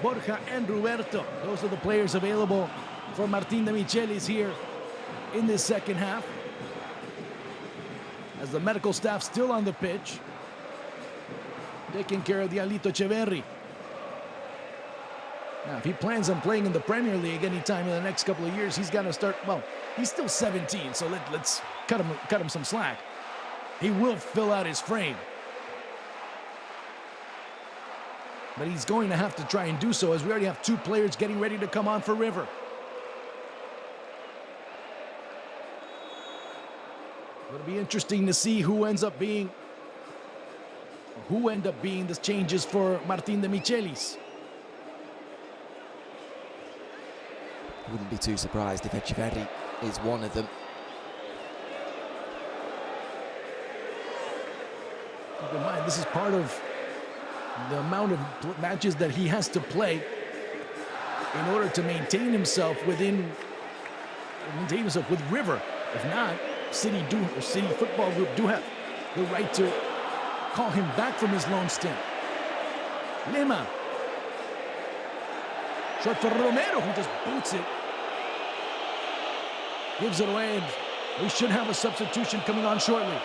[SPEAKER 3] Borja, and Roberto. Those are the players available for Martín de Michelis here in this second half. As the medical staff still on the pitch, taking care of the Diablito Echeverri. Now, if he plans on playing in the Premier League anytime in the next couple of years, he's got to start, well, he's still 17, so let's cut him some slack. He will fill out his frame. But he's going to have to try and do so, as we already have two players getting ready to come on for River. It'll be interesting to see who end up being the changes for Martín de Michelis.
[SPEAKER 2] Wouldn't be too surprised if Echeverri is one of them.
[SPEAKER 3] Keep in mind, this is part of the amount of matches that he has to play in order to maintain himself with River. If not, City Football Group do have the right to call him back from his loan stint. Lima. Shot for Romero, who just boots it. Gives it away, and we should have a substitution coming on shortly.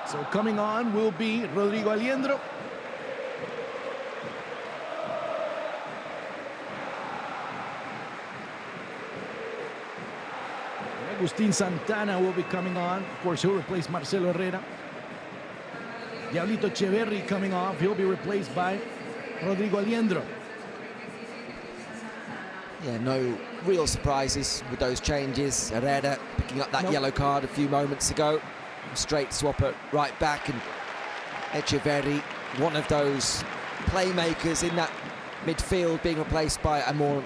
[SPEAKER 3] So coming on will be Rodrigo Aliendro. Agustín Santana will be coming on. Of course, he'll replace Marcelo Herrera. Diablito Echeverri coming off. He'll be replaced by Rodrigo Aliendro.
[SPEAKER 2] Yeah, no real surprises with those changes. Herrera picking up that yellow card a few moments ago. Straight swap at right back, and Echeverri, one of those playmakers in that midfield, being replaced by a more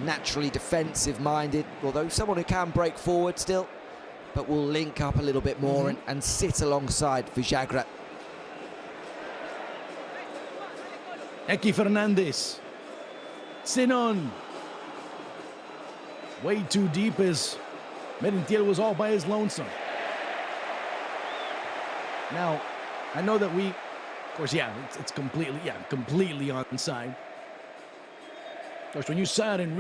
[SPEAKER 2] naturally defensive-minded, although someone who can break forward still, but will link up a little bit more and sit alongside Villagra.
[SPEAKER 3] Eki Fernandez. Sinon. Way too deep as Merentiel was all by his lonesome. Now, I know that we, of course, yeah, it's completely onside. Of course, when you saw it in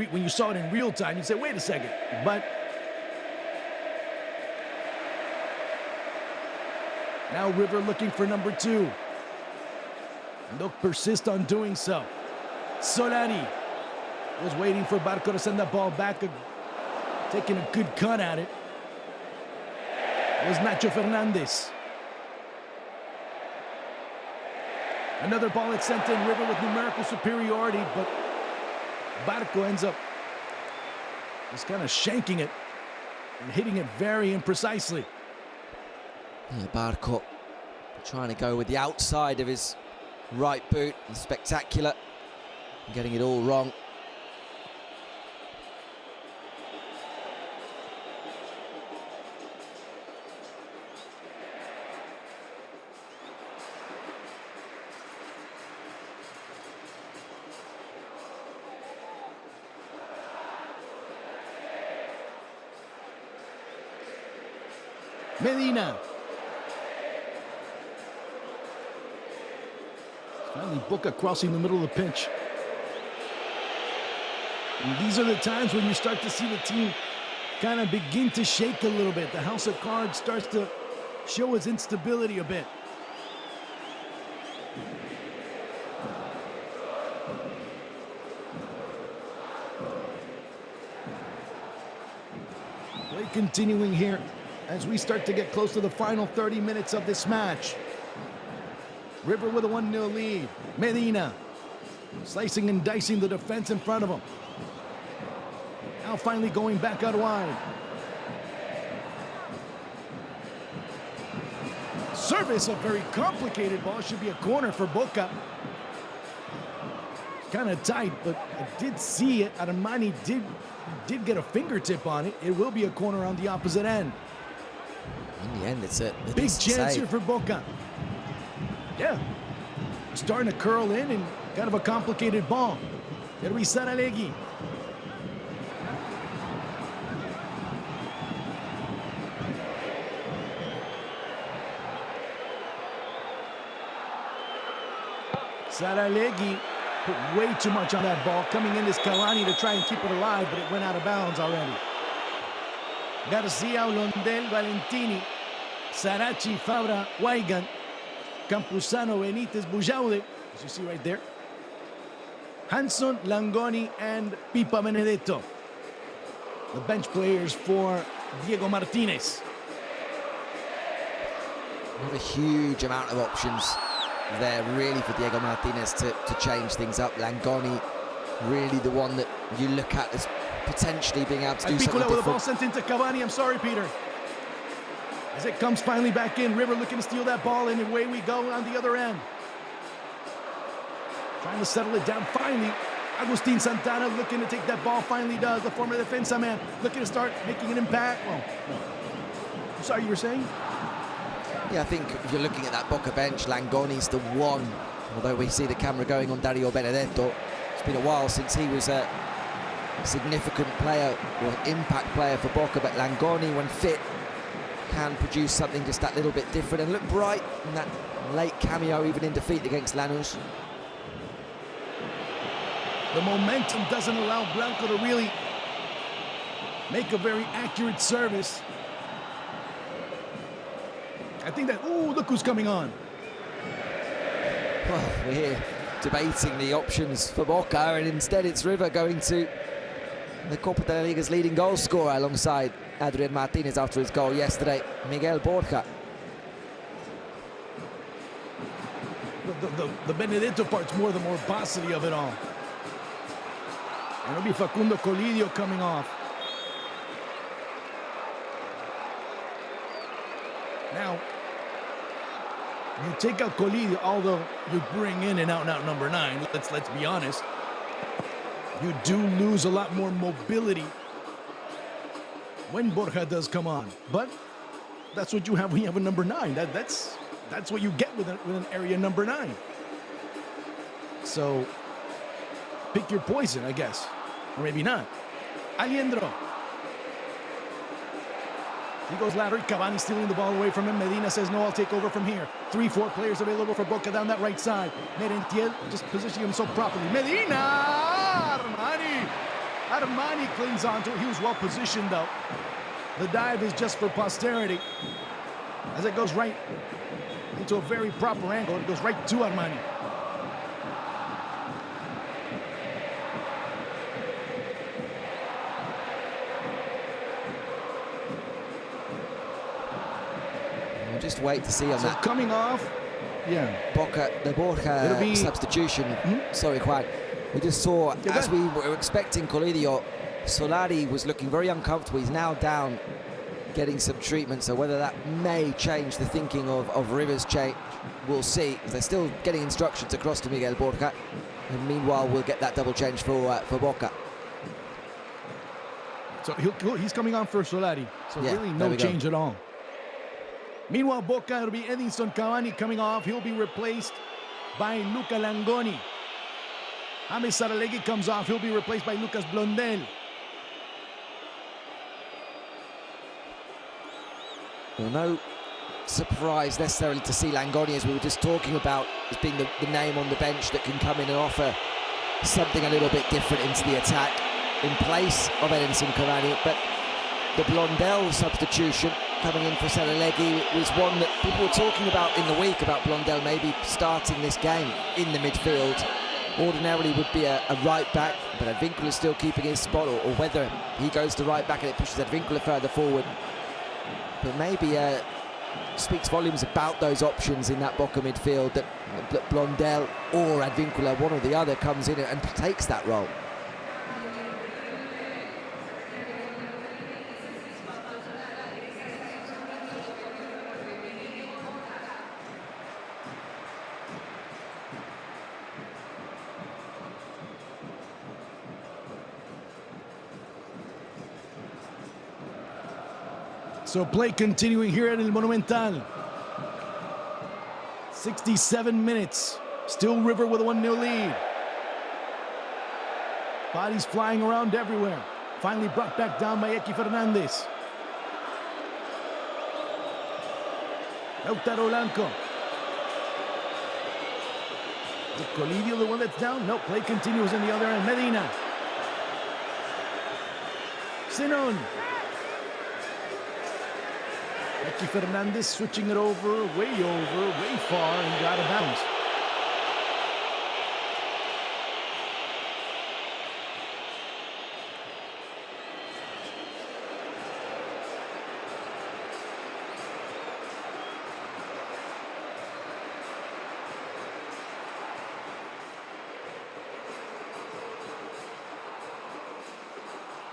[SPEAKER 3] real time, you say, wait a second. But Now River looking for number 2. And they'll persist on doing so. Solari was waiting for Barco to send that ball back, taking a good cut at it. It was Nacho Fernandez. Another ball that's sent in. River with numerical superiority, but Barco ends up just kind of shanking it and hitting it very imprecisely.
[SPEAKER 2] Yeah, Barco trying to go with the outside of his right boot, and spectacular, getting it all wrong.
[SPEAKER 3] Medina. Finally, Boca crossing the middle of the pitch. And these are the times when you start to see the team kind of begin to shake a little bit. The house of cards starts to show its instability a bit. Play continuing here as we start to get close to the final 30 minutes of this match. River with a 1-0 lead. Medina slicing and dicing the defense in front of him. Now finally going back out wide. Service, a very complicated ball. Should be a corner for Boca. Kind of tight, but I did see it. Armani did get a fingertip on it. It will be a corner on the opposite end.
[SPEAKER 2] In the end, it's a
[SPEAKER 3] big chance here for Boca. Yeah, starting to curl in and kind of a complicated ball. Here we Saralegui. Saralegui put way too much on that ball. Coming in is Cavani to try and keep it alive, but it went out of bounds already. Garcia, Londel, Valentini, Sarachi, Fabra, Weigand, Campuzano, Benitez, Bujaude, as you see right there. Hanson, Langoni, and Pipa Benedetto. The bench players for Diego Martinez.
[SPEAKER 2] Not a huge amount of options there really for Diego Martinez to change things up. Langoni really the one that you look at as potentially being able to do something different.
[SPEAKER 3] With the ball sent into Cavani. I'm sorry, Peter. As it comes finally back in, River looking to steal that ball, and away we go on the other end. Trying to settle it down finally. Agustin Santana looking to take that ball, finally does. The former defensa man looking to start making an impact. Oh, no. I'm sorry, you were saying?
[SPEAKER 2] Yeah, I think if you're looking at that Boca bench, Langoni's the one. Although we see the camera going on Dario Benedetto, it's been a while since he was a significant player or impact player for Boca, but Langoni, when fit, can produce something just that little bit different and look bright in that late cameo, even in defeat against Lanús.
[SPEAKER 3] The momentum doesn't allow Blanco to really make a very accurate service. I think that, ooh, look who's coming on.
[SPEAKER 2] Well, we're here debating the options for Boca, and instead it's River going to the Copa de la Liga's leading goal scorer alongside Adrian Martinez after his goal yesterday, Miguel Borja.
[SPEAKER 3] The Benedetto part's more the morbosity of it all. And it'll be Facundo Colidio coming off. Now, you take out Colidio, although you bring in an out-and-out number 9. Let's be honest. You do lose a lot more mobility when Borja does come on. But that's what you have when you have a number 9. That's what you get with an area number 9. So pick your poison, I guess. Or maybe not. Aliendro. He goes lateral. Cavani stealing the ball away from him. Medina says, no, I'll take over from here. 3-4 players available for Boca down that right side. Merentiel just positioning himself properly. Medina! Armani clings onto it. He was well positioned, though. The dive is just for posterity. As it goes right into a very proper angle. It goes right to Armani.
[SPEAKER 2] We'll just wait to see on that.
[SPEAKER 3] Coming off, yeah.
[SPEAKER 2] The Borja substitution. Sorry, Juan. We just saw, as we were expecting, Colidio, Solari was looking very uncomfortable. He's now down, getting some treatment. So whether that may change the thinking of River's change, we'll see. They're still getting instructions across to Miguel Borja. And meanwhile, we'll get that double change for Boca.
[SPEAKER 3] So he's coming on for Solari. So
[SPEAKER 2] yeah,
[SPEAKER 3] really no change at all. Meanwhile, Boca, it'll be Edinson Cavani coming off. He'll be replaced by Luca Langoni. James Saralegui comes off. He'll be replaced by Lucas Blondel.
[SPEAKER 2] Well, no surprise necessarily to see Langoni, as we were just talking about, as being the name on the bench that can come in and offer something a little bit different into the attack in place of Edinson Cavani. But the Blondel substitution coming in for Saralegui was one that people were talking about in the week, about Blondel maybe starting this game in the midfield. Ordinarily would be a right back, but Advíncula is still keeping his spot, or whether he goes to right back and it pushes Advíncula further forward. But maybe speaks volumes about those options in that Boca midfield, that Blondel or Advíncula, one or the other, comes in and takes that role.
[SPEAKER 3] So play continuing here at El Monumental. 67 minutes. Still River with a 1-0 lead. Bodies flying around everywhere. Finally brought back down by Eki Fernandez. Lautaro Blanco. Is Colidio the one that's down? No, play continues on the other end. Medina. Sinon. Eki Fernandez switching it over, way far, and got out of bounds.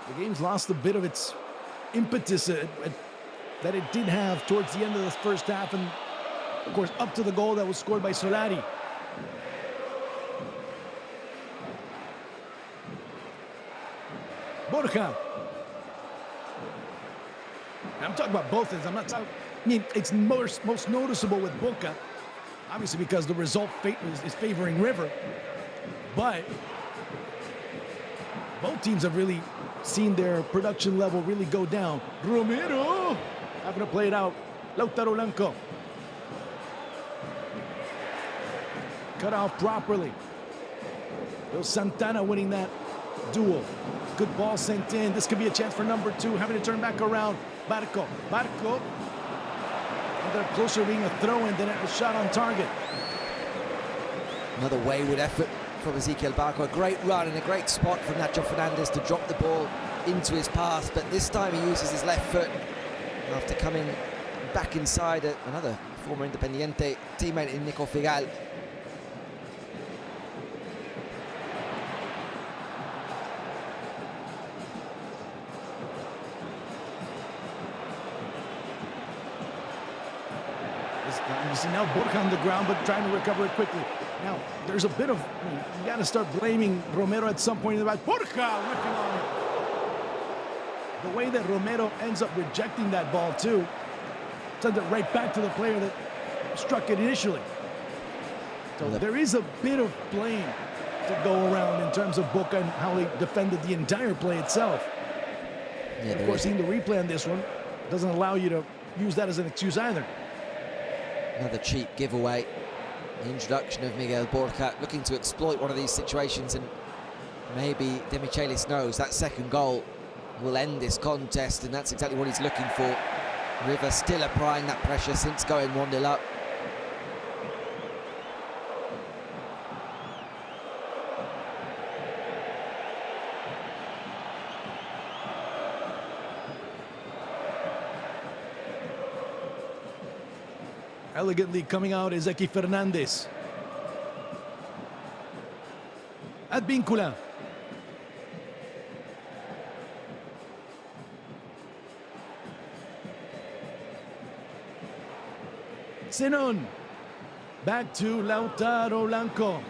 [SPEAKER 3] The game's lost a bit of its impetus that it did have towards the end of the first half, and of course up to the goal that was scored by Solari. Borja. I'm talking about both ends. I'm not talking. I mean, it's most noticeable with Boca, obviously because the result is favoring River, but both teams have really seen their production level really go down. Romero having to play it out. Lautaro Blanco. Cut off properly. There's Santana winning that duel. Good ball sent in. This could be a chance for number 2, having to turn back around. Barco. And they're closer to being a throw-in than a shot on target.
[SPEAKER 2] Another wayward effort from Ezequiel Barco. A great run and a great spot from Nacho Fernandez to drop the ball into his path, but this time he uses his left foot after coming back inside another former Independiente teammate in Nico Figal.
[SPEAKER 3] You see now Borja on the ground, but trying to recover it quickly. Now, there's a bit of, you got to start blaming Romero at some point in the back. Borja ripping on it. The way that Romero ends up rejecting that ball too, sends it right back to the player that struck it initially. So there is a bit of blame to go around in terms of Boca and how they defended the entire play itself. Yeah, of course, seeing the replay on this one doesn't allow you to use that as an excuse either.
[SPEAKER 2] Another cheap giveaway. The introduction of Miguel Borja, looking to exploit one of these situations, and maybe De Michelis knows that second goal will end this contest, and that's exactly what he's looking for. River still applying that pressure since going 1-0 up.
[SPEAKER 3] Elegantly coming out is Eki Fernandez. Advíncula. Sinon. Back to Lautaro Blanco.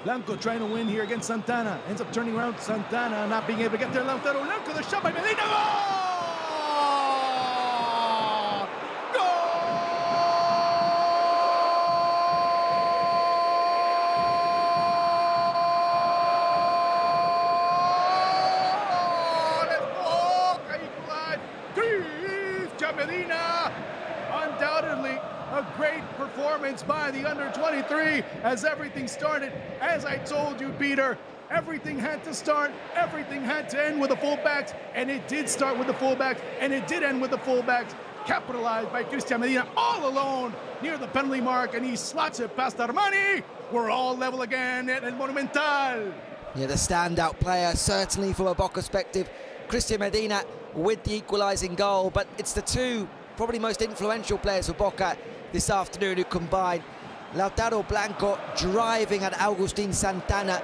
[SPEAKER 3] Blanco trying to win here against Santana. Ends up turning around Santana, not being able to get there. Lautaro Blanco, the shot by Medina. Goal! Cristian Medina, undoubtedly a great performance by the under-23 as everything started. As I told you, Peter, everything had to start, everything had to end with the fullbacks, and it did start with the fullbacks, and it did end with the fullbacks. Capitalized by Cristian Medina all alone near the penalty mark, and he slots it past Armani. We're all level again at El Monumental.
[SPEAKER 2] Yeah, the standout player, certainly from a Boca perspective, Cristian Medina with the equalising goal, but it's the two probably most influential players for Boca this afternoon who combine. Lautaro Blanco driving at Agustin Santana,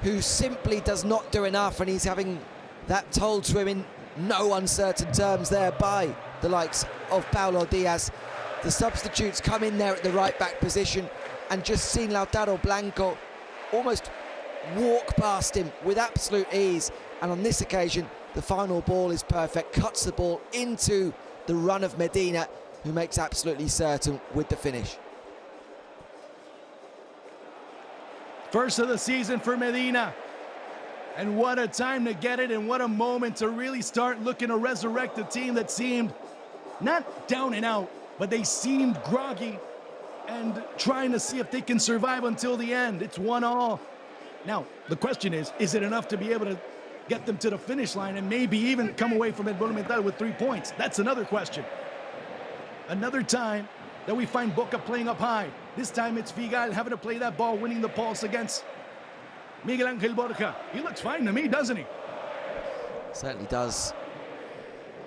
[SPEAKER 2] who simply does not do enough, and he's having that told to him in no uncertain terms there by the likes of Paulo Diaz. The substitutes come in there at the right back position, and just seen Lautaro Blanco almost walk past him with absolute ease, and on this occasion the final ball is perfect, cuts the ball into the run of Medina, who makes absolutely certain with the finish.
[SPEAKER 3] First of the season for Medina. And what a time to get it, and what a moment to really start looking to resurrect a team that seemed not down and out, but they seemed groggy and trying to see if they can survive until the end. It's 1-1. Now, the question is it enough to be able to get them to the finish line and maybe even come away from El Monumental with 3 points? That's another question. Another time that we find Boca playing up high. This time it's Figal having to play that ball, winning the pulse against Miguel Angel Borja. He looks fine to me, doesn't he?
[SPEAKER 2] Certainly does,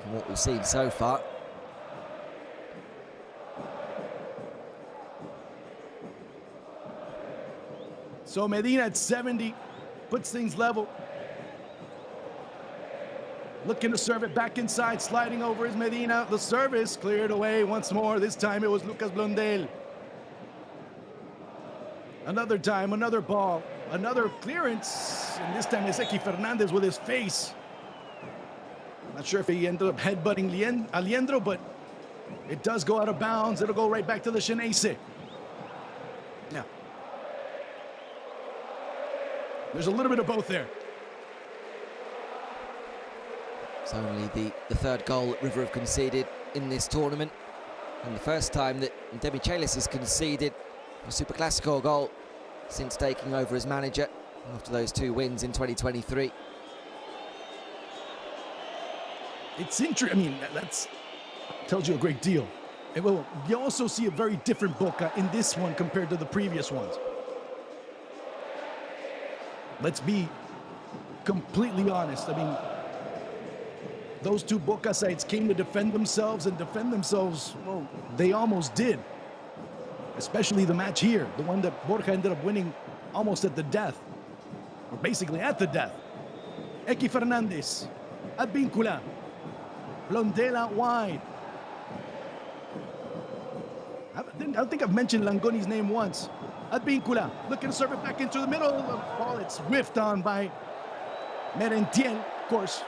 [SPEAKER 2] from what we've seen so far.
[SPEAKER 3] So Medina at 70 puts things level. Looking to serve it back inside, sliding over is Medina. The service cleared away once more. This time it was Lucas Blondel. Another time, another ball, another clearance. And this time it's Eki Fernandez with his face. Not sure if he ended up headbutting Aliendro, but it does go out of bounds. It'll go right back to the Xeneize. Now, there's a little bit of both there.
[SPEAKER 2] It's only the third goal that River have conceded in this tournament, and the first time that Demichelis has conceded a Superclásico goal since taking over as manager after those 2 wins in 2023.
[SPEAKER 3] It's interesting. I mean, that tells you a great deal. And well, you also see a very different Boca in this one compared to the previous ones. Let's be completely honest. I mean, those 2 Boca sides came to defend themselves, well, they almost did. Especially the match here, the one that Borja ended up winning almost at the death, or basically at the death. Eki Fernandez, Advíncula, Blondel out wide. I don't think I've mentioned Langoni's name once. Advíncula, looking to serve it back into the middle. The ball, it's whiffed on by Merentiel, of course.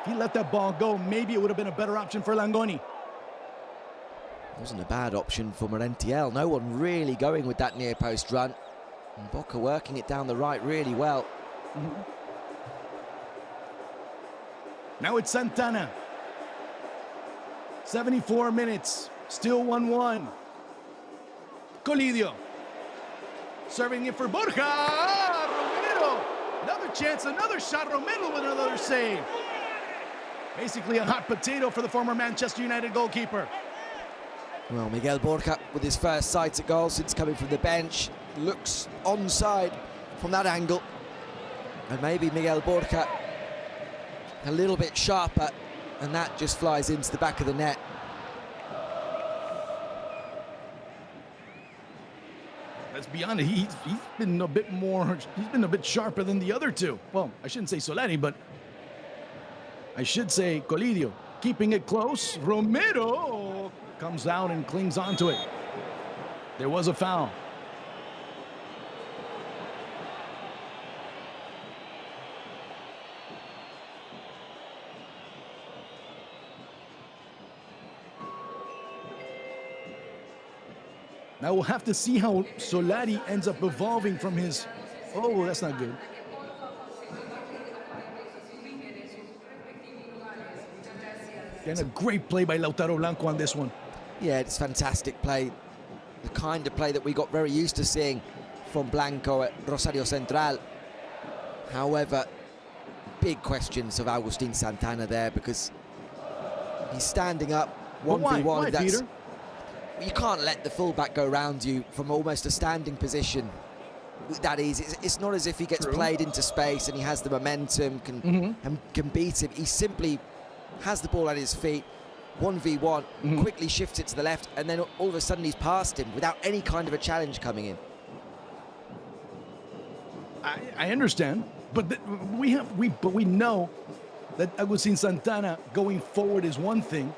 [SPEAKER 3] If he let that ball go, maybe it would have been a better option for Langoni.
[SPEAKER 2] Wasn't a bad option for Merentiel. No one really going with that near post run. And Boca working it down the right really well.
[SPEAKER 3] Now it's Santana. 74 minutes, still 1-1. Colidio. Serving it for Borja. Romero. Another chance, another shot. Romero with another save. Basically a hot potato for the former Manchester United goalkeeper.
[SPEAKER 2] Well, Miguel Borja with his first sight at goal since coming from the bench. Looks onside from that angle. And maybe Miguel Borja a little bit sharper, and that just flies into the back of the net.
[SPEAKER 3] let's be honest, he's been a bit more, he's been a bit sharper than the other two. Well, I shouldn't say Solari, but I should say Colidio. Keeping it close, Romero comes out and clings onto it. There was a foul. Now we'll have to see how Solari ends up evolving from his... Oh, that's not good. And a great play by Lautaro Blanco on this one.
[SPEAKER 2] Yeah, it's fantastic play. The kind of play that we got very used to seeing from Blanco at Rosario Central. However, big questions of Agustin Santana there because he's standing up 1v1.
[SPEAKER 3] Why, Peter?
[SPEAKER 2] You can't let the fullback go around you from almost a standing position that easy. It's not as if he gets played into space and he has the momentum, can beat him. He simply has the ball at his feet, 1v1, quickly shifts it to the left, and then all of a sudden he's past him without any kind of a challenge coming in.
[SPEAKER 3] I understand, but we know that Agustin Santana going forward is one thing,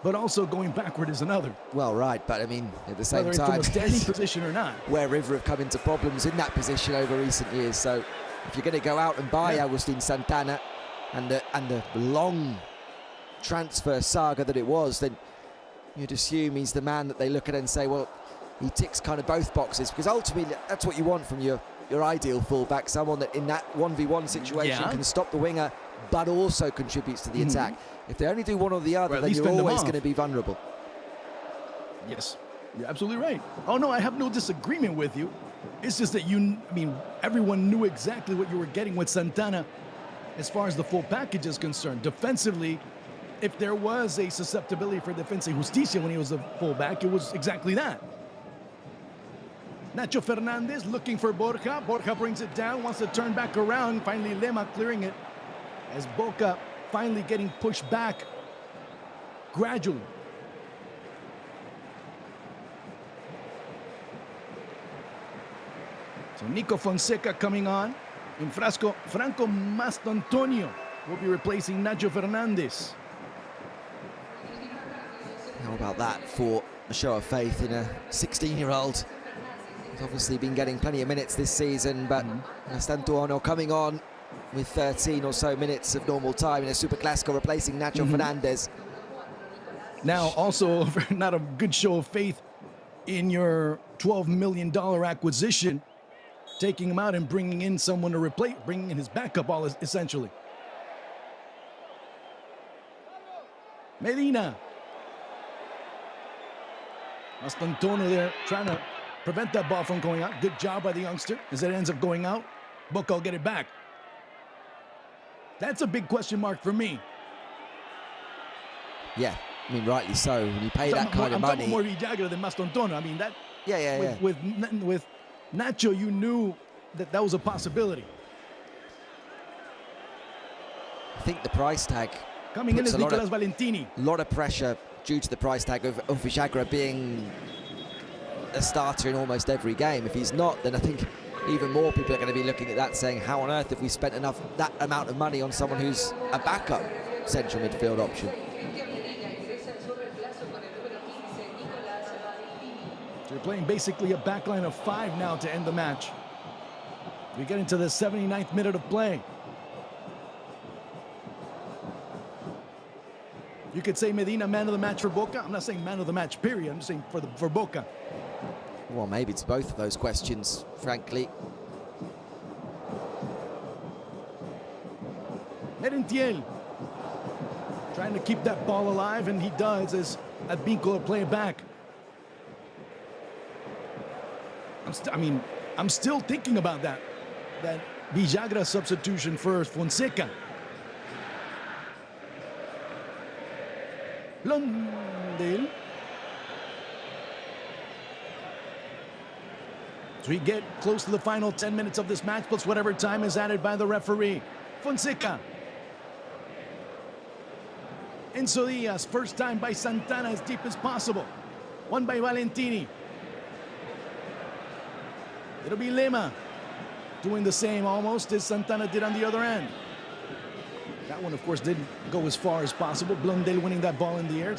[SPEAKER 3] but also going backward is another.
[SPEAKER 2] Well, right, but I mean, at the same
[SPEAKER 3] Whether
[SPEAKER 2] time,
[SPEAKER 3] from a standing position or not.
[SPEAKER 2] Where River have come into problems in that position over recent years. So if you're going to go out and buy Agustin Santana and the long transfer saga that it was, then you'd assume he's the man that they look at and say, well, he ticks kind of both boxes, because ultimately that's what you want from your ideal fullback, someone that in that 1v1 situation can stop the winger but also contributes to the attack. If they only do one or the other, then you're always going to be vulnerable.
[SPEAKER 3] Yes, you're absolutely right. Oh no, I have no disagreement with you. It's just that everyone knew exactly what you were getting with Santana as far as the full package is concerned. Defensively, if there was a susceptibility for defensa y justicia when he was a fullback, it was exactly that. Nacho Fernandez looking for Borja. Borja brings it down, wants to turn back around. Finally, Lema clearing it as Boca finally getting pushed back gradually. So Nico Fonseca coming on. In Franco Mastantonio will be replacing Nacho Fernandez.
[SPEAKER 2] How about that for a show of faith in a 16-year-old? He's obviously been getting plenty of minutes this season, but Mastantuono coming on with 13 or so minutes of normal time in a Superclásico, replacing Nacho Fernandez.
[SPEAKER 3] Now, also not a good show of faith in your $12 million acquisition, taking him out and bringing in someone to replace, bringing in his backup, essentially. Medina. Mastantuono there trying to prevent that ball from going out. Good job by the youngster as it ends up going out. Boca will get it back. That's a big question mark for me.
[SPEAKER 2] Yeah, I mean, rightly so. When you pay that kind of money.
[SPEAKER 3] I'm talking more Villagra than Mastantuono. I mean, that.
[SPEAKER 2] Yeah.
[SPEAKER 3] With Nacho, you knew that was a possibility.
[SPEAKER 2] I think the price tag
[SPEAKER 3] coming in is Nicolas Valentini.
[SPEAKER 2] A lot of pressure due to the price tag of Villagra being a starter in almost every game. If he's not, then I think even more people are going to be looking at that saying, how on earth have we spent that amount of money on someone who's a backup central midfield option?
[SPEAKER 3] So you're playing basically a backline of 5 now to end the match. We get into the 79th minute of play. You could say Medina man of the match for Boca. I'm not saying man of the match, period. I'm just saying for Boca.
[SPEAKER 2] Well, maybe it's both of those questions, frankly.
[SPEAKER 3] Merentiel trying to keep that ball alive, and he does as Advinco will play it back. I'm still thinking about that Villagra substitution for Fonseca. Blondel. So we get close to the final 10 minutes of this match, plus whatever time is added by the referee. Fonseca. Enzo Diaz, first time by Santana, as deep as possible. One by Valentini. It'll be Lima doing the same almost as Santana did on the other end. That one, of course, didn't go as far as possible. Blondel winning that ball in the air.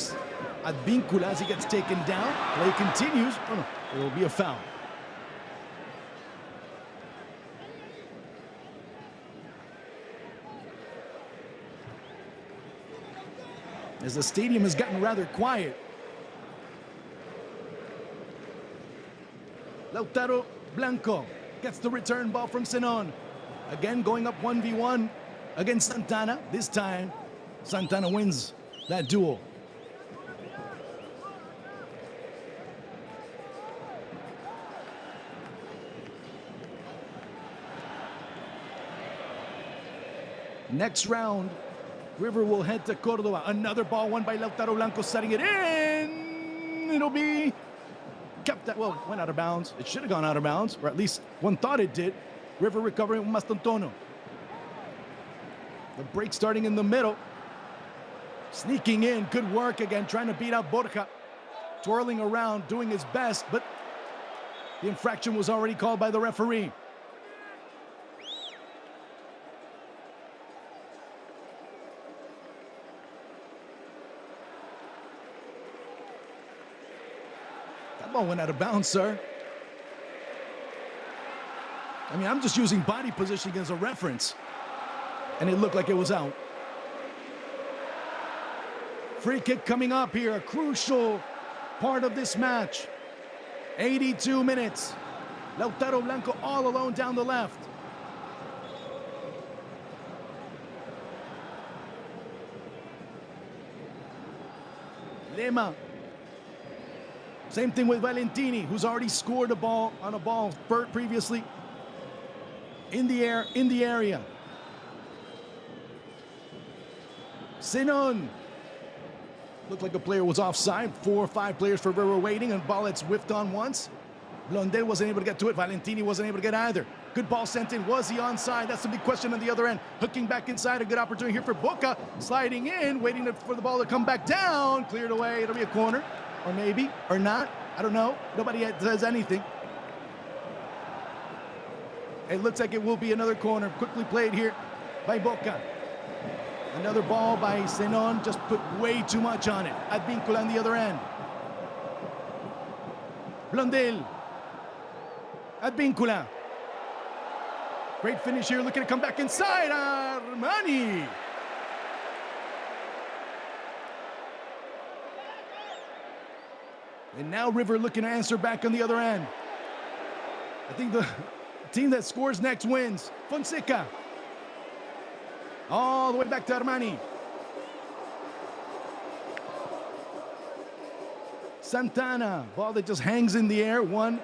[SPEAKER 3] Advíncula as he gets taken down. Play continues. Oh, no, it will be a foul. As the stadium has gotten rather quiet. Lautaro Blanco gets the return ball from Zenon. Again, going up 1v1 against Santana. This time, Santana wins that duel. Next round, River will head to Córdoba. Another ball won by Lautaro Blanco, setting it in. It'll be kept that, well, went out of bounds. It should have gone out of bounds, or at least one thought it did. River recovering with Mastantuono. The break starting in the middle. Sneaking in, good work again, trying to beat out Borja. Twirling around, doing his best, but the infraction was already called by the referee. That ball went out of bounds, sir. I mean, I'm just using body positioning as a reference, and it looked like it was out. Free kick coming up here, a crucial part of this match. 82 minutes. Lautaro Blanco all alone down the left. Lima. Same thing with Valentini, who's already scored a ball on a ball previously. In the air, in the area. Zenon. Looked like a player was offside. 4 or 5 players for River waiting, and ball that's whiffed on once. Blondel wasn't able to get to it. Valentini wasn't able to get either. Good ball sent in. Was he onside? That's the big question on the other end. Hooking back inside. A good opportunity here for Boca. Sliding in, waiting for the ball to come back down. Cleared away. It'll be a corner. Or maybe, or not. I don't know. Nobody says anything. It looks like it will be another corner. Quickly played here by Boca. Another ball by Zenon, just put way too much on it. Advíncula on the other end. Blondel. Advíncula. Great finish here, looking to come back inside. Armani. And now River looking to answer back on the other end. I think the team that scores next wins. Fonseca. All the way back to Armani. Santana, ball that just hangs in the air. One.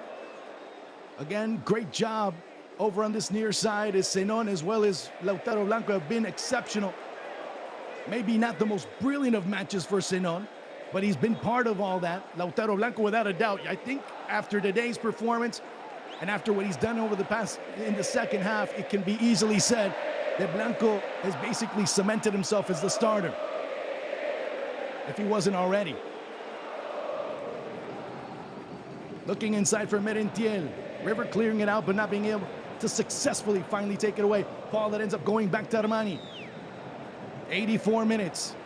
[SPEAKER 3] Again, great job over on this near side as Zenon as well as Lautaro Blanco have been exceptional. Maybe not the most brilliant of matches for Zenon, but he's been part of all that. Lautaro Blanco, without a doubt. I think after today's performance and after what he's done over the past in the second half, it can be easily said that Blanco has basically cemented himself as the starter, if he wasn't already. Looking inside for Merentiel. River clearing it out, but not being able to successfully finally take it away. Ball that ends up going back to Armani. 84 minutes.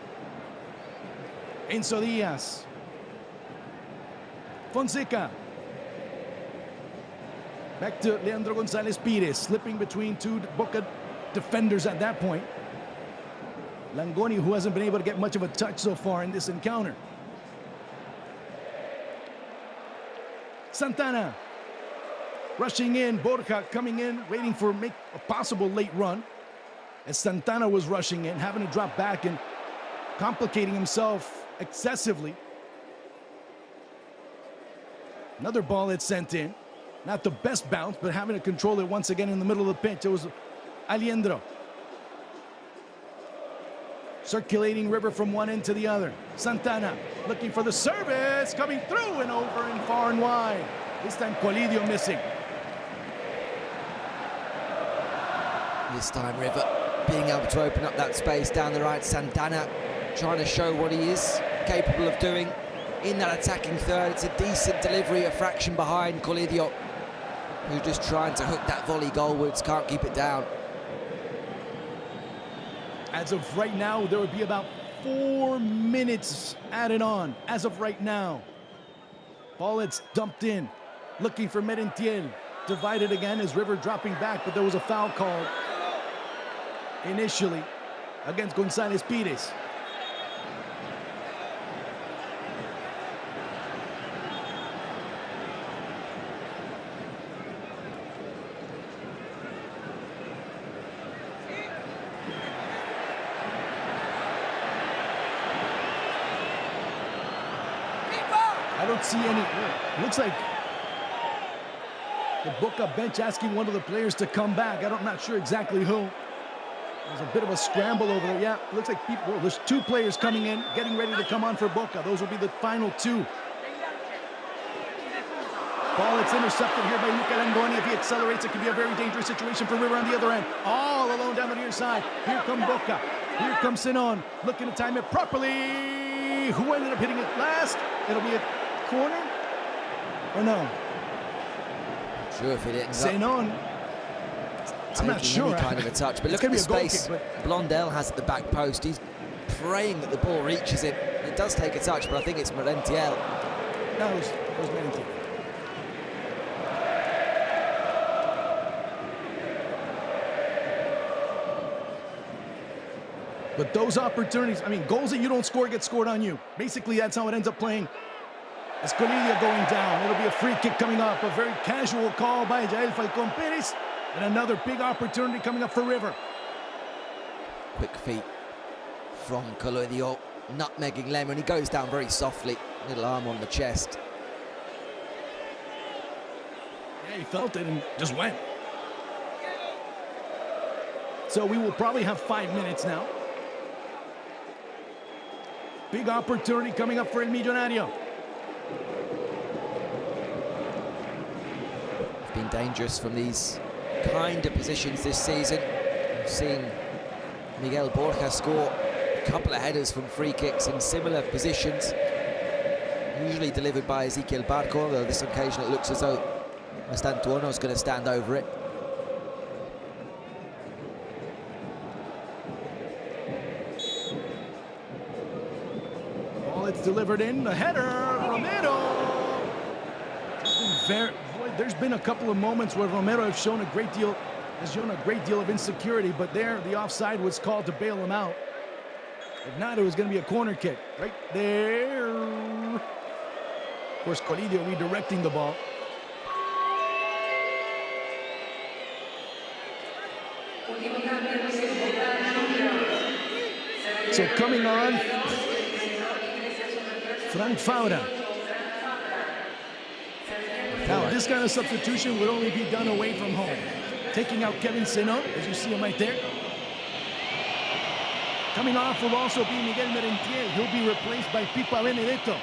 [SPEAKER 3] Enzo Diaz. Fonseca. Back to Leandro Gonzalez Pires, slipping between 2 Boca defenders at that point. Langoni, who hasn't been able to get much of a touch so far in this encounter. Santana rushing in. Borja coming in, waiting for a possible late run. As Santana was rushing in, having to drop back and complicating himself excessively. Another ball that's sent in. Not the best bounce, but having to control it once again in the middle of the pitch. It was Aliendro. Circulating River from one end to the other. Santana looking for the service, coming through and over and far and wide. This time Colidio missing.
[SPEAKER 2] This time River being able to open up that space down the right. Santana trying to show what he is capable of doing in that attacking third. It's a decent delivery, a fraction behind Colidio. who's just trying to hook that volley goalwards, can't keep it down.
[SPEAKER 3] As of right now, there would be about 4 minutes added on. As of right now. Ball it's dumped in. Looking for Merentiel. Divided again as River dropping back, but there was a foul called initially against González Pires. I don't see any. Looks like the Boca bench asking one of the players to come back. I'm not sure exactly who. There's a bit of a scramble over there. Yeah, it looks like people. Well, there's 2 players coming in, getting ready to come on for Boca. Those will be the final 2. Ball, it's intercepted here by Luca Langoni. If he accelerates, it could be a very dangerous situation for River on the other end. All alone down the near side. Here come Boca. Here comes Sinon. Looking to time it properly. Who ended up hitting it last? It'll be a corner? Or no?
[SPEAKER 2] Sure if it ends
[SPEAKER 3] Sinon. I'm not sure.
[SPEAKER 2] Any kind of a touch, but look at the space. Blondel has at the back post. He's praying that the ball reaches him. It does take a touch, but I think it's Merentiel.
[SPEAKER 3] No, it was Merentiel. But those opportunities, I mean, goals that you don't score get scored on you. Basically, that's how it ends up playing. As Colidia going down, it'll be a free kick coming up. A very casual call by Jael Falcón Pérez. And another big opportunity coming up for River.
[SPEAKER 2] Quick feet from Colidio, nutmegging Lemon. He goes down very softly, little arm on the chest.
[SPEAKER 3] Yeah, he felt it and just went. So we will probably have 5 minutes now. Big opportunity coming up for El Millonario.
[SPEAKER 2] It's been dangerous from these kind of positions this season. We've seen Miguel Borja score a couple of headers from free kicks in similar positions, usually delivered by Ezequiel Barco, although this occasion it looks as though Mastantuono is going to stand over it.
[SPEAKER 3] It's delivered in, the header, Romero. There's been a couple of moments where Romero has shown a great deal of insecurity, but there the offside was called to bail him out. If not, it was going to be a corner kick right there. Of course, Colidio redirecting the ball. So coming on, Frank Faura. Now, this kind of substitution would only be done away from home. Taking out Kevin Sinon, as you see him right there. Coming off will also be Miguel Merentiel. He'll be replaced by Pipa Benedetto.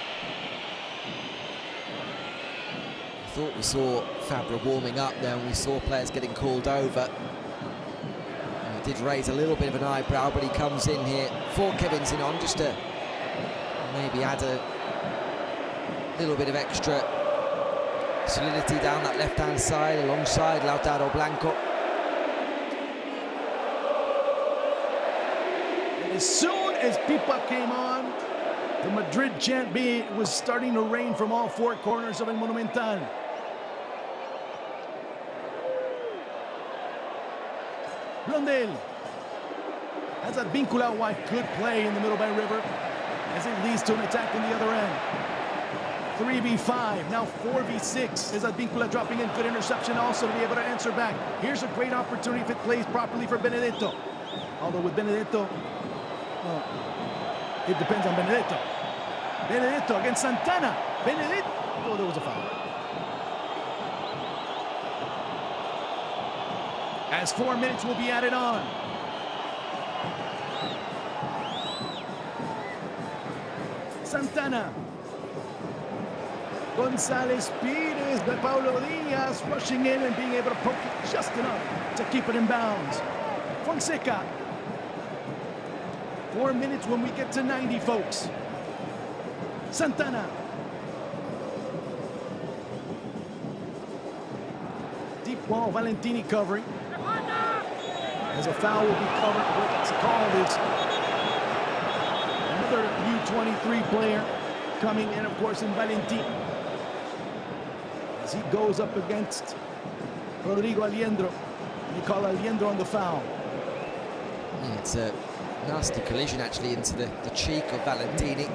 [SPEAKER 2] I thought we saw Fabra warming up there, and we saw players getting called over. He did raise a little bit of an eyebrow, but he comes in here for Kevin Sinon just to maybe add a little bit of extra solidity down that left-hand side alongside Lautaro Blanco.
[SPEAKER 3] And as soon as Pipa came on, the Madrid chant was starting to rain from all 4 corners of El Monumental. Blondel has that Vincula wide, good play in the middle by River as it leads to an attack on the other end. 3v5, now 4v6. Is Advíncula dropping in, good interception also to be able to answer back. Here's a great opportunity if it plays properly for Benedetto. Although with Benedetto, well, it depends on Benedetto. Benedetto against Santana. Benedetto, oh, there was a foul. As 4 minutes will be added on. Santana. González Pires, de Paulo Diaz rushing in and being able to poke it just enough to keep it in bounds. Fonseca. 4 minutes when we get to 90, folks. Santana. Well, Valentini covering. As a foul will be covered, what's called is another U23 player coming in, of course, in Valentini. As he goes up against Rodrigo Aliendro. They call Aliendro on the foul.
[SPEAKER 2] Yeah, it's a nasty collision actually into the cheek of Valentini.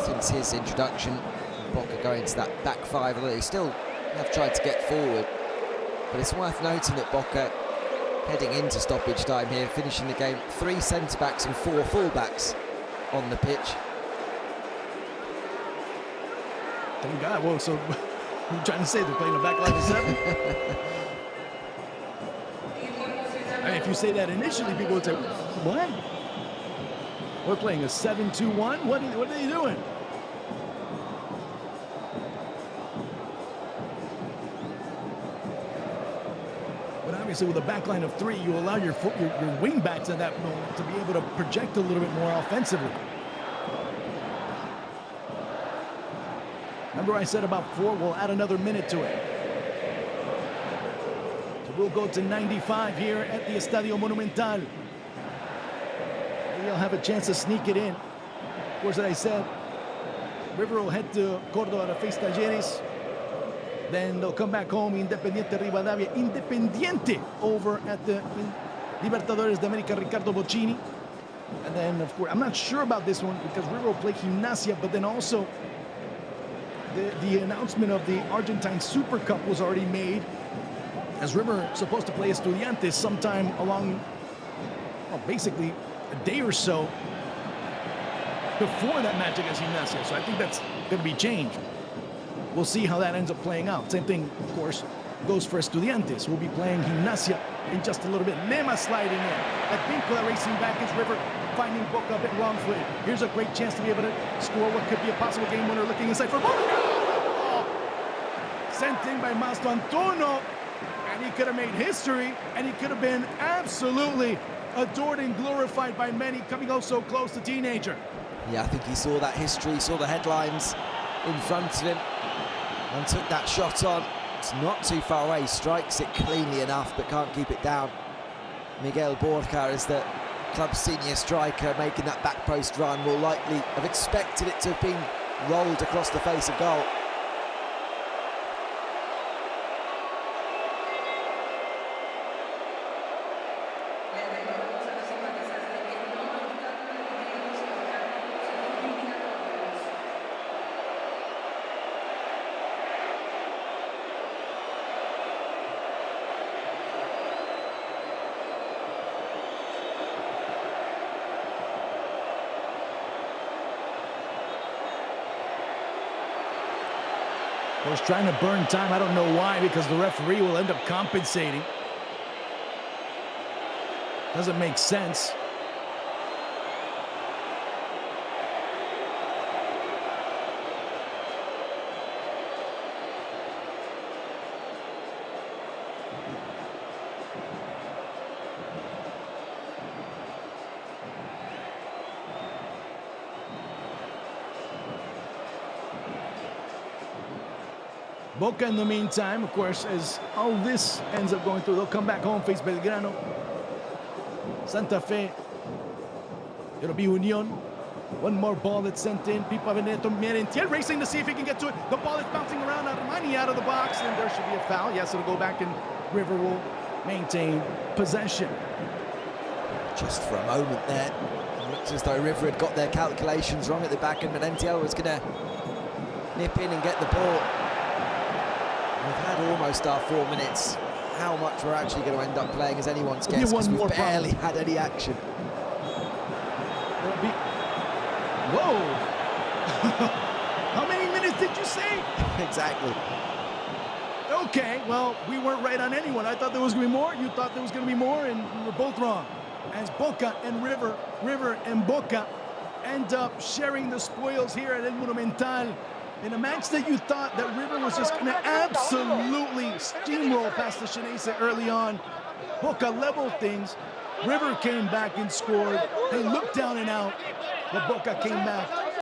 [SPEAKER 2] Since his introduction, Boca going to that back five, although they still have tried to get forward. But it's worth noting that Boca, heading into stoppage time here, finishing the game 3 centre-backs and 4 full-backs on the pitch.
[SPEAKER 3] Thank God. Whoa, so you're trying to say they're playing a back line of 7? I mean, if you say that initially, people would say, what? We're playing a 7-2-1? What are they doing? But obviously, with a back line of 3, you allow your wing backs at that moment to be able to project a little bit more offensively. Remember I said about 4, we'll add another minute to it. So we'll go to 95 here at the Estadio Monumental. Maybe I'll have a chance to sneak it in. Of course, as I said, River will head to Córdoba to face Talleres. Then they'll come back home, Independiente Rivadavia. Independiente over at the Libertadores de América, Ricardo Bocchini. And then, of course, I'm not sure about this one because River will play Gimnasia, but then also the announcement of the Argentine Super Cup was already made, as River supposed to play Estudiantes sometime along, well, basically a day or so before that match against Gimnasia. So I think that's going to be changed. We'll see how that ends up playing out. Same thing, of course, goes for Estudiantes. We'll be playing Gimnasia in just a little bit. Lema sliding in. Advíncula racing back is River, finding Boca a bit wrong-footed. Here's a great chance to be able to score what could be a possible game winner, looking inside for Boca. Oh. Sent in by Mastro Antonio, and he could have made history, and he could have been absolutely adored and glorified by many, coming oh so close to teenager.
[SPEAKER 2] Yeah, I think he saw that history, saw the headlines in front of him, and took that shot on. It's not too far away, strikes it cleanly enough, but can't keep it down. Miguel Borja is the club's senior striker, making that back post run. Will likely have expected it to have been rolled across the face of goal.
[SPEAKER 3] Of course, trying to burn time. I don't know why, because the referee will end up compensating. Doesn't make sense. Boca, in the meantime, of course, as all this ends up going through, they'll come back home, face Belgrano, Santa Fe. It'll be Union. One more ball that's sent in. Pipa Veneto, Merentiel racing to see if he can get to it. The ball is bouncing around. Armani out of the box, and there should be a foul. Yes, it'll go back, and River will maintain possession.
[SPEAKER 2] Just for a moment there, it looks as though River had got their calculations wrong at the back, and Merentiel was going to nip in and get the ball. We've had almost our 4 minutes. How much we're actually going to end up playing is anyone's guess, because we've barely had any action.
[SPEAKER 3] Whoa! How many minutes did you say?
[SPEAKER 2] Exactly.
[SPEAKER 3] Okay, well, we weren't right on anyone. I thought there was going to be more. You thought there was going to be more, and we were both wrong. As Boca and River and Boca end up sharing the spoils here at El Monumental. In a match that you thought that River was just going to absolutely steamroll past the Xeneize early on. Boca leveled things. River came back and scored. They looked down and out, but Boca came back